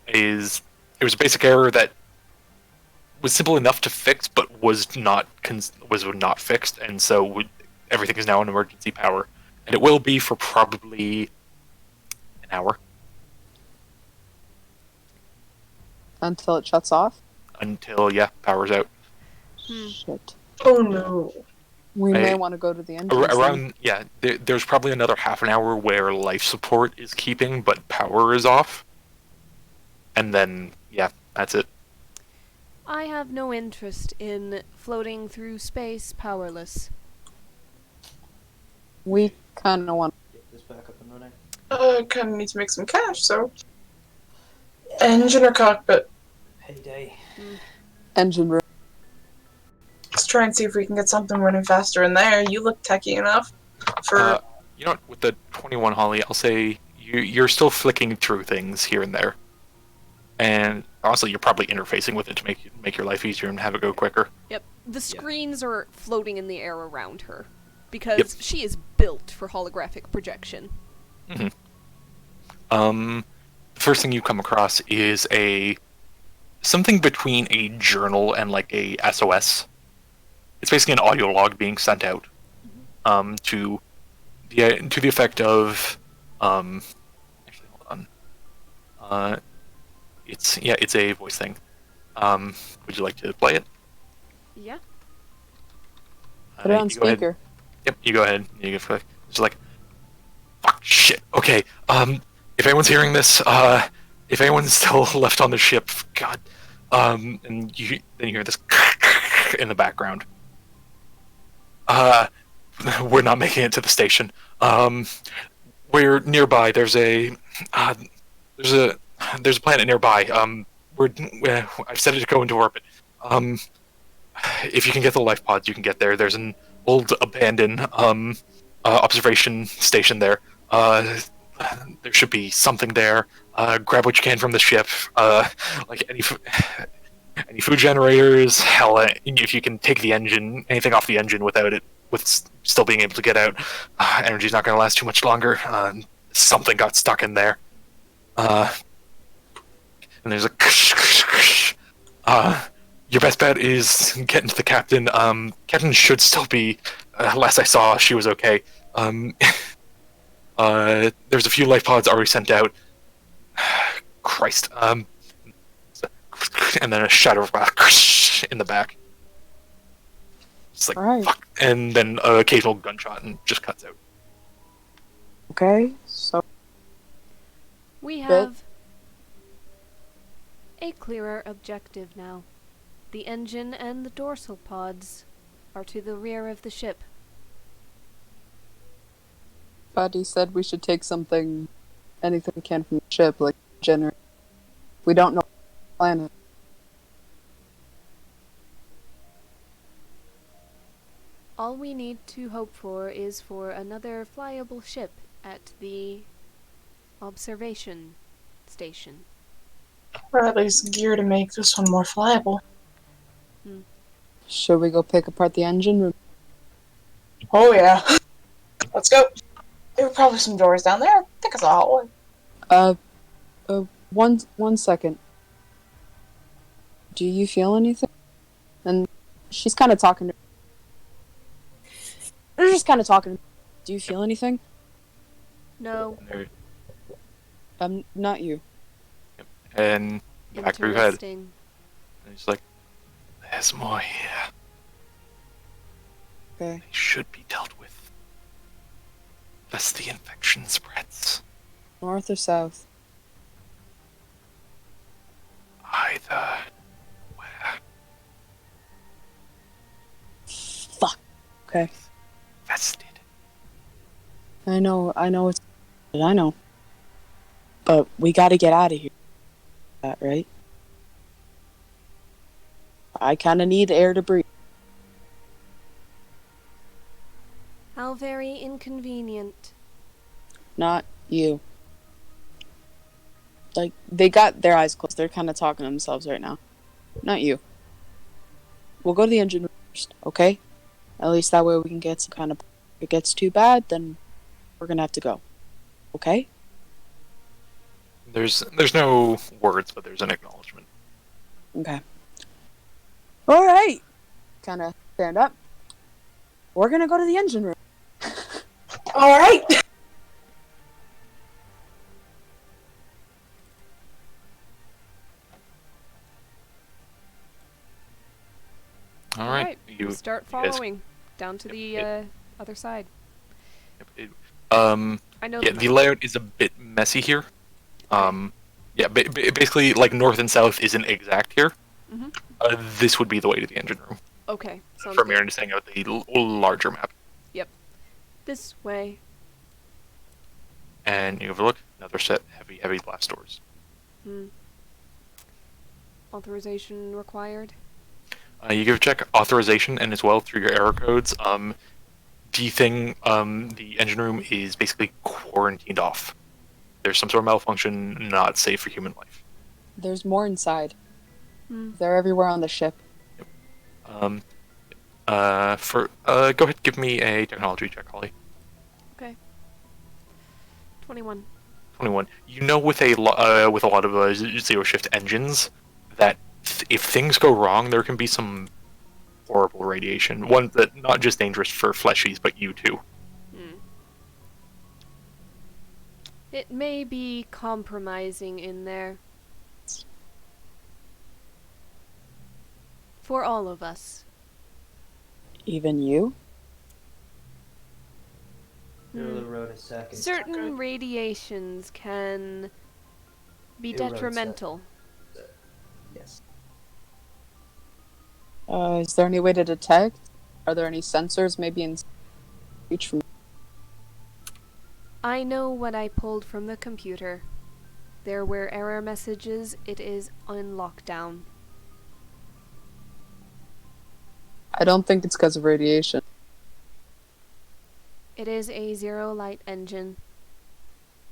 it was a basic error that was simple enough to fix, but was not fixed, and so everything is now in emergency power, and it will be for probably an hour until it shuts off? until power's out. Shit. Oh no. We may want to go to the engine. Around there's probably another half an hour where life support is keeping, but power is off, and then that's it. I have no interest in floating through space powerless. We kind of want Get this back up and running. Kind of need to make some cash, so. Engine or cockpit? Payday. engine room. Let's try and see if we can get something running faster in there. You look techie enough for. You know what? With the 21 Holly, I'll say you're still flicking through things here and there, and honestly, you're probably interfacing with it to make your life easier and have it go quicker. Yep. The screens are floating in the air around her because she is built for holographic projection. Mm-hmm. The first thing you come across is something between a journal and like a SOS. It's basically an audio log being sent out to the effect of actually hold on. It's a voice thing. Would you like to play it? Yeah. Put it on you go ahead. speaker. Yep, you go ahead. You get it's like, fuck, shit. Okay. If anyone's hearing this, if anyone's still left on the ship, God. And then you hear this in the background. We're not making it to the station. We're nearby. There's a planet nearby. I've set it to go into orbit. If you can get the life pods, you can get there. There's an old abandoned observation station there. There should be something there. Grab what you can from the ship. Like any food generators. Hell, if you can take the engine, anything off the engine without it, with still being able to get out. Energy's not going to last too much longer. Something got stuck in there. And there's a. Your best bet is getting to the captain. Captain should still be. Last I saw, she was okay. There's a few life pods already sent out. Christ. And then a shadow in the back. It's like, Right. fuck. And then an occasional gunshot and just cuts out. Okay, so We have a clearer objective now. The engine and the dorsal pods are to the rear of the ship. Buddy said we should take anything we can from the ship, like generator. We don't know the planet. All we need to hope for is for another flyable ship at the observation station. Or at least gear to make this one more flyable. Should we go pick apart the engine room? Oh yeah. Let's go. There were probably some doors down there. I think I saw a hallway. One second. Do you feel anything? And she's kind of talking to... They're just kind of talking. Do you feel anything? No. Not you. And back through your head. Interesting. And he's like, there's more here. Okay. They should be dealt with. Lest the infection spreads. North or south? Either. Where? Fuck. Okay. Vested. I know it's... I know. But we gotta get out of here. That, right? I kinda need air to breathe. How very inconvenient. Not you. Like, they got their eyes closed. They're kind of talking to themselves right now. Not you. We'll go to the engine room first, okay? At least that way we can get some kind of... If it gets too bad, then we're gonna have to go. Okay? There's no words, but there's an acknowledgement. Okay. Alright! Kind of stand up. We're gonna go to the engine room. Alright! Alright. You start guys- following down to the other side. I know Yeah, the layout is a bit messy here. Yeah, basically, like, north and south isn't exact here. Mhm. This would be the way to the engine room. Okay. Sounds From good. your understanding of the larger map. This way. And you overlook another set heavy glass doors. Authorization required. You give a check authorization and as well through your error codes. The engine room is basically quarantined off. There's some sort of malfunction, not safe for human life. There's more inside. They're everywhere on the ship. Go ahead, give me a technology check, Holly. Okay. 21. 21. You know, with a lot of zero shift engines, that if things go wrong, there can be some horrible radiation. One that not just dangerous for fleshies, but you too. It may be compromising in there. For all of us. Even you? Middle of the road a second. Certain radiations can be Middle road detrimental. Yes. Is there any way to detect? Are there any sensors maybe in reach from... I know what I pulled from the computer. There were error messages. It is on lockdown. I don't think it's because of radiation. It is a zero light engine.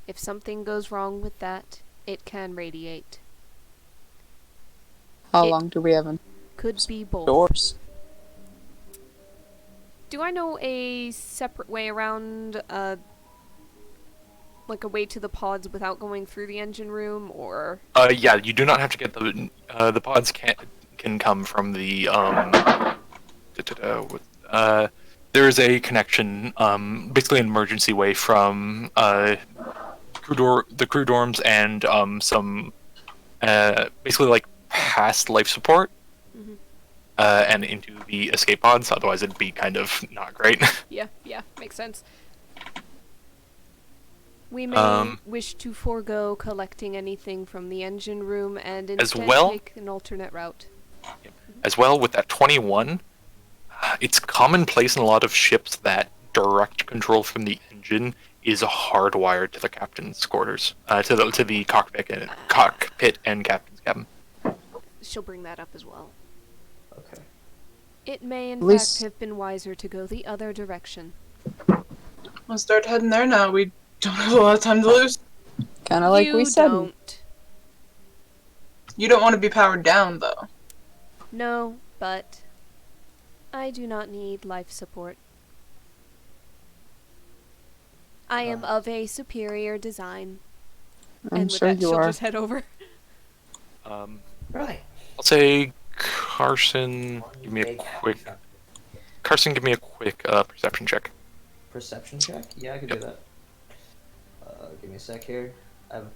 If something goes wrong with that, it can radiate. How long do we have in Could be both. doors? Do I know a separate way around, like a way to the pods without going through the engine room, or? Yeah, you do not have to get the pods can come from the there is a connection, basically an emergency way from the crew dorms and some basically like past life support and into the escape pods. Otherwise, it'd be kind of not great. Yeah, makes sense. We may wish to forego collecting anything from the engine room and instead take an alternate route. As well, with that 21, it's commonplace in a lot of ships that direct control from the engine is hardwired to the captain's quarters, to the cockpit and captain's cabin. She'll bring that up as well. Okay. It may in least- fact have been wiser to go the other direction. Let's start heading there now. We don't have a lot of time to lose. Kind of like You we said. don't. You don't want to be powered down, though. No, but I do not need life support. I am of a superior design. I'm And with sure that, you she'll are. just head over. Right. I'll say Carson, give me a Make quick. happen. Carson, give me a quick perception check. Perception check? Yeah, I can do that. Give me a sec here. I'm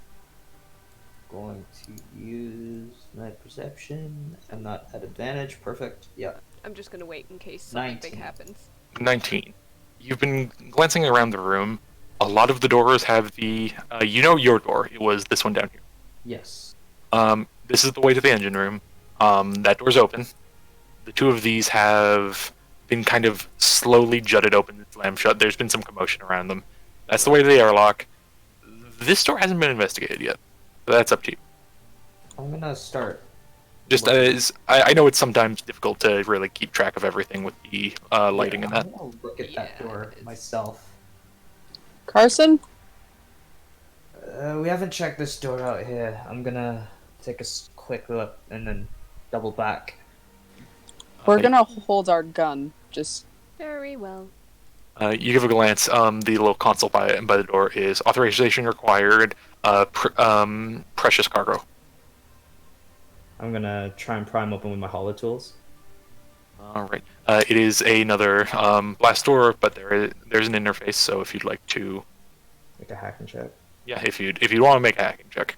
going to use my perception. I'm not at advantage. Perfect. Yeah. I'm just gonna wait in case something 19. big happens. 19. You've been glancing around the room. A lot of the doors have the, your door. It was this one down here. Yes. This is the way to the engine room. That door's open. The two of these have been kind of slowly jutted open and slammed shut. There's been some commotion around them. That's the way to the airlock. This door hasn't been investigated yet. So that's up to you. I'm gonna start. Just as I know it's sometimes difficult to really keep track of everything with the lighting and that. I'm gonna look at that Yeah, door it is. myself. Carson? We haven't checked this door out here. I'm gonna take a quick look and then double back. We're gonna hold our gun. Just Very well. You give a glance. The little console by the door is authorization required. Precious cargo. I'm gonna try and pry 'em open with my hollow tools. All right. It is another blast door, but there's an interface. So if you'd like to, Make a hacking check. yeah, if you want to make a hacking check,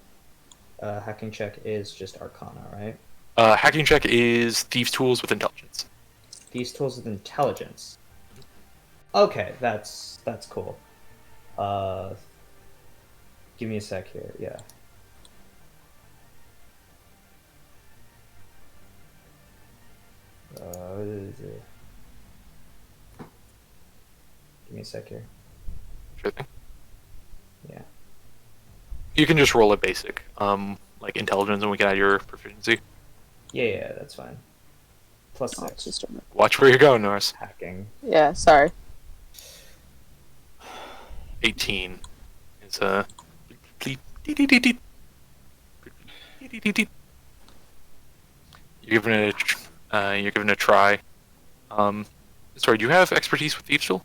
Hacking check is just Arcana, right? hacking check is thieves' tools with intelligence. These tools with intelligence. Okay, that's cool. Give me a sec here. Yeah. What is it? Give me a sec here. Sure thing. Yeah. You can just roll a basic, like intelligence, and we can add your proficiency. Yeah, that's fine. Plus oh, 6. it's just a- Watch where you're going, Norris. Hacking. yeah. Sorry. 18. It's a. You're giving it a try. Sorry, do you have expertise with thieves' tool?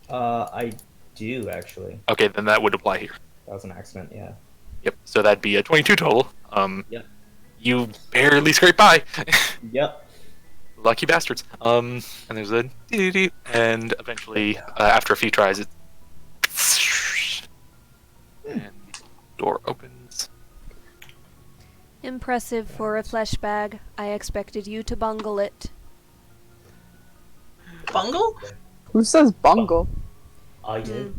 I do actually. Okay, then that would apply here. That was an accident. Yeah. Yep. So that'd be a 22 total. Yep. You barely scrape by. Yep. Lucky bastards. And there's a and eventually, after a few tries, it and the door opens. Impressive for a flesh bag. I expected you to bungle it. Bungle? Who says bungle? I did.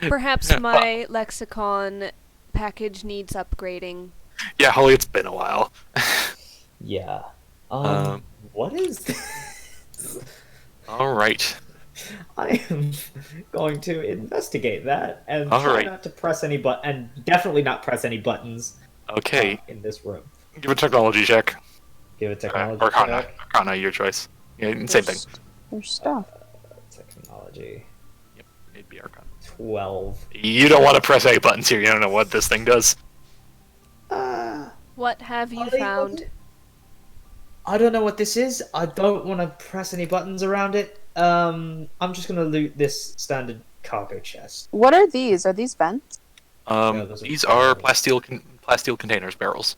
Perhaps my lexicon package needs upgrading. Yeah, Holly, it's been a while. Yeah. Um, What is this? All right. I am going to investigate that and All try right. not to press any and definitely not press any buttons Okay. in this room. Give a technology check. Give it technology Arcana. check. Arcana, your choice. Yeah, same thing. There's stuff. Technology. It'd be Arcana. 12. You don't want to press any buttons here. You don't know what this thing does. What have you Are they found? buttons? I don't know what this is. I don't want to press any buttons around it. I'm just gonna loot this standard cargo chest. What are these? Are these vents? those are These are barrels. plasteel containers, barrels.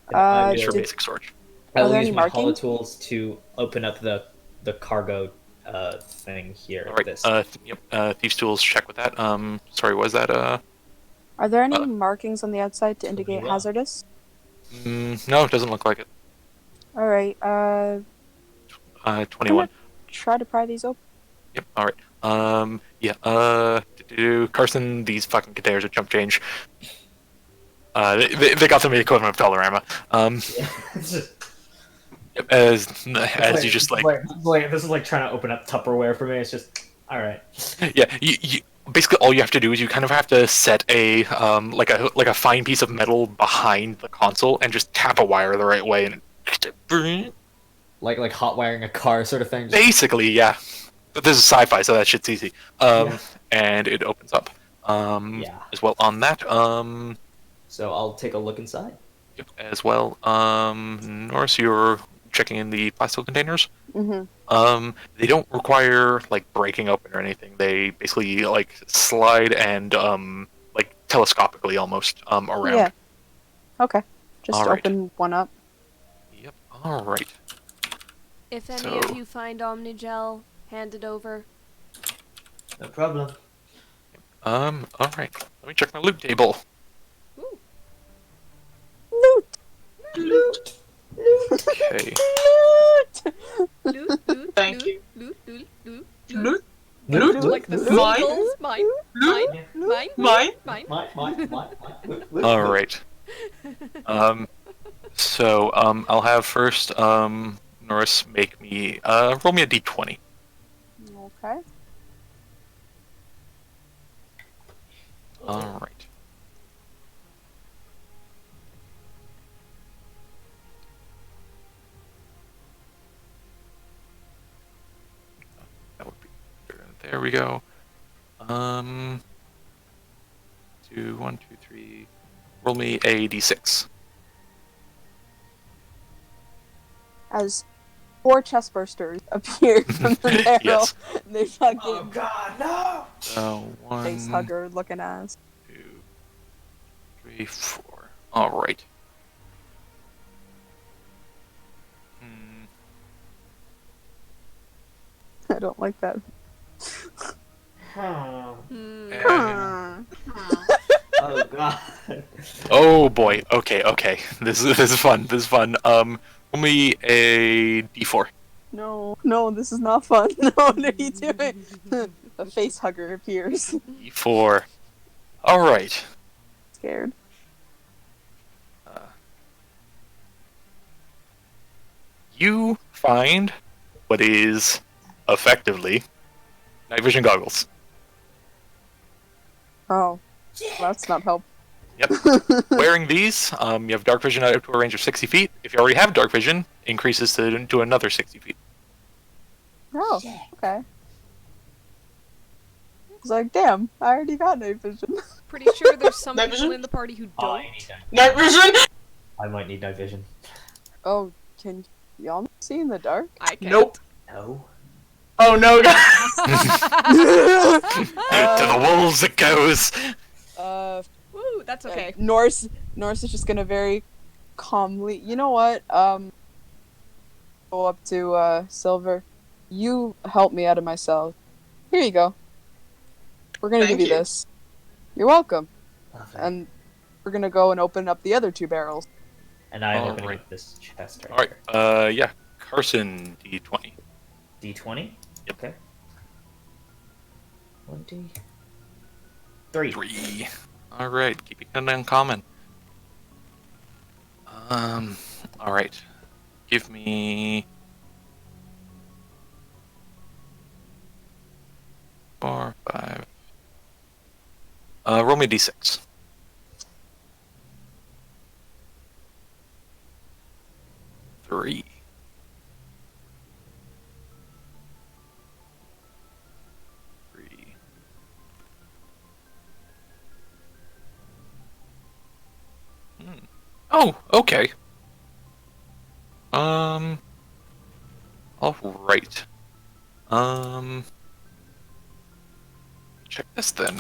And I'm These for gonna- basic storage. I Are will there use any my hollow markings? tools to open up the cargo thing here. All right. This. Thieves' tools. Check with that. Sorry, was that Are there any Uh, markings on the outside to indicate well. hazardous? No, it doesn't look like it. All right. 21. Try to pry these open. Yep. All right. Carson, these fucking containers are jump change. They got them the equivalent of Dollarama. It's just- As you just like this is like trying to open up Tupperware for me. It's just all right. yeah, you basically all you have to do is you kind of have to set a like a fine piece of metal behind the console and just tap a wire the right way and Like hot wiring a car sort of thing. basically yeah. But this is sci-fi, so that shit's easy. Yeah. And it opens up. Yeah. As well on that. So I'll take a look inside. Yep, as well. Norris, you're checking in the plastic containers. Mm-hmm. They don't require like breaking open or anything. They basically like slide and like telescopically almost around. Yeah. Okay. Just All right. open one up. Yep. All right. If any So- of you find Omnigel, hand it over. No problem. All right. Let me check my loot table. Ooh. Loot. Okay. Loot, loot, Thank loot, you. loot, loot, loot, Loot? Loot, Loot? Like the Mine? seagulls. Mine, Loot? mine, mine, Mine? mine. My. All right. So I'll have first Norris make me roll me a d20. Okay. All right. That would be there. We go. 2, 1, 2, 3. Roll me a d6. As 4 chest bursters appeared from the barrel, Yes. they fucking Oh God, no! So 1, face hugger looking ass. 2, 3, 4. All right. Hmm. I don't like that. Hmm. And- Oh God. oh boy. Okay. This is fun. Roll me a d4. No, this is not fun. No, what are you doing? A face hugger appears. D4. All right. Scared. You find what is effectively night vision goggles. Oh, that's not help. Yep. Wearing these, you have dark vision up to a range of 60 feet. If you already have dark vision, increases to another 60 feet. Oh, okay. I was like, damn, I already got night vision. Pretty sure there's some Night people vision? in the party who Oh, I don't. need night. Night vision? I might need night vision. Oh, can y'all not see in the dark? I can't. Nope. No. Oh no, guys. To the wolves it goes. Woo, that's okay. Norse is just gonna very calmly. You know what? Go up to Silver. You help me out of my cell. Here you go. We're gonna Thank give you you. this. You're welcome. Lovely. And we're gonna go and open up the other 2 barrels. And I'm All opening right. up this chest right All right. here. Yeah. Carson, D20. D20? Yep. Okay. 23. 3. All right. Keeping it uncommon. All right. Give me 4, 5. Roll me a d6. 3. 3. Oh, okay. All right. Check this then.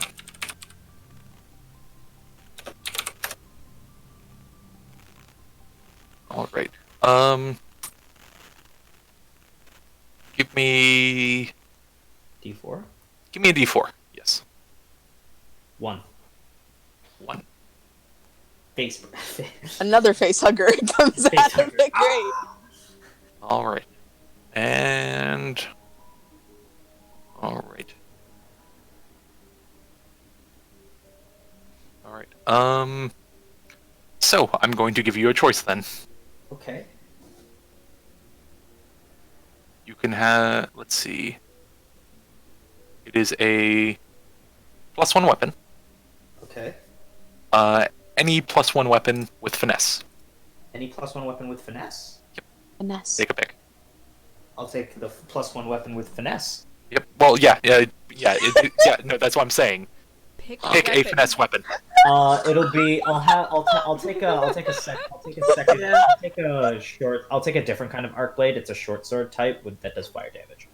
All right. Give me D4? a D4. Yes. 1. 1. Face. Another face hugger comes Face out of hugger. the grate. All right. And all right. All right. So I'm going to give you a choice then. Okay. You can have, let's see. It is a +1 weapon. Okay. Any +1 weapon with finesse. Any +1 weapon with finesse? Finesse. Take a pick. I'll take the +1 weapon with finesse. Yep. Well, yeah. No, that's what I'm saying. Pick Pick a weapon. finesse weapon. It'll be. I'll take a second. Yeah. I'll take a different kind of arc blade. It's a short sword type that does fire damage.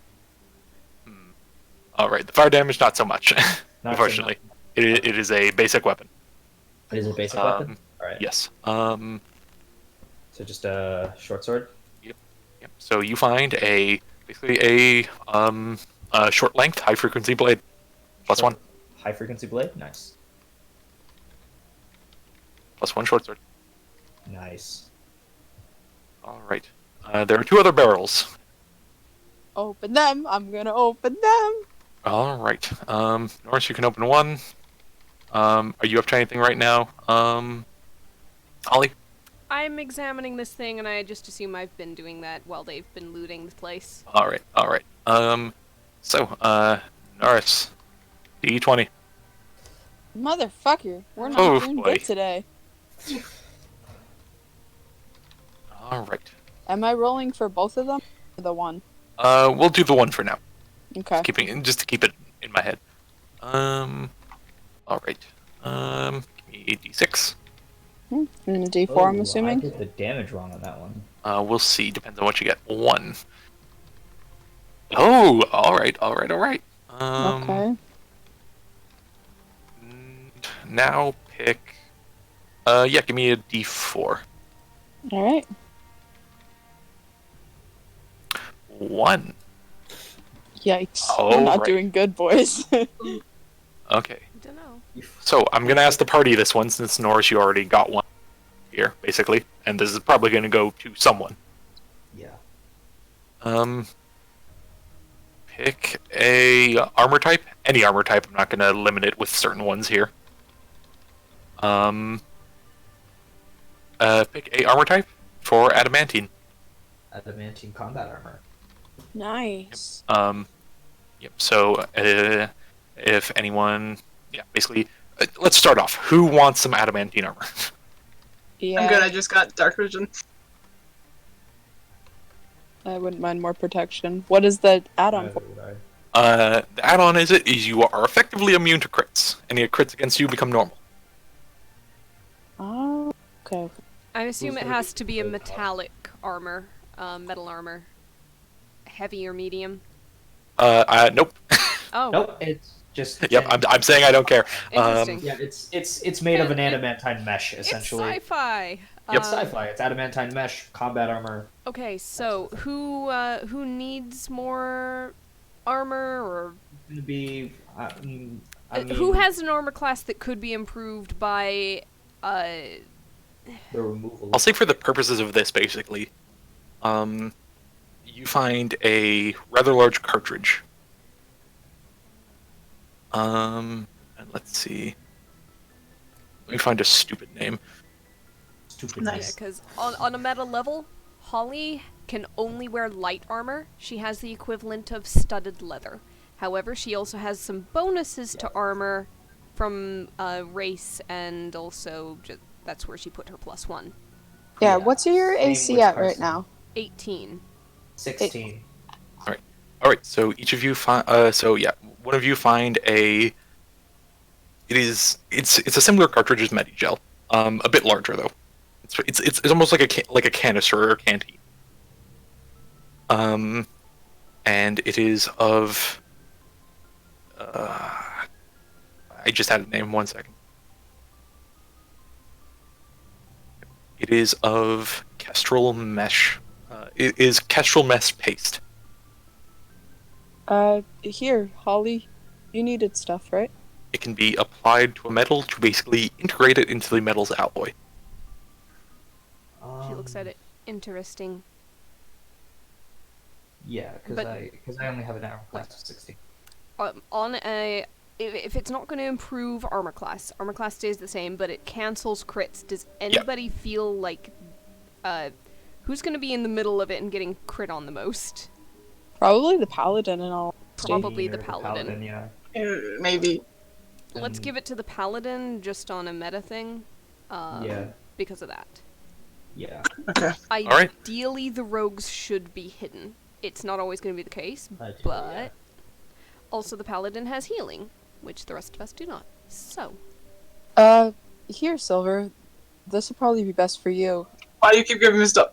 All right, the fire damage not so much. Not so Unfortunately, much. it is a basic weapon. It is a basic weapon. All right. Yes. So just a short sword. Yep. So you find basically a short length, high frequency blade. Plus Short- one. High frequency blade. Nice. Plus one short sword. Nice. All right. There are two other barrels. Open them. I'm gonna open them. All right. Norris, you can open one. Are you up to anything right now? Ollie? I'm examining this thing, and I just assume I've been doing that while they've been looting the place. All right. Norris, D20. Motherfucker, we're not Oh, doing boy. good today. All right. Am I rolling for both of them? Or the one? We'll do the one for now. Okay. Just to keep it in my head. All right. Give me a D6. And a D4, Oh, I'm assuming. I did the damage wrong on that one. We'll see. Depends on what you get. One. Oh, all right. Okay. Now pick. Give me a D4. All right. 1. Yikes. All We're not right. doing good, boys. Okay. Don't know. So I'm gonna ask the party this one since Norris, you already got one here, basically, and this is probably gonna go to someone. Yeah. Pick a armor type. Any armor type. I'm not gonna limit it with certain ones here. Pick a armor type for adamantine. Adamantine combat armor. Nice. Yep. So if anyone, basically, let's start off. Who wants some adamantine armor? Yeah. I'm good. I just got dark vision. I wouldn't mind more protection. What is the add-on for? The add-on is you are effectively immune to crits. Any crits against you become normal. Oh, okay. I assume it gonna has be to be a the top? metallic armor, metal armor. Heavy or medium? Nope. Oh, Nope. It's just. Yep. I'm saying I don't care. interesting. Yeah, it's made of an adamantine mesh essentially. It's sci-fi. It's sci-fi. It's adamantine mesh combat armor. Okay, so who needs more armor, or Gonna be. I who has an armor class that could be improved by the removal? I'll say for the purposes of this, basically, you find a rather large cartridge. And let's see. Let me find a stupid name. Stupid. Nice. because on a meta level, Holly can only wear light armor. She has the equivalent of studded leather. However, she also has some bonuses to armor from race, and also that's where she put her +1. Yeah, Yeah, what's your same AC with at right Carson. now? 18. 16. All right. So each of you find. One of you find a. It's a similar cartridge as Medigel. A bit larger though. It's almost like a canister or a canteen. And it is of. I just had a name. 1 second. It is of Kestrel mesh. It is Kestrel mesh paste. Here, Holly. You needed stuff, right? It can be applied to a metal to basically integrate it into the metal's alloy. She looks at it. Interesting. Yeah, because But- I only have an armor class of 60. If it's not going to improve armor class stays the same, but it cancels crits. Does anybody feel like who's going to be in the middle of it and getting crit on the most? Probably the paladin and all. Probably the Or paladin. yeah. Maybe. Let's give it to the paladin just on a meta thing. Yeah. Because of that. Yeah. Okay. right. Ideally, the rogues should be hidden. It's not always going to be the case, Ideally, but yeah. also the paladin has healing, which the rest of us do not. So, Here, Silver. This will probably be best for you. Why do you keep giving me stuff?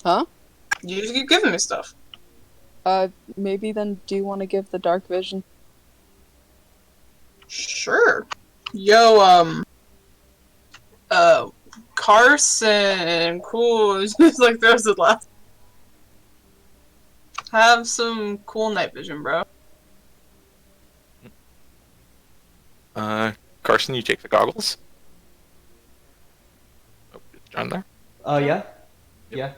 Huh? You just keep giving me stuff. Maybe then do you want to give the dark vision? Sure. Yo, Carson, cool. Just like throws the last. Have some cool night vision, bro. Carson, you take the goggles. Oh, is John there? Yeah. Yeah.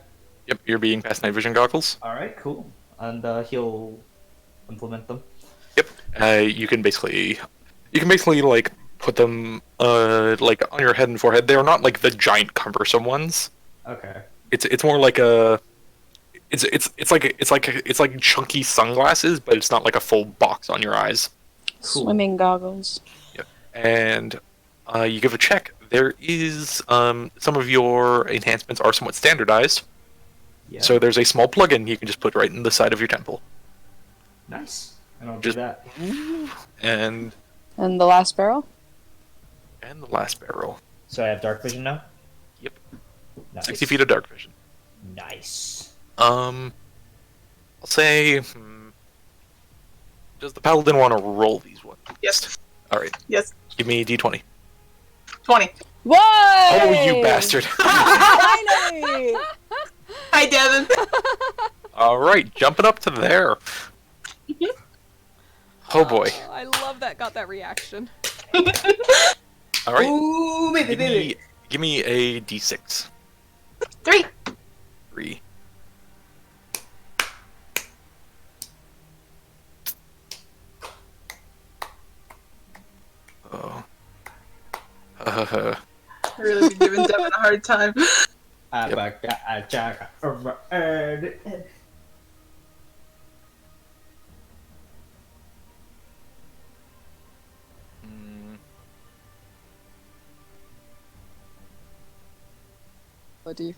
Yep, you're being past night vision goggles. All right. Cool. And he'll implement them. Yep. You can basically like put them like on your head and forehead. They are not like the giant cumbersome ones. Okay. It's more like a it's like chunky sunglasses, but it's not like a full box on your eyes. Cool. Swimming goggles. Yep. And you give a check. There is some of your enhancements are somewhat standardized. Yeah. So there's a small plug-in you can just put right in the side of your temple. Nice. And I'll Just- do that. And And the last barrel? the last barrel. So I have dark vision now. Yep. Nice. 60 feet of dark vision. Nice. I'll say. Does the paladin want to roll these ones? Yes. All right. Yes. Give me a d20. 20. What? Oh, you bastard! Finally! Hi, Devin. All right, jumping up to there. Oh boy. I love that. Got that reaction. All right. Ooh, baby. Give me a d6. 3. 3. Oh. Really be giving Devin a hard time. What do you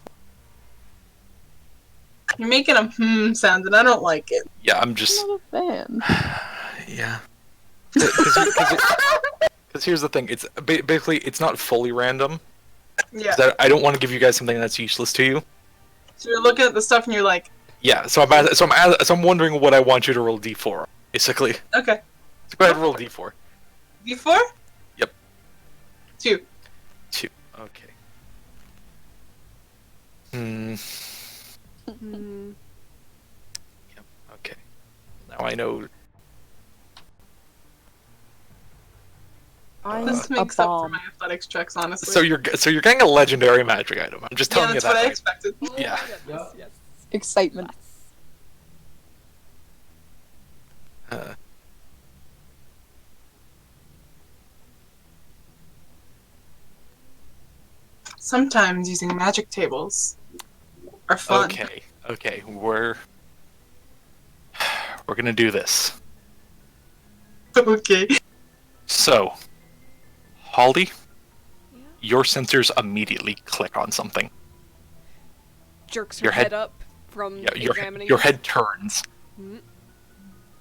You're making a sound, and I don't like it. Yeah, I'm just. not a fan? Yeah. Because here's the thing, it's basically it's not fully random. Yeah. I don't want to give you guys something that's useless to you. So you're looking at the stuff, and you're like, Yeah, so I'm wondering what I want you to roll d4, basically. okay. So go ahead and roll d4. D4? Yep. 2. 2. Okay. Hmm. Yep. Okay. Now I know. I'm This a makes up for bomb. my athletics checks, honestly. So you're getting a legendary magic item. I'm just yeah, telling that's you what that. I Right? expected. Yeah. Yes, yes. Excitement. Uh, Sometimes using magic tables are fun. Okay. We're gonna do this. Okay. So, Holly, Yeah. your sensors immediately click on something. Jerks her Your head, head- up from Yeah, examining. your it. head turns. Mhm.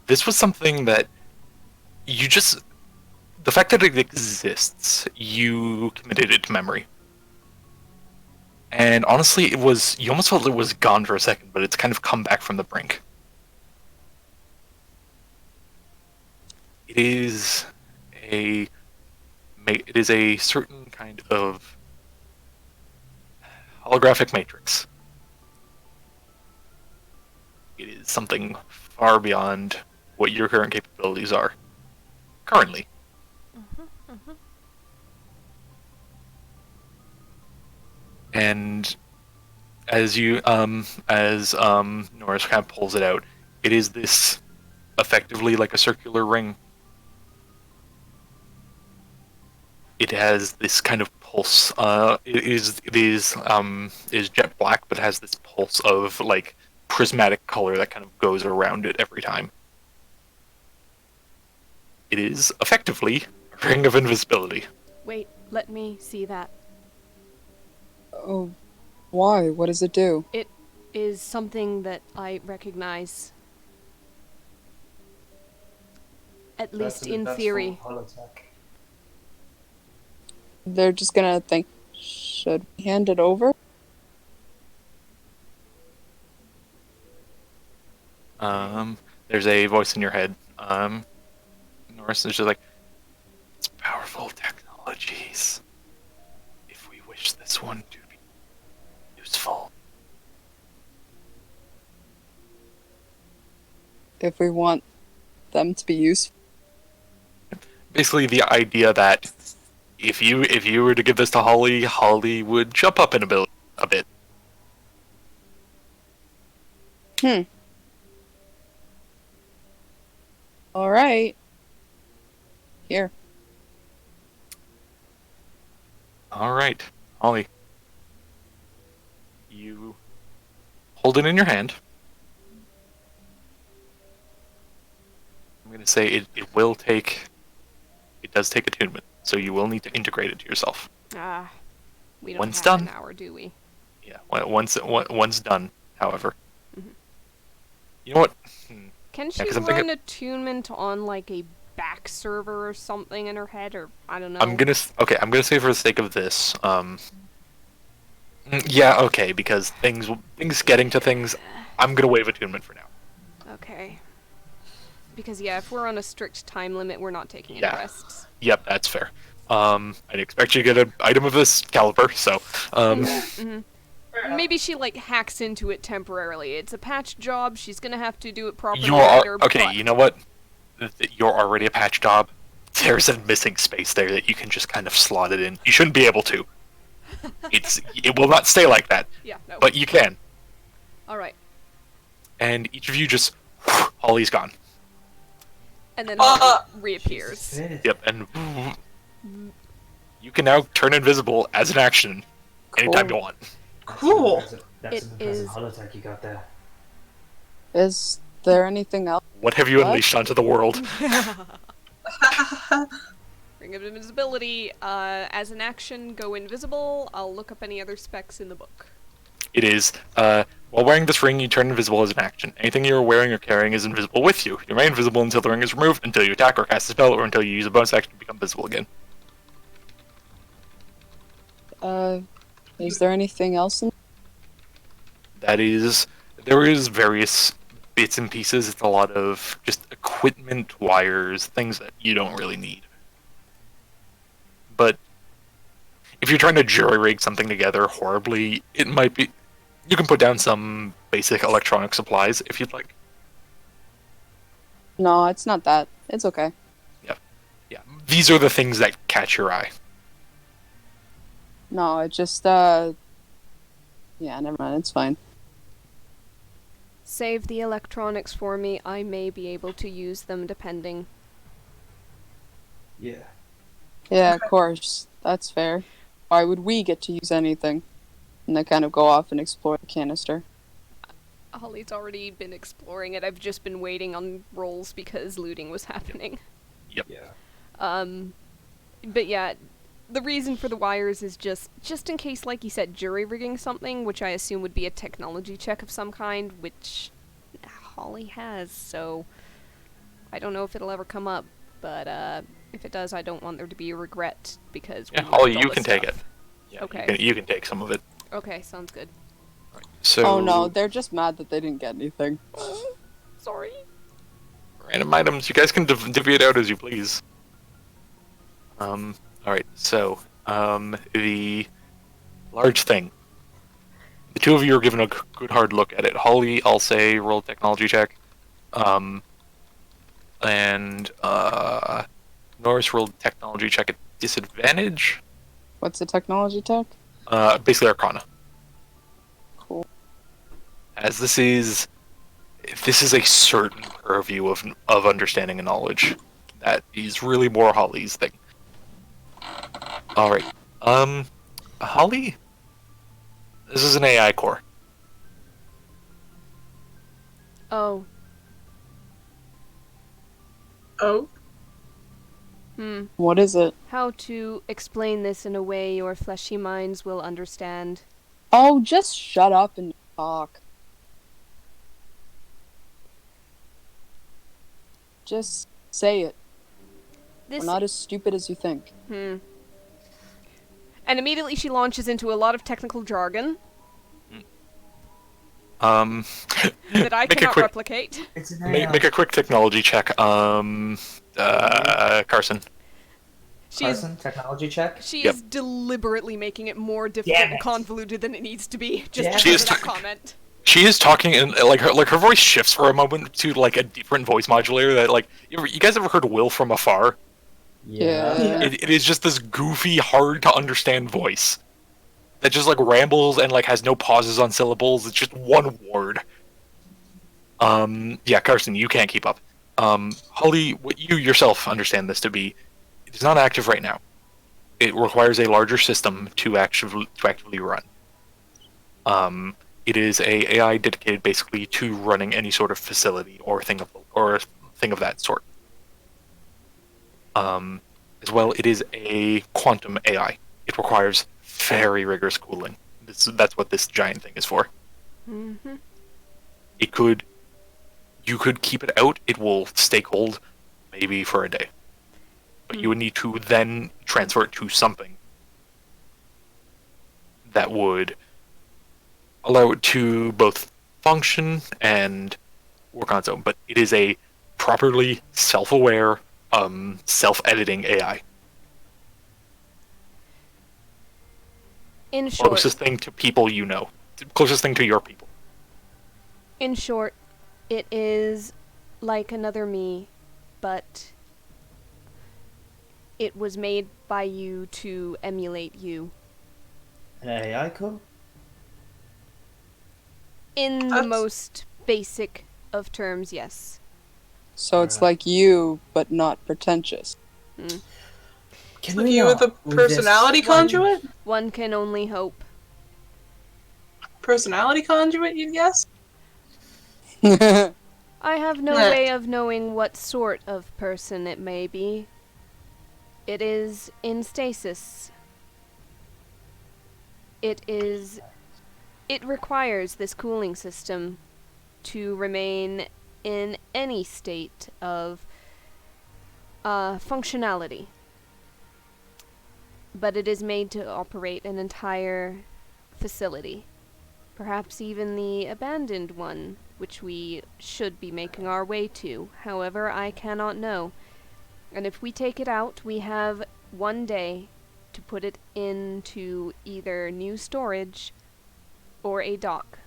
This was something that you just. The fact that it exists, you committed it to memory. And honestly, it was. You almost felt it was gone for a second, but it's kind of come back from the brink. It is a certain kind of holographic matrix. It is something far beyond what your current capabilities are. Currently. And as Norris kind of pulls it out, it is this effectively like a circular ring. It has this kind of pulse. It is jet black, but has this pulse of like prismatic color that kind of goes around it every time. It is effectively a ring of invisibility. Wait, let me see that. Oh, why? What does it do? It is something that I recognize. At least an in advanced theory. form of holotech. They're just gonna think, should we hand it over? There's a voice in your head. Norris is just like, it's powerful technologies. If we wish this one to be useful. If we want them to be useful. Basically, the idea that if you were to give this to Holly, Holly would jump up in ability a bit. All right. Here. All right, Holly. You hold it in your hand. I'm going to say it does take attunement, so you will need to integrate it to yourself. We don't Once have done. an hour, do we? Yeah, once done, however. Mhm. You know what? Can she 'cause I'm run thinking- attunement on like a back server or something in her head, or I don't know? I'm gonna say for the sake of this, yeah, okay, because things getting to things, I'm gonna waive attunement for now. Okay. Because yeah, if we're on a strict time limit, we're not taking any Yeah. rests. Yep, that's fair. I'd expect you to get an item of this caliber, so Maybe she like hacks into it temporarily. It's a patch job. She's gonna have to do it properly you're later. okay. but- You know what? You're already a patch job. There's a missing space there that you can just kind of slot it in. You shouldn't be able to. It will not stay like that, Yeah. No. but you can. All right. And each of you just Holly's gone. And then Holly reappears. Yep, and you can now turn invisible as an action anytime Cool. you want. Cool. That's It an impressive is- holotech you got there. Is there anything else? What have you What? unleashed onto the world? Ring of Invisibility. As an action, go invisible. I'll look up any other specs in the book. It is, while wearing this ring, you turn invisible as an action. Anything you're wearing or carrying is invisible with you. You remain invisible until the ring is removed, until you attack or cast a spell, or until you use a bonus action to become visible again. Is there anything else in There is various bits and pieces. It's a lot of just equipment, wires, things that you don't really need. But if you're trying to jury-rig something together horribly, it might be... You can put down some basic electronic supplies if you'd like. No, it's not that. It's okay. Yeah, these are the things that catch your eye. No, it just, yeah, never mind. It's fine. Save the electronics for me. I may be able to use them depending. Yeah. Yeah, of course. That's fair. Why would we get to use anything? And they kind of go off and explore the canister. Holly's already been exploring it. I've just been waiting on rolls because looting was happening. Yeah. But yeah, the reason for the wires is just in case, like you said, jury rigging something, which I assume would be a technology check of some kind, which Holly has, so I don't know if it'll ever come up, but if it does, I don't want there to be a regret, because Yeah, we Holly, learned all you this can take it. stuff. Yeah, Okay. You can take some of it. Okay, sounds good. So, Oh no, they're just mad that they didn't get anything. Sorry. random items, you guys can divvy it out as you please. Alright, so, the large thing. The two of you are given a good hard look at it. Holly, I'll say, roll a technology check. And, Norris rolled a technology check at disadvantage. What's the technology tech? Basically Arcana. Cool. As this is a certain purview of understanding and knowledge that is really more Holly's thing. All right, Holly, this is an AI core. Oh. Oh. What is it? How to explain this in a way your fleshy minds will understand. Oh, just shut up and talk. Just say it. We're not as stupid as you think. And immediately she launches into a lot of technical jargon that I cannot replicate. It's an Make a quick technology check. Carson. Carson, technology check. She Yep. is deliberately making it more difficult and convoluted than it needs to be, just Damn She because is of that comment. She is talking and like her voice shifts for a moment to like a different voice modulator that like you guys ever heard Will from afar? Yeah. It is just this goofy, hard to understand voice that just like rambles and like has no pauses on syllables. It's just one word. Yeah, Carson, you can't keep up. Holly, what you yourself understand this to be, it is not active right now. It requires a larger system to actively run. It is a AI dedicated basically to running any sort of facility or thing of that sort. As well, it is a quantum AI. It requires very rigorous cooling. That's what this giant thing is for. Mm-hmm. You could keep it out. It will stay cold, maybe for a day. But you would need to then transfer it to something that would allow it to both function and work on its own. But it is a properly self-aware, self-editing AI. In short, Closest thing to people you know. Closest thing to your people. in short, it is like another me, but it was made by you to emulate you. An AI code? In the That's- most basic of terms, yes. So it's like you, but not pretentious. Can Like we you with a with personality this- conduit? One can only hope. Personality conduit, you'd guess? I have no Meh. way of knowing what sort of person it may be. It is in stasis. It requires this cooling system to remain in any state of functionality. But it is made to operate an entire facility. Perhaps even the abandoned one, which we should be making our way to. However, I cannot know. And if we take it out, we have one day to put it into either new storage or a dock.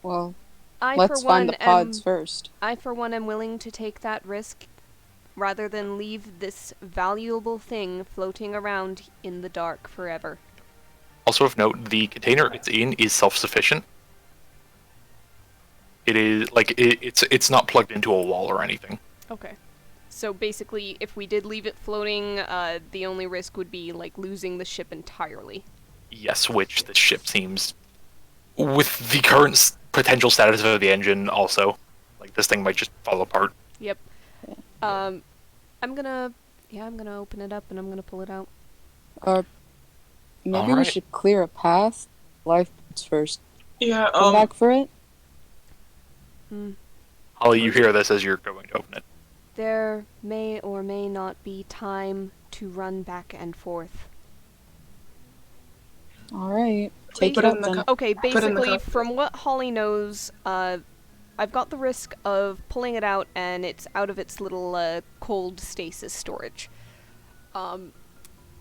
Well, I, let's for one, find the pods first. I, for one, am willing to take that risk rather than leave this valuable thing floating around in the dark forever. Also of note, the container it's in is self-sufficient. It is like it's not plugged into a wall or anything. Okay. So basically, if we did leave it floating, the only risk would be, like, losing the ship entirely. Yes, which the ship seems, with the current potential status of the engine, also, like this thing might just fall apart. Yep. I'm gonna open it up and I'm gonna pull it out. Maybe we Alright. should clear a path. Lifeboats first. Yeah, Come back for it. Holly, you hear this as you're going to open it. There may or may not be time to run back and forth. Alright. Take Put it it up in the then. cup. Okay, Put it in the basically, cup. from what Holly knows, I've got the risk of pulling it out and it's out of its little cold stasis storage.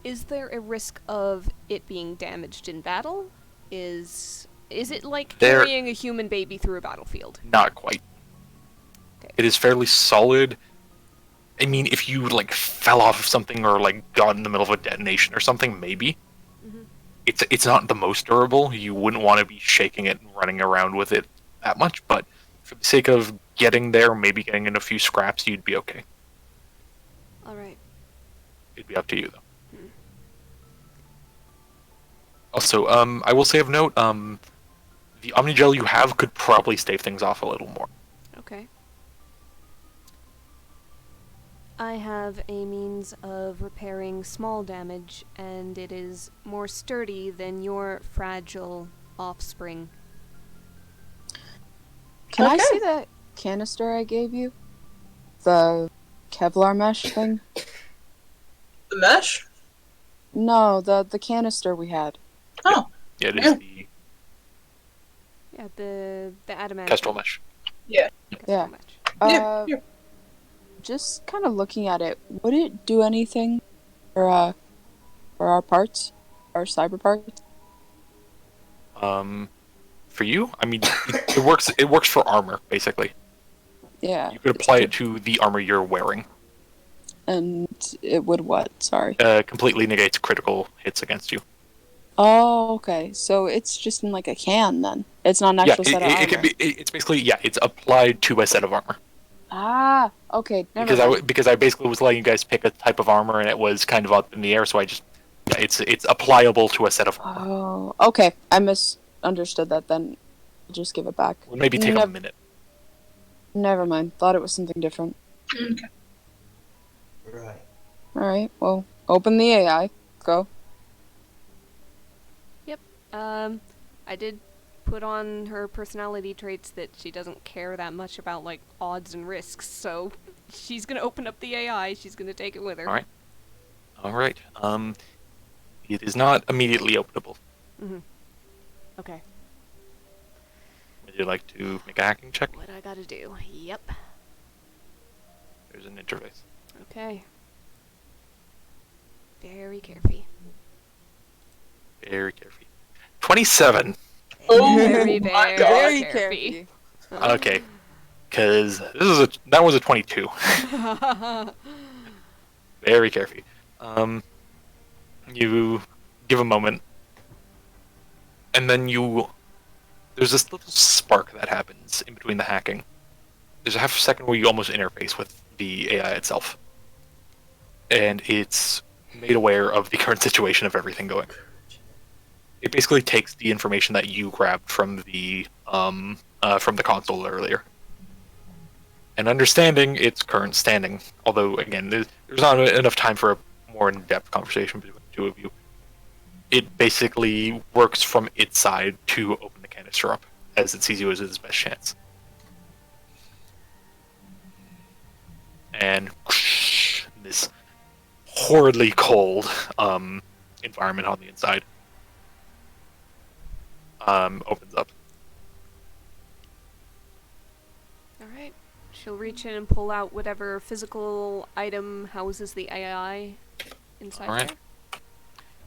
Is there a risk of it being damaged in battle? Is it like There- carrying a human baby through a battlefield? Not quite. Okay. It is fairly solid. I mean, if you like fell off of something or like got in the middle of a detonation or something, maybe. It's not the most durable. You wouldn't want to be shaking it and running around with it that much, but for the sake of getting there, maybe getting in a few scraps, you'd be okay. Alright. It'd be up to you, though. Also, I will say of note, the Omnigel you have could probably stave things off a little more. Okay. I have a means of repairing small damage, and it is more sturdy than your fragile offspring. Can I Okay. see that canister I gave you? The Kevlar mesh thing? The mesh? No, the canister we had. Oh, Yeah, it is Yeah. the Yeah, the adamant. kestrel mesh. Yeah. Mesh. yeah, yeah. Just kind of looking at it, would it do anything for our parts, our cyber parts? For you, I mean, it works. It works for armor, basically. Yeah. You could apply it to the armor you're wearing. And it would what? Sorry. Completely negates critical hits against you. Oh, okay. So it's just in like a can then. It's not an actual set of armor. it can be. It's basically it's applied to a set of armor. Ah, okay. Never mind. Because I basically was letting you guys pick a type of armor and it was kind of up in the air, so I just it's applicable to a set of armor. Oh, okay. I misunderstood that then. I'll just give it back. Well, maybe take a minute. Never mind. Thought it was something different. Okay. Right. Alright, well, open the AI. Go. I did put on her personality traits that she doesn't care that much about, like, odds and risks, so she's gonna open up the AI, she's gonna take it with her. Alright. It is not immediately openable. Mm-hmm. Okay. Would you like to make a hacking check? What I gotta do? Yep. There's an interface. Okay. Very carefully. Very carefully. 27! Oh Very, my very, God. Very carefully. carefully. Okay. Because that was a 22. Very carefully. You give a moment, and then there's this little spark that happens in between the hacking. There's a half a second where you almost interface with the AI itself, and it's made aware of the current situation of everything going. It basically takes the information that you grabbed from the console earlier, and understanding its current standing. Although again, there's not enough time for a more in-depth conversation between the two of you. It basically works from its side to open the canister up, as it sees you as its best chance. And this horridly cold environment on the inside opens up. Alright. She'll reach in and pull out whatever physical item houses the AI inside Alright. there.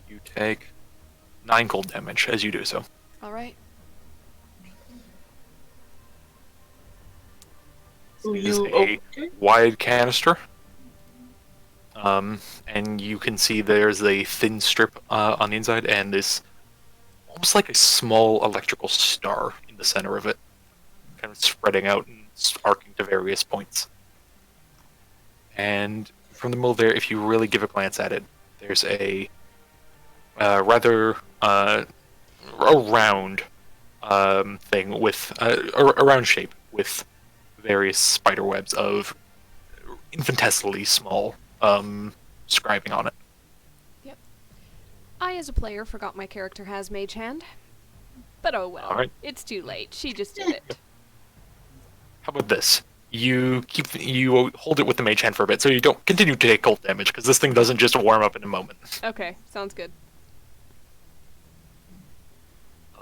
You take 9 cold damage as you do so. Alright. It is a wide canister. And you can see there's a thin strip on the inside and this almost like a small electrical star in the center of it, kind of spreading out and arcing to various points. And from the middle there, if you really give a glance at it, there's a rather a round thing with a round shape with various spider webs of infinitesimally small scribing on it. I, as a player, forgot my character has Mage Hand. But oh well. Alright. It's too late. She just did it. How about this? You hold it with the mage hand for a bit, so you don't continue to take cold damage, because this thing doesn't just warm up in a moment. Okay, sounds good.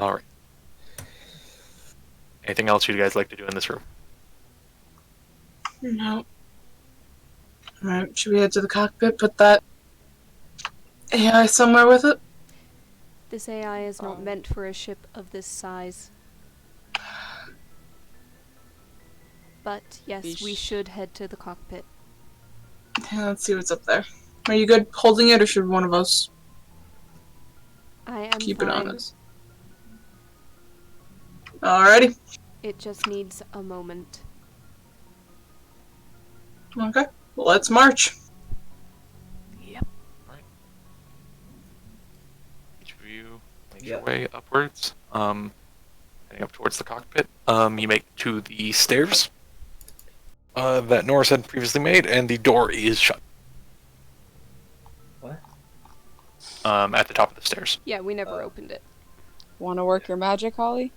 Alright. Anything else you guys like to do in this room? No. Alright, should we head to the cockpit? Put that AI somewhere with it? This AI is not meant for a ship of this size. But yes, we should head to the cockpit. Yeah, let's see what's up there. Are you good holding it, or should one of us I am keep fine. it on us? Alrighty. It just needs a moment. Okay. Well, let's march. Yep. Each of you make Yep. your way upwards, heading up towards the cockpit. You make to the stairs that Norris had previously made, and the door is shut. What? At the top of the stairs. Yeah, we never opened it. Want to work your magic, Holly?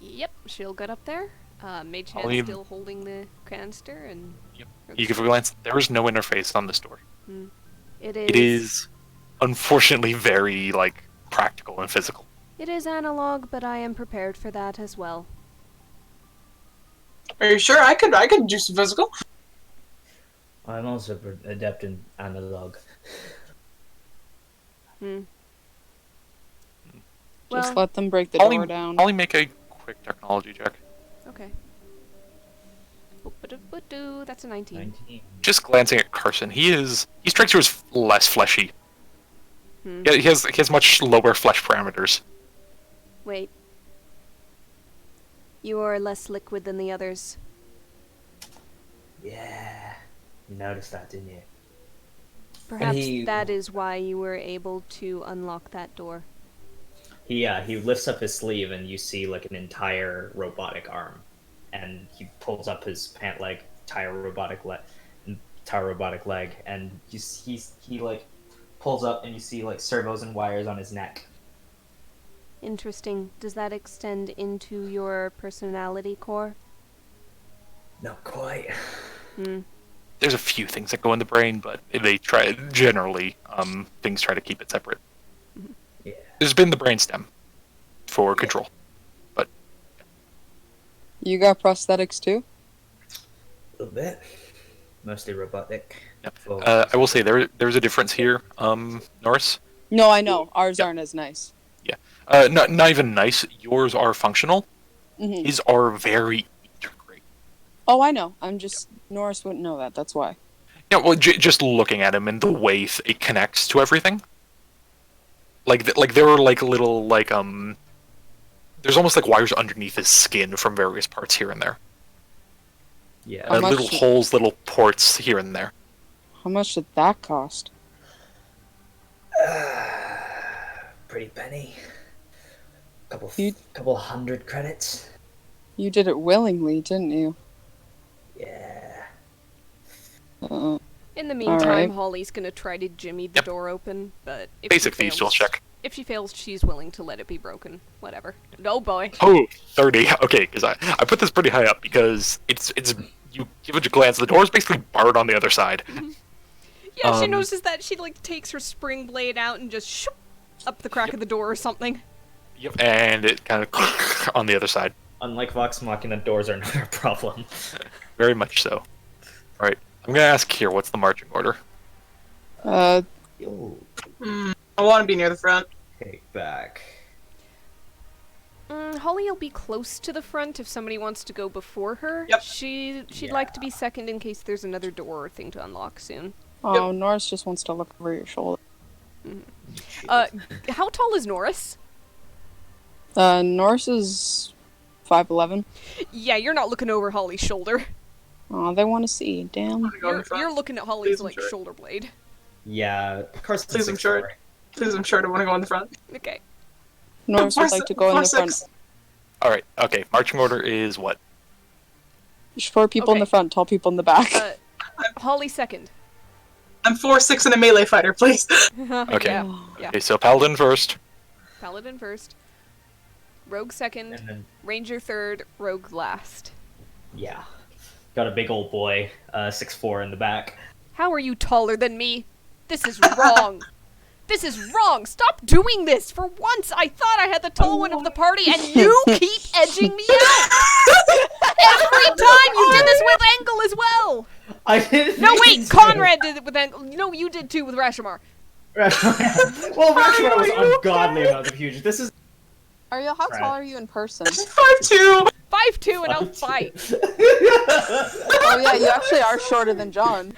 Yep, she'll get up there, Mage I'll Hand leave- still holding the canister, and Yep. You give a glance. There is no interface on this door. it It is, unfortunately, very like practical and physical. It is analog, but I am prepared for that as well. Are you sure? I could do some physical. I'm also adept in analog. Hmm. Just Well, let them break the I'll door only- down. I'll only make a quick technology check. okay. Boop-a-doop-a-doo, that's a 19. 19. Just glancing at Carson, he strikes you as less fleshy. Hmm. He has much lower flesh parameters. Wait. You are less liquid than the others. Yeah. You noticed that, didn't you? Perhaps he- that is why you were able to unlock that door. He lifts up his sleeve and you see like an entire robotic arm, and he pulls up his pant leg, entire robotic leg, and he like pulls up and you see like servos and wires on his neck. Interesting. Does that extend into your personality core? Not quite. Hmm. There's a few things that go in the brain, but they try generally. Things try to keep it separate. Yeah. There's been the brainstem for control, but You got prosthetics too? A little bit. Mostly robotic. Yep. Full- I will say there's a difference here, Norris. No, I know. Ours Yep. aren't as nice. Not even nice. Yours are functional. Hmm. His are very integrate. Oh, I know. I'm just Norris wouldn't know that. That's why. Yeah, well, just looking at him and the way it connects to everything. Like there are like little like there's almost like wires underneath his skin from various parts here and there. Yeah. How much Little did- holes, little ports here and there. How much did that cost? Pretty penny. You- Couple hundred credits. You did it willingly, didn't you? Yeah. In the meantime, Alright. Holly's gonna try to jimmy the Yep. door open, but if Basic she thieves fails, check. If she fails, she's willing to let it be broken. Whatever. Oh boy. Oh, 30. Okay, because I put this pretty high up because it's you give it a glance. The door is basically barred on the other side. Yeah, she Um, notices that. She like takes her spring blade out and just shoop up the crack of the door or something. Yep. And it kind of on the other side. Unlike Vox Machina, doors are not a problem. Very much so. All right. I'm gonna ask here. What's the marching order? Yo, I want to be near the front. take back. Holly will be close to the front if somebody wants to go before her. Yep. She'd like to be second in case there's another door or thing to unlock soon. Oh, Norris just wants to look over your shoulder. How tall is Norris? Norris is 5'11". Yeah, you're not looking over Holly's shoulder. Oh, they want to see. Damn. I'm gonna go in the front. You're looking at Holly's Please, I'm like sure. shoulder blade. Yeah, Carson's Please, I'm 6'4". sure. Please, I'm sure I want to go in the front. Okay. Norris would Four like to go in the six. front. All right. Okay. Marching order is what? Short people in Okay. the front, tall people in the back. Holly second. I'm 4'6" and a melee fighter, please. Okay. Yeah. Yeah. Okay. So Paladin first. Paladin first. Rogue second. And then, Ranger third. Rogue last. yeah. Got a big old boy, 6'4" in the back. How are you taller than me? This is wrong. This is wrong. Stop doing this. For once, I thought I had the tall one of the party, and you keep edging me out. Every time you did this with Engel as well. I didn't No, mean wait. to. Conrad did it with Engel. No, you did too with Rashomar. Well, Rashomar was ungodly amounts of huge. This is Ariel, how Crap. tall are you in person? 5'2". 5'2" and out fight. Oh yeah, you actually are shorter than John.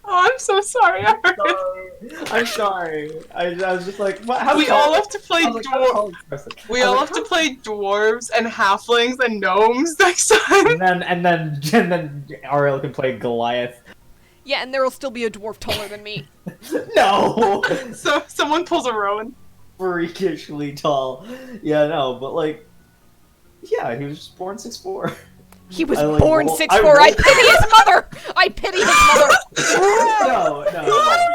Oh, I'm so sorry. I heard it. I'm sorry. I was just like, what? How We tall- all have to play I was like, how dwarves. tall is this person? We I was all like, have to play dwarves and halflings and gnomes next time. And then Ariel can play Goliath. Yeah, and there will still be a dwarf taller than me. No, So someone pulls a Rowan. freakishly tall. Yeah, no, but like, yeah, he was just born 6'4". He was I, like, born roll- 6'4". I I rolled- pity his mother. I pity his mother. No.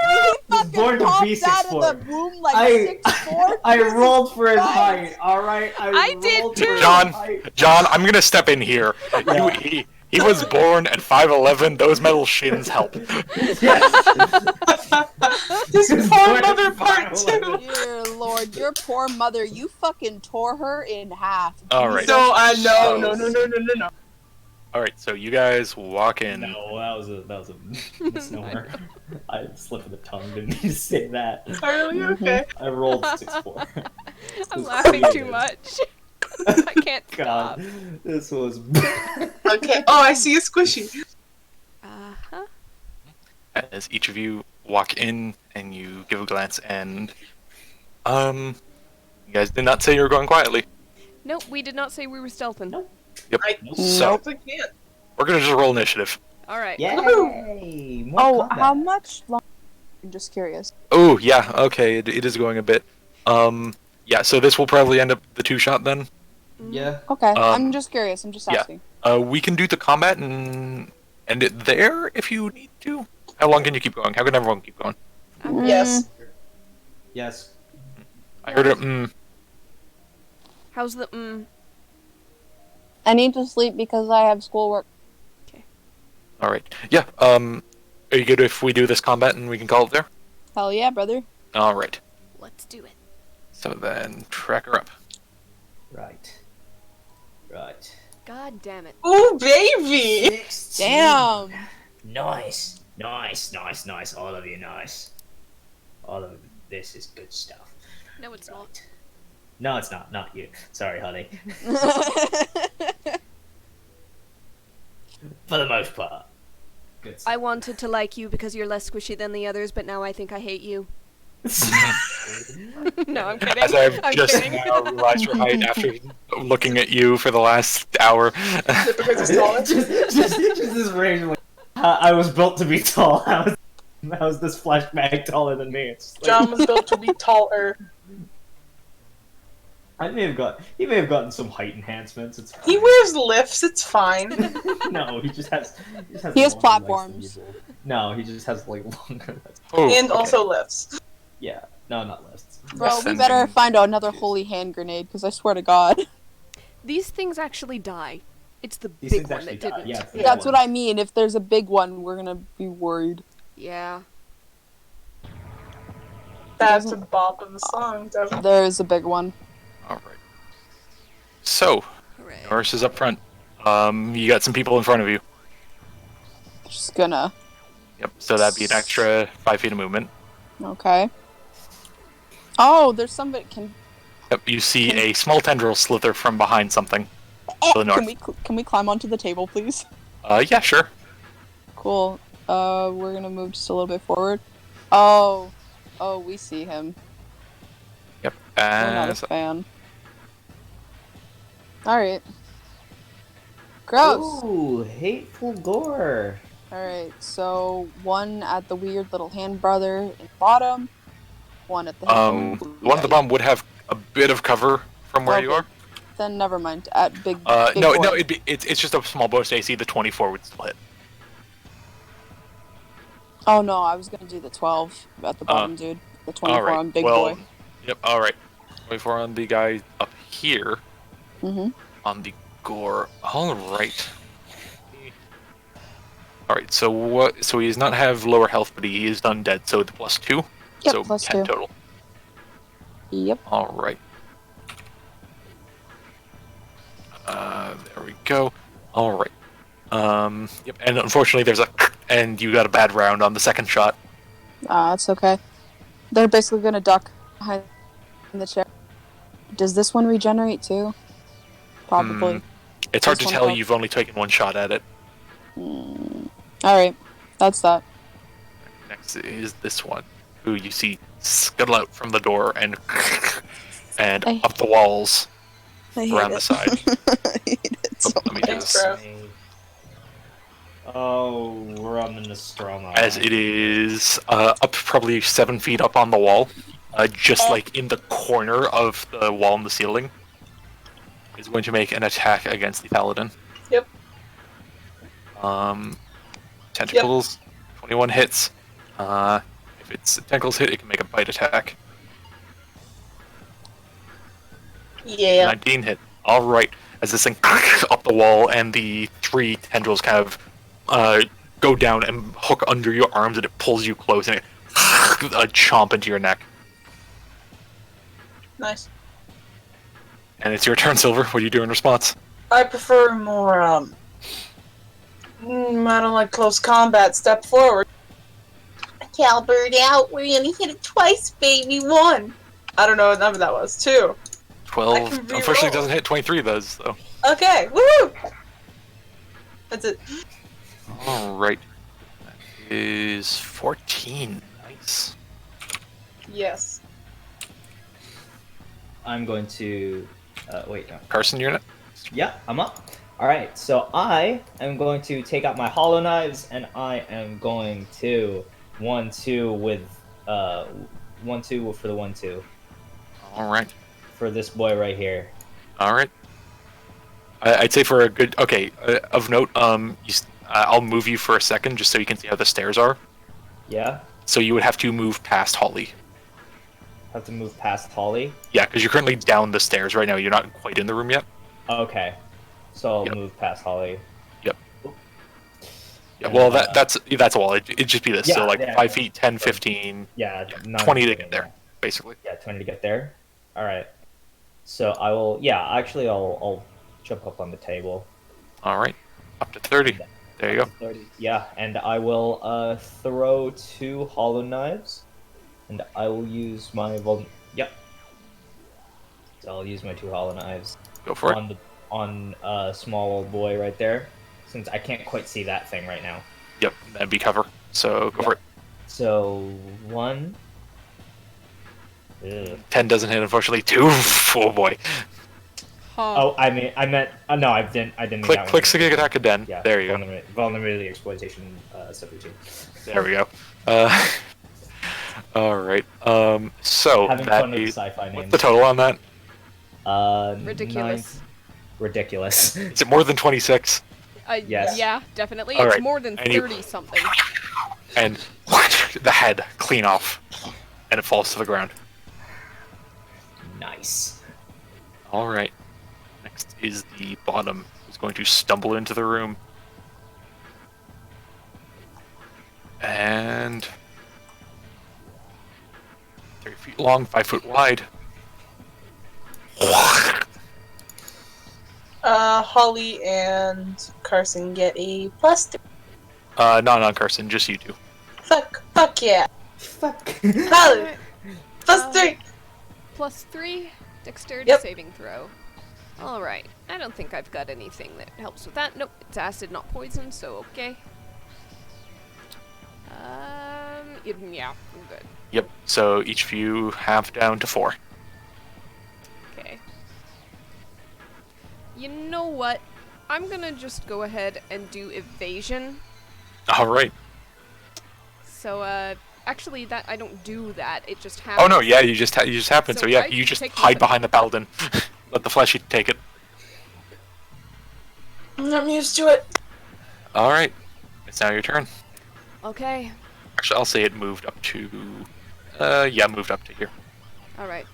He fucking Born to be popped out 6'4". of the womb like I 6'4". I Jesus rolled for his Christ. height. All right. I did rolled too. for his John, height. John, I'm gonna step in here. Yeah. He was born at 5'11". Those metal shins help. His His poor born mother at part 5'11". two. Dear Lord, your poor mother, you fucking tore her in half. All right. So So- no. All right, so you guys walk in. No, that was a misnomer. I slipped of the tongue. Didn't mean to say that. Are you okay? I rolled 6'4". I'm laughing too much. I can't stop. God, this was. Okay. Oh, I see a squishy. Uh-huh. As each of you walk in and you give a glance, and you guys did not say you were going quietly. Nope, we did not say we were stealthing. Nope. Yep. So I can't. we're gonna just roll initiative. All right. Yay! More Oh, combat. how much longer? I'm just curious. Oh yeah, okay, it is going a bit. Yeah, so this will probably end up the 2-shot then. Yeah. Okay, I'm just curious. I'm just yeah. asking. We can do the combat and end it there if you need to. How long can you keep going? How can everyone keep going? Yes. Yes. I heard it. How's the I need to sleep because I have schoolwork. All right. Yeah. Are you good if we do this combat and we can call it there? Hell yeah, brother. All right. Let's do it. So then, track her up. Right. Right. God damn it. Ooh, baby. 16. Damn. Nice. Nice. All of you, nice. All of this is good stuff. No, it's not. No, it's not. Not you. Sorry, honey. For the most part. Good stuff. I wanted to like you because you're less squishy than the others, but now I think I hate you. No, I'm kidding. As I've I'm just kidding. now realized your height after looking at you for the last hour. Because he's taller. just this range. Like, I was built to be tall. How is this flashback taller than me? It's just like, John was built to be taller. he may have gotten some height enhancements. It's fine. He wears lifts. It's fine. No, he just has. He has longer legs than platforms. you do. No, he just has like longer legs. Oh, And okay. also lifts. Yeah, no, not lists. Bro, we Ascending. better find another holy hand grenade because I swear to God. These things actually die. It's the These big things one actually that die. didn't. Yeah, it's the That's big what one. I mean. If there's a big one, we're gonna be worried. Yeah. That's a bop of a song, definitely. There's a big one. All right. So, Hooray. Norris is up front. You got some people in front of you. Just gonna. Yep. So that'd be an extra 5 feet of movement. Okay. Oh, there's somebody. Yep. You see a small tendril slither from behind something. To the north. Can we climb onto the table, please? Yeah, sure. Cool. We're gonna move just a little bit forward. Oh, we see him. Yep. We're not a As fan. Alright. Gross! Ooh, hateful gore. Alright, so one at the weird little hand brother in the bottom, one at the one of the bomb would have a bit of cover from where you Okay. are. Then never mind. At big. big No, boy. no, it's just a small burst AC. The 24 would still hit. Oh no, I was gonna do the 12 at the bottom, dude. The 24 All right. on big well, boy. Yep. All right. 24 on the guy up here. Mm-hmm. On the gore. All right. All right. So what? So he does not have lower health, but he is undead. So the +2. Yep, so plus 10 2. total. Yep. All right. There we go. All right. Yep. And unfortunately, there's and you got a bad round on the second shot. That's okay. They're basically gonna duck behind the chair. Does this one regenerate too? Probably. It's hard This to one tell. does. You've only taken one shot at it. Alright. That's that. Next is this one, who you see scuttle out from the door and I- up the walls I hate around it. the side. I hate it so Let me much. do Thanks, this. bro. Oh, we're on the Nostromo. As it is up probably 7 feet up on the wall, just like in the corner of the wall in the ceiling, is going to make an attack against the paladin. Yep. Tentacles, 21 hits. If its tentacles hit, it can make a bite attack. Yeah. 19 hit. All right. As this thing up the wall and the 3 tendrils kind of go down and hook under your arms, and it pulls you close and it chomp into your neck. Nice. And it's your turn, Silver. What do you do in response? I prefer more, I don't like close combat. Step forward. Calbird out. We're gonna hit it twice, baby. 1. I don't know what number that was. 2. 12. I can Unfortunately, reroll. doesn't hit. 23 does, so. Okay. Woo! That's it. All right. That is 14. Nice. Yes. I'm going to. Wait, no. Carson, you're next. Yeah, I'm up. Alright, so I am going to take out my hollow knives and I am going to 1-2 with 1-2 for the 1-2 All right. for this boy right here. All right. I'd say for a good. Okay. Of note, I'll move you for a second just so you can see how the stairs are. Yeah? So you would have to move past Holly. Have to move past Holly. Yeah, because you're currently down the stairs right now. You're not quite in the room yet. Okay. So I'll Yep. move past Holly. Yep. Yeah. And, Well, that's a wall. It'd just be this. Yeah, So like yeah, 5 yeah. feet, 10, 15, Yeah, 20 to get there, basically. Yeah, 20 to get there. Alright. So I will. Yeah, actually, I'll jump up on the table. All right. Up to 30. There you go. 30. Yeah, and I will throw 2 hollow knives, and I will use my Yep. So I'll use my 2 hollow knives Go for it. on small old boy right there, since I can't quite see that thing right now. Yep. That'd be cover. So go for it. So 1. Ugh. 10 doesn't hit, unfortunately. 2. Oh boy. Huh. Oh, I no, I didn't. mean Click, that click, one. stick attack again. Yeah, There you go. Vulnerability exploitation subroutine. There we go. All right. So Having that fun with is, sci-fi what's names. the total on that? Ridiculous. Ridiculous. Is it more than 26? Yes. Yeah, definitely. All It's right. more than And you- 30 something. And the head clean off, and it falls to the ground. Nice. All right. Next is the bottom, who's going to stumble into the room. And 30 feet long, 5 foot wide. Holly and Carson get a +3. Not on Carson, just you two. Fuck yeah. Fuck. Holly, +3. +3 dexterity Yep. saving throw. Alright. I don't think I've got anything that helps with that. Nope, it's acid, not poison, so okay. Yeah, I'm good. Yep. So each of you have down to 4. Okay. You know what? I'm gonna just go ahead and do evasion. All right. So, actually, that I don't do that. It just happens. Oh no, yeah, you just happen. So, So yeah, I you just take hide nothing. behind the paladin. Let the fleshy take it. I'm used to it. All right. It's now your turn. Okay. Actually, I'll say it moved up to. Yeah, moved up to here. All right.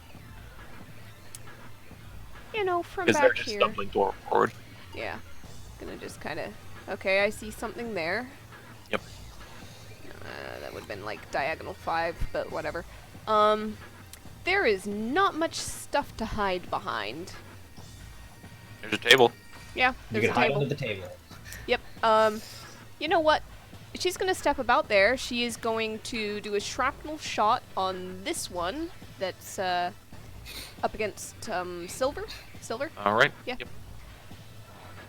You know, from Because they're back just here. stumbling forward. Yeah. Gonna just kind of. Okay, I see something there. Yep. That would have been like diagonal 5, but whatever. There is not much stuff to hide behind. There's a table. Yeah, You there's can a hide table. under the table. Yep. You know what? She's gonna step about there. She is going to do a shrapnel shot on this one that's up against Silver. All right. Yeah. Yep.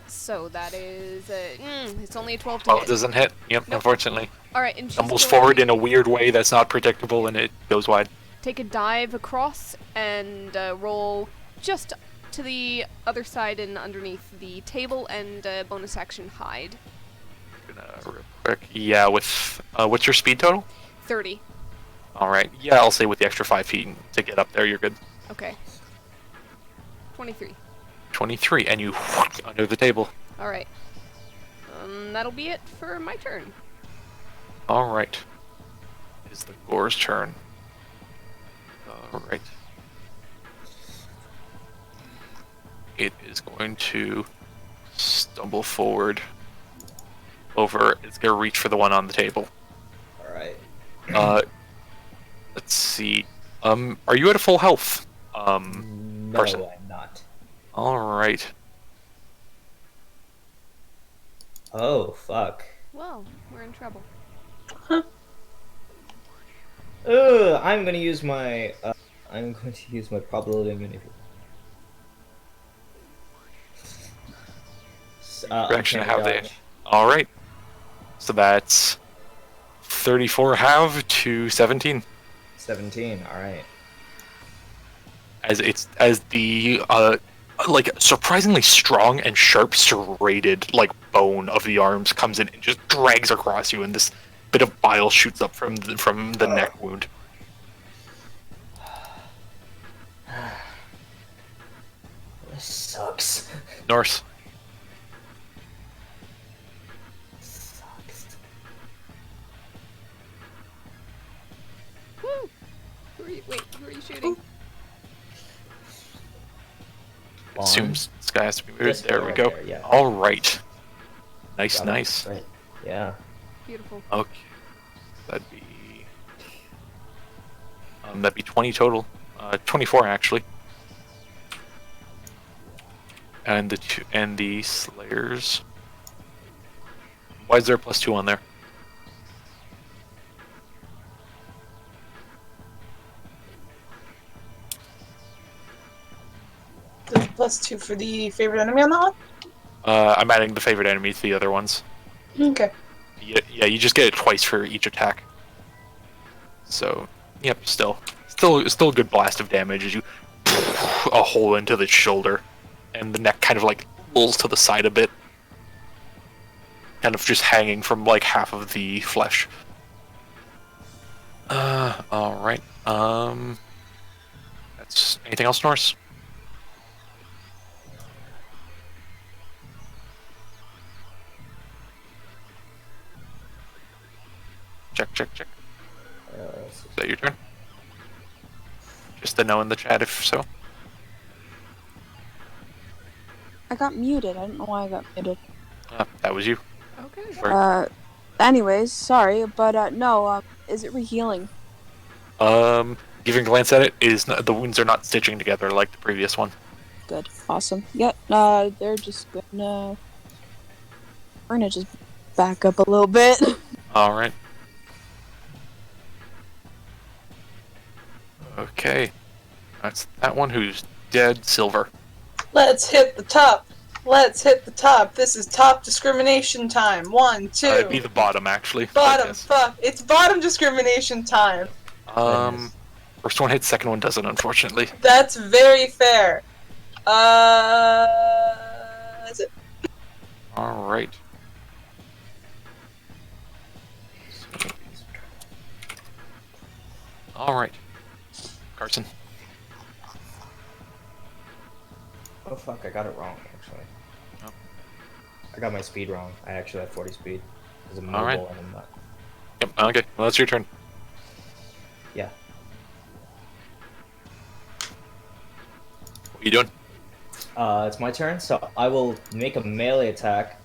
So that is it's only a 12 to 12 hit. doesn't hit. Yep, Nope. unfortunately. All right, and she's Stumbles going forward to in a weird way that's not predictable, and it goes wide. take a dive across and roll just to the other side and underneath the table and bonus action hide. Gonna real quick. Yeah, with what's your speed total? 30. All right. Yeah, I'll say with the extra 5 feet to get up there, you're good. Okay. 23. 23, and you under the table. All right. That'll be it for my turn. All right. It's the Gore's turn. All right. It is going to stumble forward over. It's going to reach for the one on the table. All right. Let's see. Are you at a full health? No, Person. I'm not. All right. Oh, fuck. Well, we're in trouble. I'm gonna use my. I'm going to use my probability immunity. Reaction uncanny have they? dodge. All right. So that's 34 halve to 17. 17. All right. As the like surprisingly strong and sharp serrated like bone of the arms comes in and just drags across you, and this bit of bile shoots up from the neck wound. This sucks. Norse. Sucks. Woo! Who are you shooting? Assumes this guy has to be moved. This There guy we right go. there, yeah. All right. Nice, Got it. nice. Right. Yeah. Beautiful. Okay. That'd be 20 total. 24 actually. And the Slayers. Why is there a +2 on there? The +2 for the favorite enemy on that one? I'm adding the favorite enemy to the other ones. Okay. Yeah, you just get it twice for each attack. So, yep, still a good blast of damage as you a hole into the shoulder, and the neck kind of like lolls to the side a bit, kind of just hanging from like half of the flesh. All right. That's anything else, Norse? Check. Is that your turn? Just a no in the chat if so. I got muted. I don't know why I got muted. That was you. Okay. Sorry. Anyways, sorry, but no. Is it re-healing? Giving a glance at it, the wounds are not stitching together like the previous one. Good. Awesome. Yep. They're just gonna. We're gonna just back up a little bit. All right. Okay. That's that one who's dead. Silver. Let's hit the top. Let's hit the top. This is top discrimination time. 1, 2. It'd be the bottom actually. Bottom. Yes. Fuck. It's bottom discrimination time. First one hits, second one doesn't, unfortunately. That's very fair. Is it? All right. All right. Carson. Oh fuck! I got it wrong actually. Oh. I got my speed wrong. I actually have 40 speed. As a mobile All right. and I'm not. Yep. Okay. Well, that's your turn. Yeah. What are you doing? It's my turn, so I will make a melee attack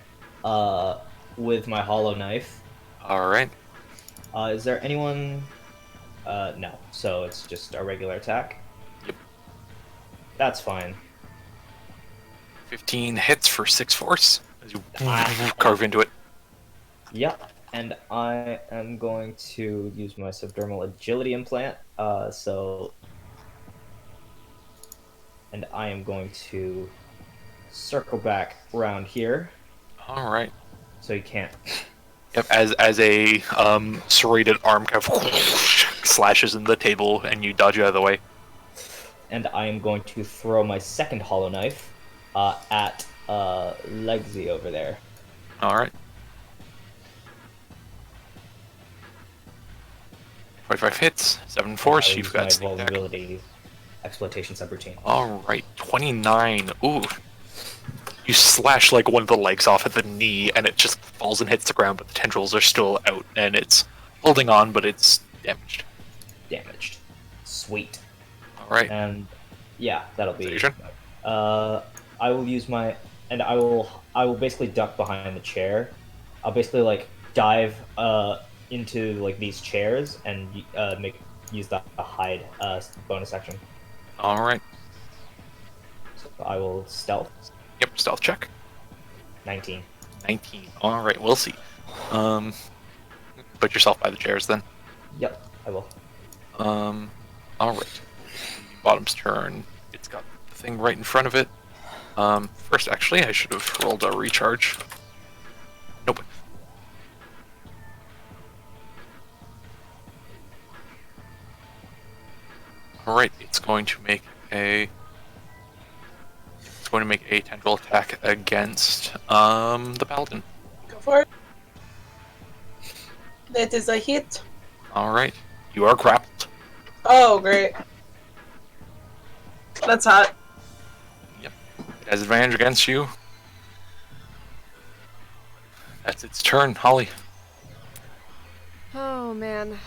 with my hollow knife. All right. Is there anyone? No. So it's just a regular attack? Yep. That's fine. 15 hits for 6 force as you carve into it. Yep. And I am going to use my subdermal agility implant. And I am going to circle back around here. All right. So you can't. Yep. As a serrated arm kind of slashes in the table and you dodge out of the way. And I am going to throw my second hollow knife at Legsy over there. All right. 45 hits, 7 force. I'll You've use got my sneak attack. vulnerability exploitation subroutine. All right, 29. Ooh. You slash like one of the legs off at the knee, and it just falls and hits the ground, but the tendrils are still out, and it's holding on, but it's damaged. Damaged. Sweet. All right. And yeah, that'll be. Is that I will use my, and I will basically duck behind the chair. I'll basically like dive into like these chairs and use the hide bonus action. All right. So I will stealth. Yep. Stealth check. 19. 19. All right. We'll see. Put yourself by the chairs then. Yep, I will. All right. Bottom's turn. It's got the thing right in front of it. First, actually, I should have rolled a recharge. Nope. All right. It's going to make a tendril attack against the paladin. Go for it. That is a hit. All right. You are grappled. Oh, great. That's hot. Yep. It has advantage against you. That's its turn, Holly. Oh man.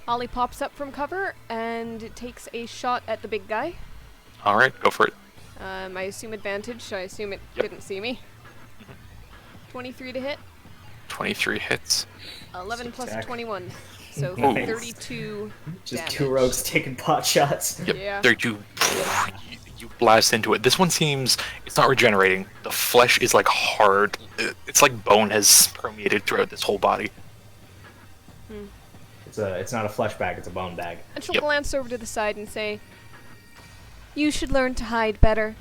Ollie pops up from cover and takes a shot at the big guy. All right, go for it. I assume advantage, so I assume it Yep. didn't see me. 23 to hit. 23 hits. 11 plus Attack. 21. So Nice. 32 Just damage. two rogues taking pot shots. Yep. Yeah. There you blast into it. This one seems it's not regenerating. The flesh is like hard. It's like bone has permeated throughout this whole body. It's not a flesh bag, it's a bone bag. And she'll Yep. glance over to the side and say, "You should learn to hide better."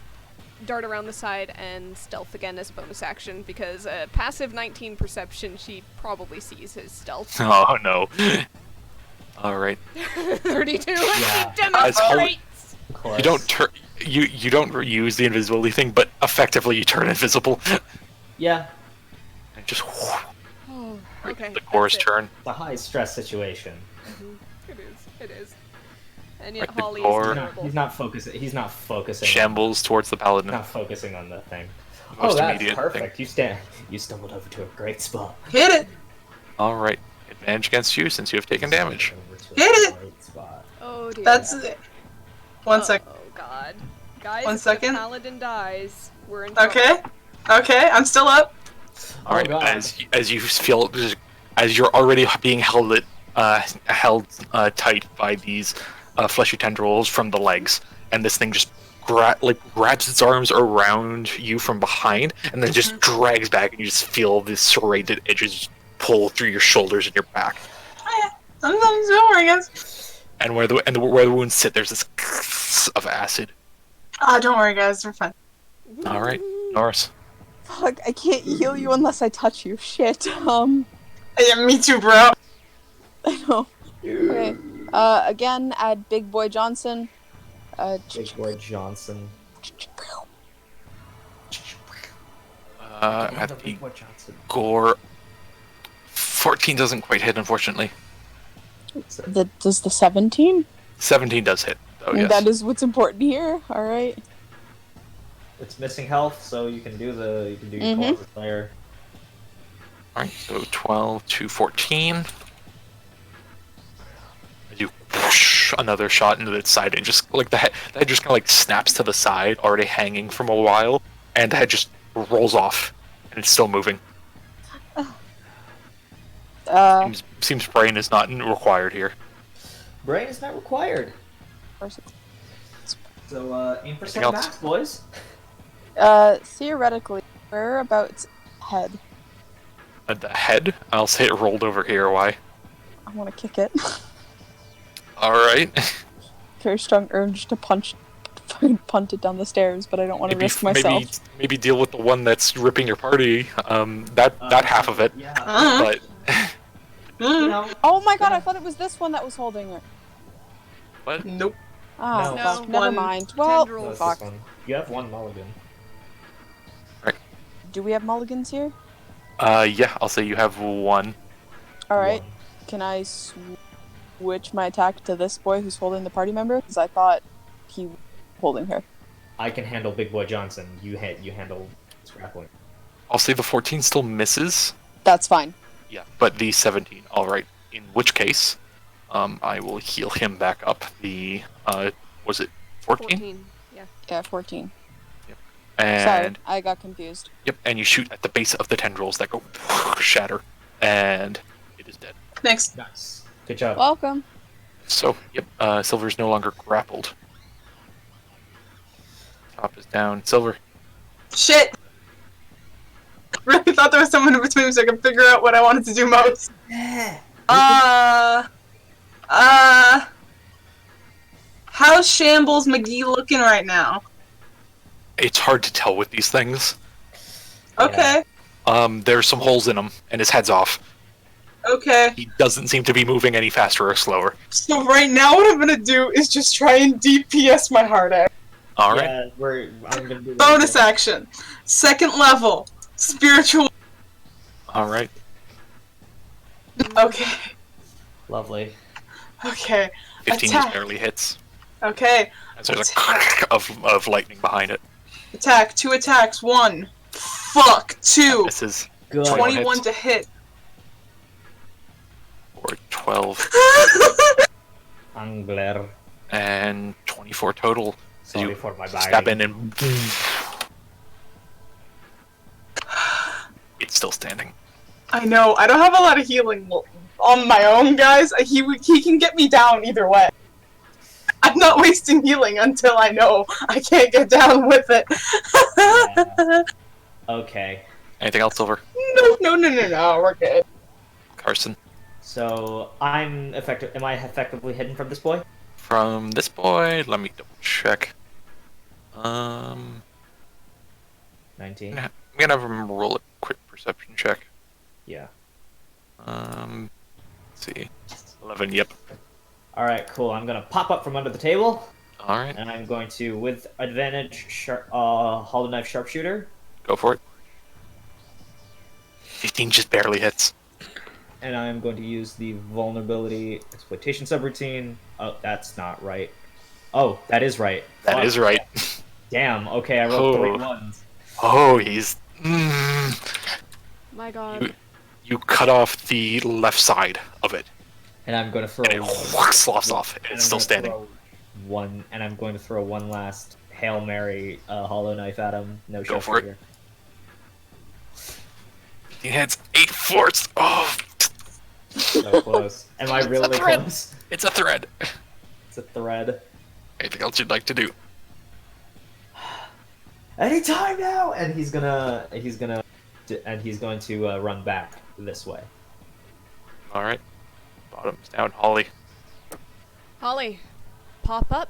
Dart around the side and stealth again as a bonus action, because passive 19 perception, she probably sees his stealth. Oh no. All right. 32 Yeah. demonstrates! Of course. You don't turn. You don't use the invisibility thing, but effectively you turn invisible. Yeah, And just Oh, okay. the chorus that's it. turn. it's a high stress situation. It is. And yet Right, the Holly core. is He's adorable. not focusing. He's not focusing. Shambles towards the paladin. Not focusing on the thing. Most Oh, that's immediate perfect. You stumbled over to a great spot. Hit it. All right. Advantage against you since you have taken damage. Over to a Hit it! great spot. Oh dear. That's it. One sec. Oh god. Guys, One if second. the paladin dies, we're in trouble. Okay. Okay, I'm still up. All right. God. As you feel, as you're already being held tight by these fleshy tendrils from the legs, and this thing just grabs its arms around you from behind, and then just drags back, and you just feel the serrated edges pull through your shoulders and your back. Don't worry, guys. And where the wounds sit, there's this of acid. Ah, don't worry, guys. We're fine. All right, Norris. Fuck, I can't heal you unless I touch you. Shit. Yeah, me too, bro. I know. Okay. Again, add Big Boy Johnson. Big Boy Johnson. At the Big Boy Johnson. gore, 14 doesn't quite hit, unfortunately. Does the 17? 17 does hit, though. Yes. That is what's important here. All right. It's missing health, so you can do your Mhm. Colossus Slayer. All right, so 12 to 14. You whoosh another shot into its side, and just like the head just kind of like snaps to the side, already hanging from a while, and the head just rolls off, and it's still moving. Seems brain is not required here. Brain is not required. So aim for some else? max, boys. Theoretically, whereabouts head? At the head, I'll say it rolled over here. Why? I want to kick it. All right. Very strong urge to punt it down the stairs, but I don't want to risk myself. Maybe deal with the one that's ripping your party. That half of it. Yeah. But You know, Oh my god, I thought it was this one that was holding her. what? Nope. Ah, No. fuck, No, never one mind. Well, tendril. no, it's fuck. this one. You have one mulligan. Do we have mulligans here? Yeah, I'll say you have one. Alright. One. Can I switch my attack to this boy who's holding the party member? Because I thought he was holding her. I can handle Big Boy Johnson. You handle grappling. I'll say the 14 still misses. That's fine. Yeah, but the 17. All right. In which case, I will heal him back up. The was it 14? 14. Yeah. Yeah, 14. And Sorry, I got confused. yep, and you shoot at the base of the tendrils that go shatter, and it is dead. Next. Nice. Good job. Welcome. So, yep, Silver is no longer grappled. Top is down. Silver. Shit! Really thought there was someone in between so I could figure out what I wanted to do most. How's Shambles McGee looking right now? It's hard to tell with these things. Okay. There's some holes in him, and his head's off. Okay. He doesn't seem to be moving any faster or slower. So right now what I'm gonna do is just try and DPS my heart out. All right. Yeah, I'm gonna do Bonus action. Second level. Spiritual. All right. Okay. Lovely. Okay. 15 Attack. just barely hits. Okay. And so there's a of lightning behind it. Attack. 2 attacks. 1. Fuck. 2. This is Good. 21 to hit. or 12 Angler. and 24 total. So Sorry you for my stab biting. in and it's still standing. I know. I don't have a lot of healing on my own, guys. He can get me down either way. I'm not wasting healing until I know I can't get down with it. Yeah. Okay. Anything else, Silver? No, we're good. Carson? So am I effectively hidden from this boy? From this boy, let me double check. 19. I'm gonna have him roll a quick perception check. Yeah. Let's see. 11, yep. Alright, cool. I'm gonna pop up from under the table, Alright, and I'm going to, with advantage, Hollow Knife Sharpshooter, go for it. 15 just barely hits. and I'm going to use the Vulnerability Exploitation subroutine. Oh, that's not right. Oh, that is right. That Fuck. is right. Damn, okay, I rolled 3 Oh. ones. Oh, he's... My god. You cut off the left side of it, And I'm going to throw... and it sloughs off, and and it's I'm still gonna standing. throw and I'm going to throw one last Hail Mary Hollow Knife at him. No Go for it. sharpshooter. He hits 8 force. Oh, So close. Am I really thread. close? it's a thread. It's a thread. Anything else you'd like to do? Anytime now, and he's going to run back this way. All right. Bottoms down, Holly. Holly, pop up.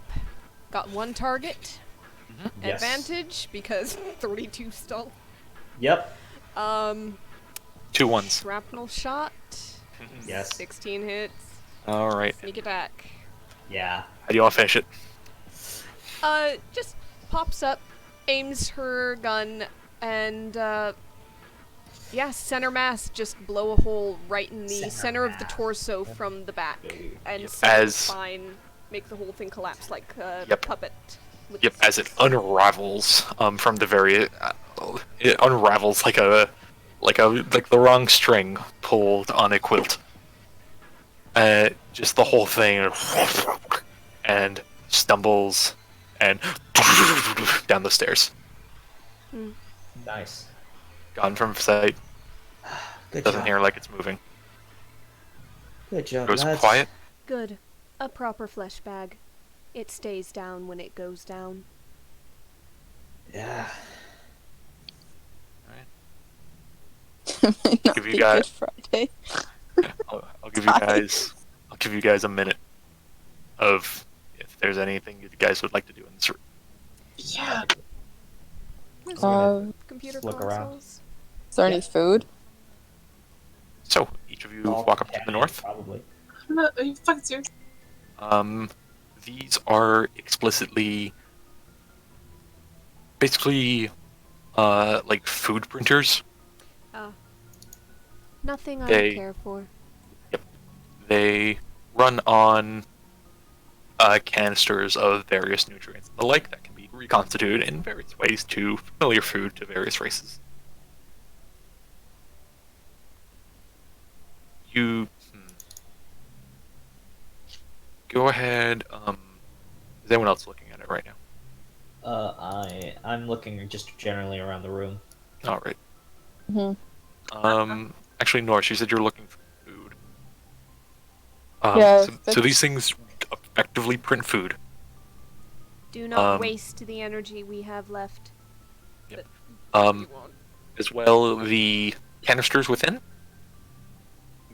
Got 1 target. Yes. Advantage because 32 stealth. Yep. 2 ones. Shrapnel shot. Yes. 16 hits. All right. Sneak attack. Yeah. How do you want to finish it? Just pops up, aims her gun, and yeah, center mass, just blow a hole right in the center of the torso from the back, and Yep. center As- spine, make the whole thing collapse like a Yep. puppet. with Yep. the As it unravels from the very, it unravels like the wrong string pulled on a quilt. Just the whole thing, and stumbles and down the stairs. Nice. Gone from sight. Good Doesn't job. hear like it's moving. Good job, Goes lads. quiet. Good. A proper flesh bag. It stays down when it goes down. Yeah. Might not Give you be guys- Good Friday. I'll give you guys. I'll give you guys a minute of if there's anything you guys would like to do in this room. Yeah. Computer Just look around. consoles. Is there any food? So each of you All walk up to the cabinet, north. Probably. Are you fucking serious? These are explicitly, basically, like food printers. Nothing I They- care for. They run on canisters of various nutrients and the like that can be reconstitute in various ways to familiar food to various races. You go ahead. Is anyone else looking at it right now? I'm looking just generally around the room. All right. Mhm. Actually, Norse, you said you're looking for food. Yeah, So that's- these things effectively print food. Do not Um, waste the energy we have left. Yep. That you won't. As well, the canisters within.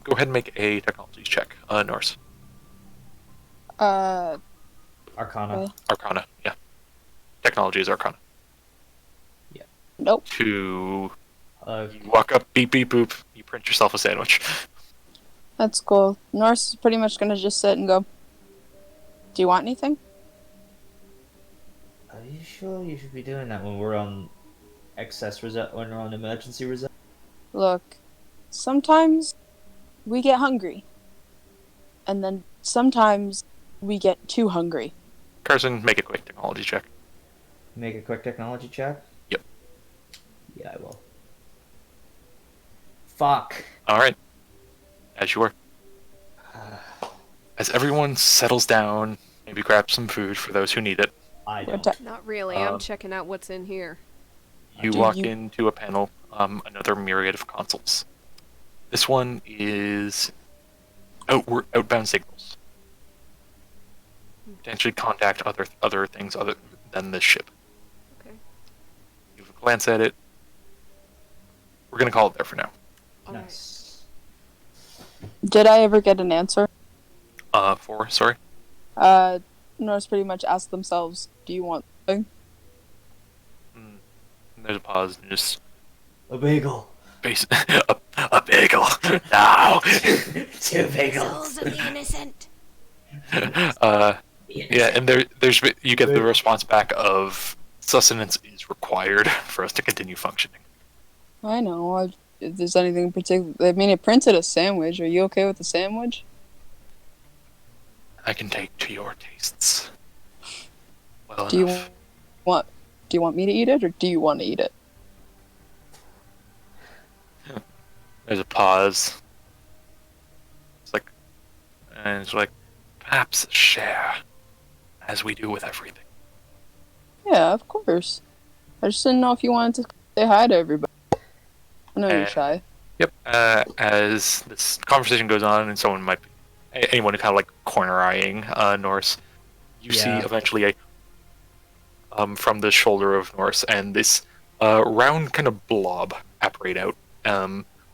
Go ahead and make a technologies check, Norse. Arcana. Okay. Arcana, yeah. Technology is Arcana. Nope. You Uh, walk up, beep, beep, boop. You print yourself a sandwich. That's cool. Norse is pretty much gonna just sit and go, do you want anything? are you sure you should be doing that when we're on excess reserve? When we're on emergency reserve? Look, sometimes we get hungry. And then sometimes we get too hungry. Carson, make a quick technology check. Make a quick technology check. Yep. Yeah, I will. Fuck. Alright. As you were. As everyone settles down, maybe grab some food for those who need it. I We're don't. Not really. Um, I'm checking out what's in here. You Do walk you- into a panel, another myriad of consoles. This one is outbound signals. Potentially contact other things other than this ship. Okay. You have a glance at it. We're gonna call it there for now. All right. Nice. Did I ever get an answer? Sorry. Norse pretty much asked themselves, do you want something? And there's a pause and just A bagel. a bagel. Now. Two bagels. Souls of the innocent. Yeah, and you get the response back of sustenance is required for us to continue functioning. I know. If there's anything in particular, I mean, it printed a sandwich. Are you okay with the sandwich? I can take to your tastes. Well Do you enough. want? Do you want me to eat it, or do you want to eat it? There's a pause. It's like, perhaps share, as we do with everything. Yeah, of course. I just didn't know if you wanted to say hi to everybody. I know you're shy. Yep. As this conversation goes on, and someone might be, anyone kind of like corner eyeing Norse, you see Yeah. eventually from the shoulder of Norse, and this round kind of blob apparate out.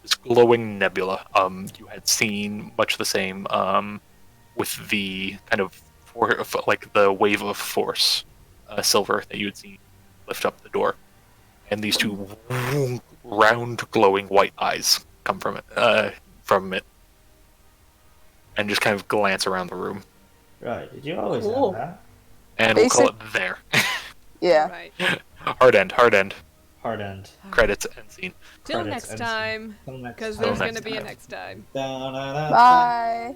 This glowing nebula. You had seen much the same with the kind of like the wave of force, silver that you had seen lift up the door, and these two round, glowing white eyes come from it, and just kind of glance around the room, Right. Did you always Cool. have that? and we'll call it there. Yeah. Right. Hard end. Hard end. Credits end scene. Till Credits next end. time, Till next because time. there's next going to be a time. next time. Da-da-da-da. Bye.